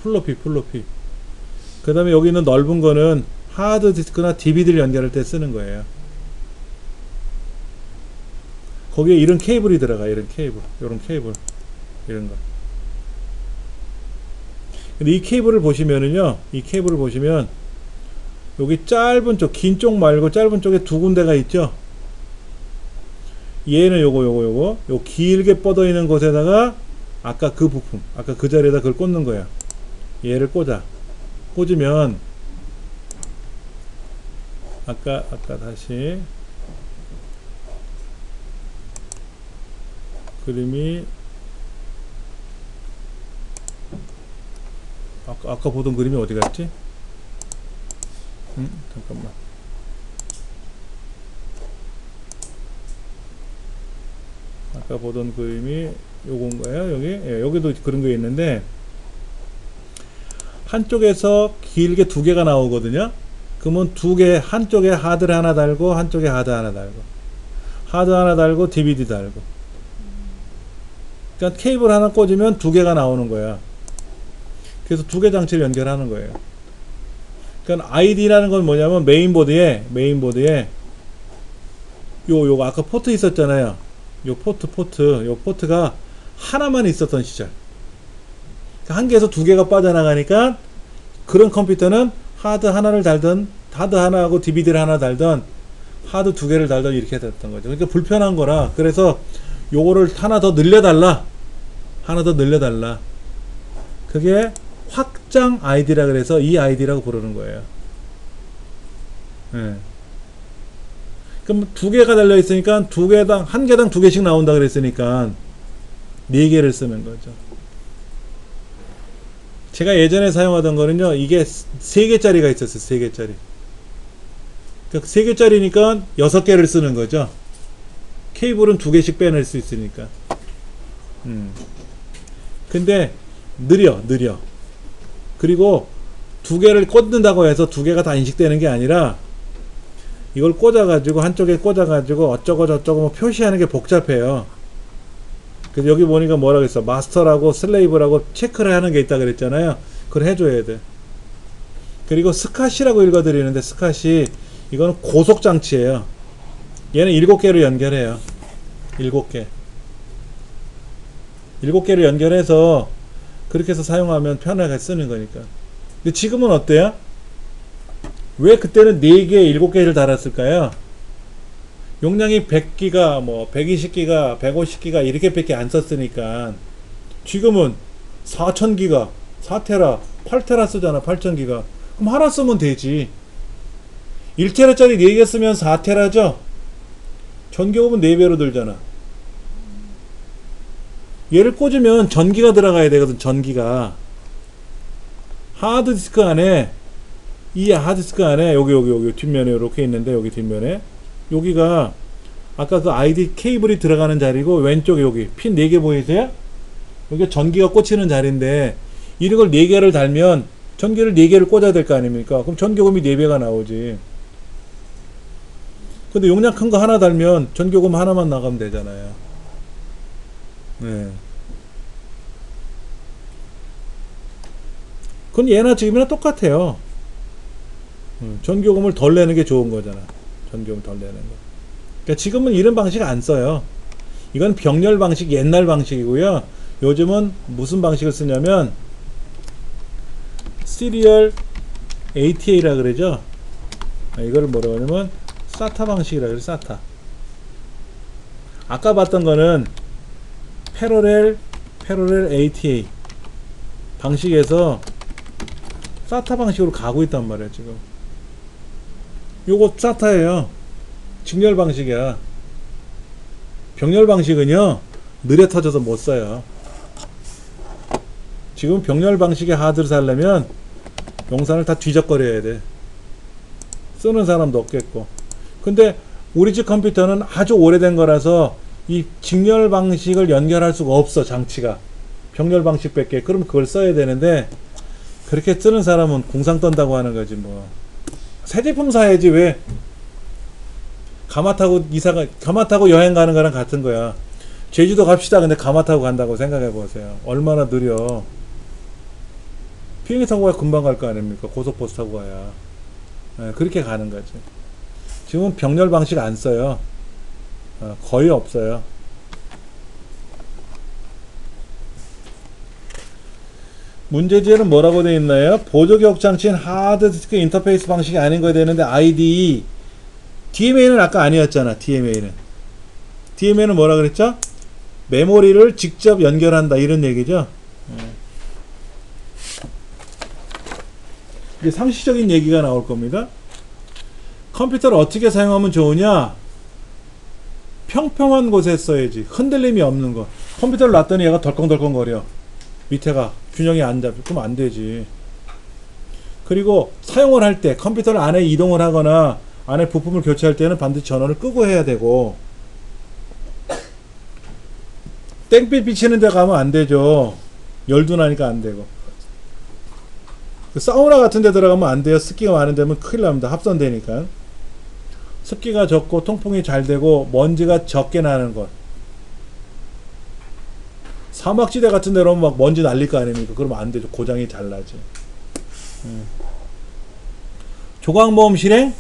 플로피 그 다음에 여기 있는 넓은 거는 하드 디스크나 DVD를 연결할 때 쓰는 거예요. 거기에 이런 케이블이 들어가. 이런 케이블 이런 거. 근데 이 케이블을 보시면은요, 여기 짧은 쪽, 긴 쪽 말고 짧은 쪽에 두 군데가 있죠. 얘는 요거 길게 뻗어 있는 곳에다가 아까 그 부품, 아까 그 자리에다 그걸 꽂는 거야. 얘를 꽂으면 아까 다시 그림이 아까 보던 그림이 어디 갔지? 잠깐만. 아까 보던 그림이 요건가요? 여기? 예, 여기도 그런 게 있는데 한쪽에서 길게 두 개가 나오거든요. 그러면 두 개, 한쪽에 하드를 하나 달고 한쪽에 하드 하나 달고 DVD 달고. 그러니까 케이블 하나 꽂으면 두 개가 나오는 거야. 그래서 두 개 장치를 연결하는 거예요. 그러니까 ID라는 건 뭐냐면 메인보드에 요 아까 포트 있었잖아요. 요 포트가 하나만 있었던 시절. 한 개에서 두 개가 빠져나가니까 그런 컴퓨터는 하드 하나를 달든 하드 하나하고 DVD를 하나 달든 하드 두 개를 달든 이렇게 됐던 거죠. 그러니까 불편한 거라. 그래서 요거를 하나 더 늘려달라. 그게 확장 ID라 그래서 이 ID라고 부르는 거예요. 예. 그럼 두 개가 달려 있으니까 한 개당 두 개씩 나온다 그랬으니까 네 개를 쓰는 거죠. 제가 예전에 사용하던 거는요, 이게 3개짜리가 있었어요. 3개짜리. 그러니까 3개짜리니까 6개를 쓰는 거죠. 케이블은 2개씩 빼낼 수 있으니까. 근데 느려. 그리고 2개를 꽂는다고 해서 2개가 다 인식되는 게 아니라 이걸 꽂아가지고 한쪽에 꽂아가지고 어쩌고 저쩌고 뭐 표시하는 게 복잡해요. 그래서 여기 보니까 뭐라고 했어? 마스터라고 슬레이브라고 체크를 하는 게 있다 그랬잖아요. 그걸 해줘야 돼. 그리고 스카시라고 읽어드리는데 스카시 이거는 고속장치예요. 얘는 7개로 연결해요. 7개를 연결해서 그렇게 해서 사용하면 편하게 쓰는 거니까. 근데 지금은 어때요? 왜 그때는 4개, 7개를 달았을까요? 용량이 100기가, 뭐 120기가, 150기가 이렇게밖에 안 썼으니까 지금은 4000기가, 4테라, 8테라 쓰잖아. 8000기가. 그럼 하나 쓰면 되지. 1테라짜리 4개 쓰면 4테라죠? 전기요금은 4배로 들잖아. 얘를 꽂으면 전기가 들어가야 되거든. 전기가 하드디스크 안에, 이 하드디스크 안에 여기 뒷면에 이렇게 있는데, 여기 뒷면에 여기가 아까 그 ID 케이블이 들어가는 자리고, 왼쪽에 여기 핀 4개 보이세요? 여기가 전기가 꽂히는 자리인데, 이걸 4개를 달면 전기를 4개를 꽂아야 될 거 아닙니까? 그럼 전기요금이 4배가 나오지. 근데 용량 큰 거 하나 달면 전기요금 하나만 나가면 되잖아요. 네. 그건 예나 지금이나 똑같아요. 전기요금을 덜 내는 게 좋은 거잖아. 전기요금 덜 내는 거. 그러니까 지금은 이런 방식 안 써요. 이건 병렬 방식, 옛날 방식이고요. 요즘은 무슨 방식을 쓰냐면 시리얼 ATA라 그러죠. 이거를 뭐라고 하냐면 SATA 방식이라 그래요. SATA. 아까 봤던 거는 패러렐 ATA 방식에서 SATA 방식으로 가고 있단 말이에요. 지금 요거 SATA예요. 직렬 방식이야. 병렬 방식은요 느려 터져서 못 써요. 지금 병렬 방식의 하드를 사려면 용산을 다 뒤적거려야 돼. 쓰는 사람도 없겠고. 근데 우리 집 컴퓨터는 아주 오래된 거라서 이 직렬 방식을 연결할 수가 없어. 장치가 병렬 방식밖에. 그럼 그걸 써야 되는데 그렇게 쓰는 사람은 공상 떤다고 하는 거지 뭐. 새 제품 사야지. 왜 가마 타고 여행 가는 거랑 같은 거야. 제주도 갑시다. 근데 가마 타고 간다고 생각해 보세요. 얼마나 느려. 비행기 타고 가야 금방 갈 거 아닙니까? 고속버스 타고 가야. 네, 그렇게 가는 거지. 지금은 병렬 방식 안 써요. 거의 없어요. 문제지에는 뭐라고 되어 있나요? 보조기억 장치인 하드디스크 인터페이스 방식이 아닌 거야 되는데 IDE. DMA는 아까 아니었잖아. DMA는 뭐라 그랬죠? 메모리를 직접 연결한다 이런 얘기죠. 이제 상식적인 얘기가 나올 겁니다. 컴퓨터를 어떻게 사용하면 좋으냐? 평평한 곳에 써야지. 흔들림이 없는 거. 컴퓨터를 놨더니 얘가 덜컹덜컹 거려. 밑에가 균형이 안 잡혀. 그럼 안 되지. 그리고 사용을 할 때 컴퓨터를 안에 이동을 하거나 안에 부품을 교체할 때는 반드시 전원을 끄고 해야 되고, 땡빛 비치는 데 가면 안 되죠. 열도 나니까 안 되고. 사우나 같은 데 들어가면 안 돼요. 습기가 많은 데면 큰일 납니다. 합선되니까. 습기가 적고 통풍이 잘 되고 먼지가 적게 나는 것. 사막지대 같은 데로 막 먼지 날릴 거 아닙니까? 그러면 안 되죠. 고장이 잘 나지. 조각모음 실행?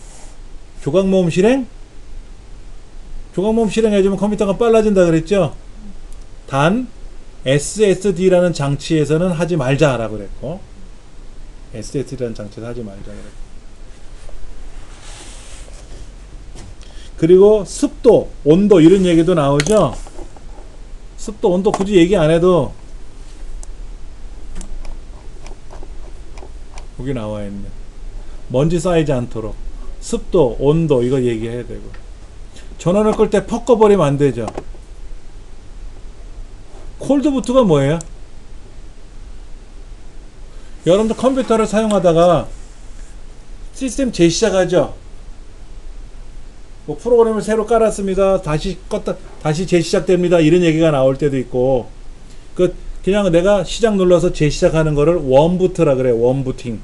조각모음 실행해주면 컴퓨터가 빨라진다 그랬죠? 단 SSD라는 장치에서는 하지 말자라고 그랬고, SSD라는 장치에서 하지 말자 그랬고, 그리고 습도, 온도 이런 얘기도 나오죠. 습도, 온도 굳이 얘기 안 해도 여기 나와 있네. 먼지 쌓이지 않도록 습도, 온도 이거 얘기해야 되고, 전원을 끌 때 퍽 꺼버리면 안 되죠. 콜드부트가 뭐예요? 여러분들 컴퓨터를 사용하다가 시스템 재시작하죠. 뭐 프로그램을 새로 깔았습니다. 다시 껐다 다시 재시작됩니다. 이런 얘기가 나올 때도 있고, 그냥 내가 시작 눌러서 재시작하는 거를 웜부트라 그래. 웜부팅.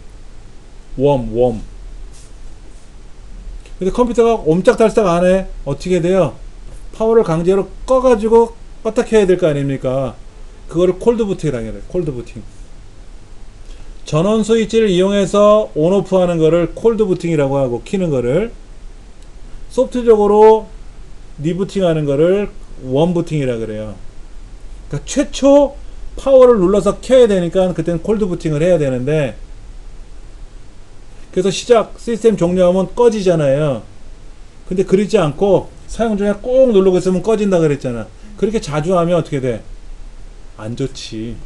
웜. 근데 컴퓨터가 옴짝달싹 안 해. 어떻게 돼요? 파워를 강제로 꺼가지고 껐다 켜야 될 거 아닙니까? 그거를 콜드부팅이라고 해요. 콜드부팅. 전원 스위치를 이용해서 온오프 하는 거를 콜드부팅이라고 하고, 키는 거를 소프트적으로 리부팅 하는 거를 웜부팅이라 그래요. 그러니까 최초 파워를 눌러서 켜야 되니까 그때는 콜드부팅을 해야 되는데, 그래서 시스템 종료하면 꺼지잖아요. 근데 그러지 않고 사용 중에 꼭 누르고 있으면 꺼진다 그랬잖아. 그렇게 자주 하면 어떻게 돼? 안 좋지.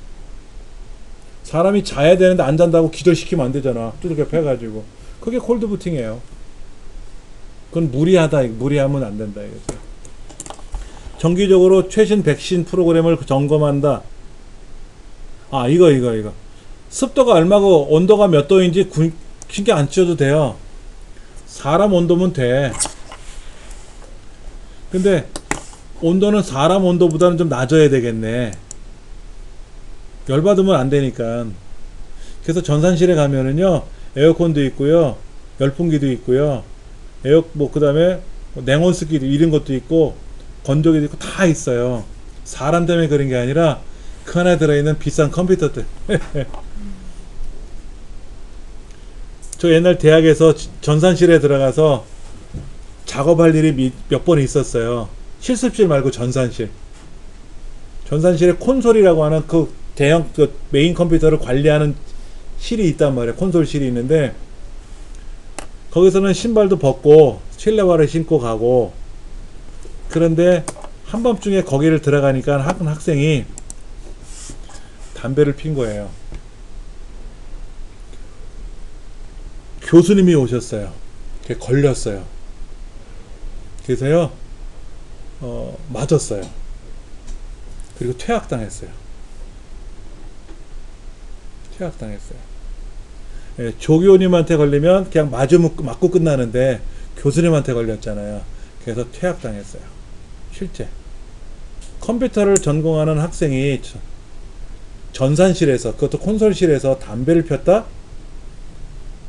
사람이 자야 되는데 안 잔다고 기절시키면 안 되잖아. 두들겨 패가지고. 그게 콜드부팅이에요. 그건 무리하다. 무리하면 안 된다 이거죠. 정기적으로 최신 백신 프로그램을 점검한다. 아, 이거. 습도가 얼마고 온도가 몇 도인지 신경 안 써도 돼요. 사람 온도면 돼. 근데 온도는 사람 온도보다는 좀 낮아야 되겠네. 열받으면 안 되니까. 그래서 전산실에 가면은요, 에어컨도 있고요, 열풍기도 있고요, 그 다음에 냉온습기도 이런 것도 있고, 건조기도 있고 다 있어요. 사람 때문에 그런 게 아니라 그 안에 들어있는 비싼 컴퓨터들. 저 옛날 대학에서 전산실에 들어가서 작업할 일이 몇 번 있었어요. 실습실 말고 전산실. 전산실에 콘솔이라고 하는 그 대형 메인 컴퓨터를 관리하는 실이 있단 말이에요. 콘솔실이 있는데, 거기서는 신발도 벗고 실내화를 신고 가고, 그런데 한밤중에 거기를 들어가니까 학생이 담배를 핀 거예요. 교수님이 오셨어요. 그게 걸렸어요. 그래서요, 맞았어요. 그리고 퇴학당했어요. 퇴학당했어요. 예, 조교님한테 걸리면 그냥 맞고 끝나는데 교수님한테 걸렸잖아요. 그래서 퇴학당했어요. 실제 컴퓨터를 전공하는 학생이 전산실에서, 그것도 콘솔실에서 담배를 폈다?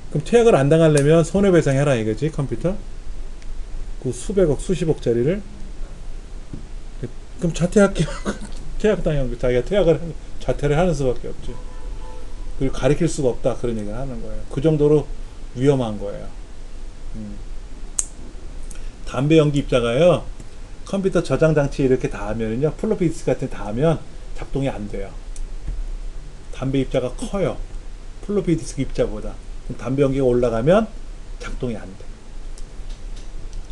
그럼 퇴학을 안 당하려면 손해배상 해라 이거지. 컴퓨터 그 수백억 수십억짜리를. 그럼 자퇴학교 퇴학당하고 자기가 자퇴를 하는 수밖에 없지. 그리고 가르칠 수가 없다 그런 얘기를 하는 거예요. 그 정도로 위험한 거예요. 담배 연기 입자가요, 컴퓨터 저장 장치에 이렇게 닿으면요, 플로피 디스크 같은 데 닿으면 작동이 안 돼요. 담배 입자가 커요. 플로피 디스크 입자보다. 그럼 담배 연기가 올라가면 작동이 안 돼.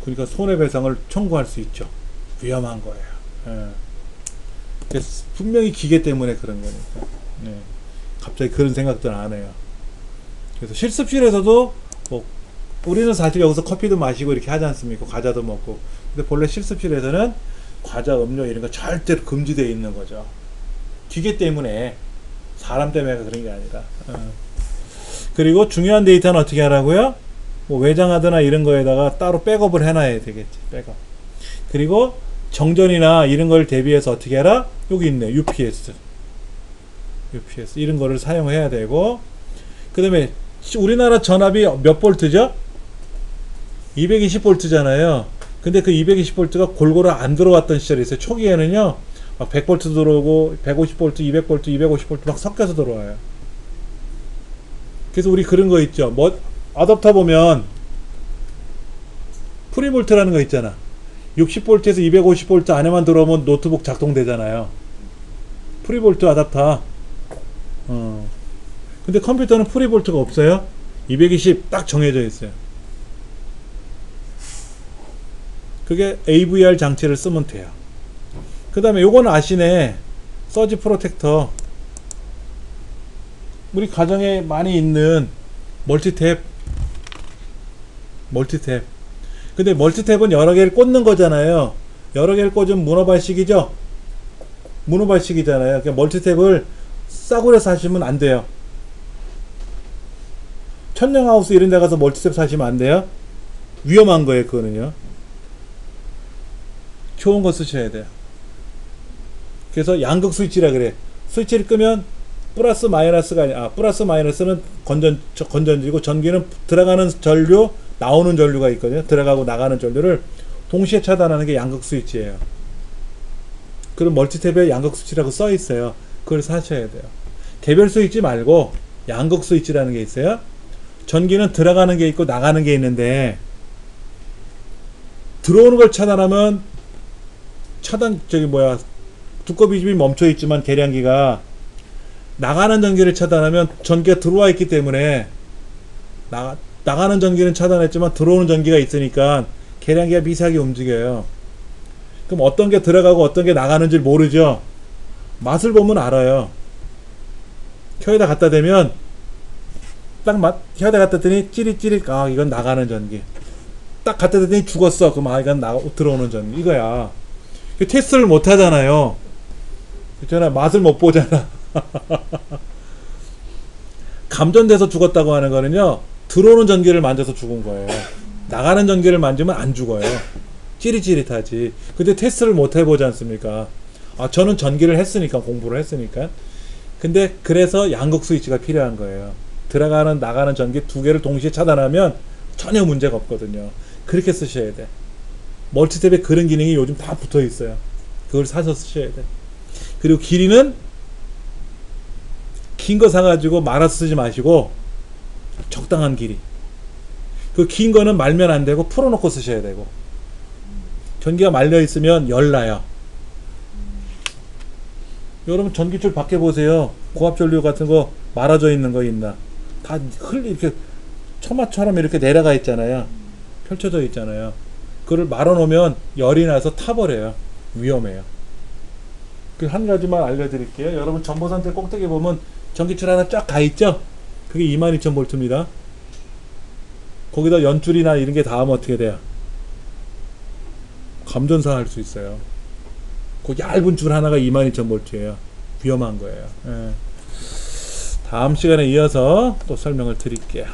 그러니까 손해배상을 청구할 수 있죠. 위험한 거예요. 예. 분명히 기계 때문에 그런 거니까. 예. 갑자기 그런 생각들 안 해요. 그래서 실습실에서도 뭐 우리는 사실 여기서 커피도 마시고 이렇게 하지 않습니까? 과자도 먹고. 근데 본래 실습실에서는 과자, 음료 이런 거 절대로 금지되어 있는 거죠. 기계 때문에, 사람 때문에 그런 게 아니라. 그리고 중요한 데이터는 어떻게 하라고요? 뭐 외장하드나 이런 거에다가 따로 백업을 해놔야 되겠지. 백업. 그리고 정전이나 이런 걸 대비해서 어떻게 해라? 여기 있네. UPS 이런 거를 사용해야 되고, 그 다음에 우리나라 전압이 몇 볼트죠? 220볼트잖아요. 근데 그 220볼트가 골고루 안 들어왔던 시절이 있어요. 초기에는요, 막 100볼트 들어오고 150볼트, 200볼트, 250볼트 막 섞여서 들어와요. 그래서 우리 그런 거 있죠. 뭐 어댑터 보면 프리볼트라는 거 있잖아. 60볼트에서 250볼트 안에만 들어오면 노트북 작동되잖아요. 프리볼트 어댑터. 근데 컴퓨터는 프리볼트가 없어요. 220 딱 정해져 있어요. 그게 AVR 장치를 쓰면 돼요. 그 다음에 요거는 아시네. 서지 프로텍터. 우리 가정에 많이 있는 멀티탭. 근데 멀티탭은 여러 개를 꽂는 거잖아요. 여러 개를 꽂으면 문어발식이죠. 문어발식이잖아요. 그러니까 멀티탭을 싸구려 사시면 안 돼요. 천냥하우스 이런 데 가서 멀티탭 사시면 안 돼요. 위험한 거예요. 그거는요. 좋은 거 쓰셔야 돼요. 그래서 양극 스위치라 그래. 스위치를 끄면 플러스 마이너스가 아니야. 플러스 마이너스는 건전지고, 전기는 들어가는 전류, 나오는 전류가 있거든요. 들어가고 나가는 전류를 동시에 차단하는 게 양극 스위치예요. 그럼 멀티탭에 양극 스위치라고 써 있어요. 그걸 사셔야 돼요. 개별 스위치 말고 양극 스위치라는 게 있어요. 전기는 들어가는 게 있고 나가는 게 있는데, 들어오는 걸 차단하면 두꺼비집이 멈춰 있지만 계량기가, 나가는 전기를 차단하면 전기가 들어와 있기 때문에 나가는 전기는 차단했지만 들어오는 전기가 있으니까 계량기가 미세하게 움직여요. 그럼 어떤 게 들어가고 어떤 게 나가는지 모르죠. 맛을 보면 알아요. 혀에다 갖다 대면 혀에다 갖다 대더니 찌릿찌릿, 이건 나가는 전기. 딱 갖다 대더니 죽었어. 그럼 이건 들어오는 전기. 이거야. 테스트를 못 하잖아요. 그렇잖아. 맛을 못 보잖아. 감전돼서 죽었다고 하는 거는요, 들어오는 전기를 만져서 죽은 거예요. 나가는 전기를 만지면 안 죽어요. 찌릿찌릿하지. 근데 테스트를 못 해보지 않습니까? 저는 전기를 했으니까, 공부를 했으니까. 근데 그래서 양극 스위치가 필요한 거예요. 들어가는 나가는 전기 두 개를 동시에 차단하면 전혀 문제가 없거든요. 그렇게 쓰셔야 돼. 멀티탭에 그런 기능이 요즘 다 붙어 있어요. 그걸 사서 쓰셔야 돼. 그리고 길이는 긴 거 사가지고 말아서 쓰지 마시고 적당한 길이. 그 긴 거는 말면 안 되고 풀어놓고 쓰셔야 되고. 전기가 말려 있으면 열나요. 여러분 전기줄 밖에 보세요. 고압전류 같은 거 말아져 있는 거 있나? 다 이렇게 처마처럼 이렇게 내려가 있잖아요. 펼쳐져 있잖아요. 그걸 말아놓으면 열이 나서 타버려요. 위험해요. 그 한 가지만 알려드릴게요. 여러분 전보산대 꼭대기 보면 전기줄 하나 쫙 가 있죠? 그게 22,000V입니다. 거기다 연줄이나 이런 게 닿으면 어떻게 돼요? 감전사 할 수 있어요. 그 얇은 줄 하나가 22,000V예요. 위험한 거예요. 예. 다음 시간에 이어서 또 설명을 드릴게요.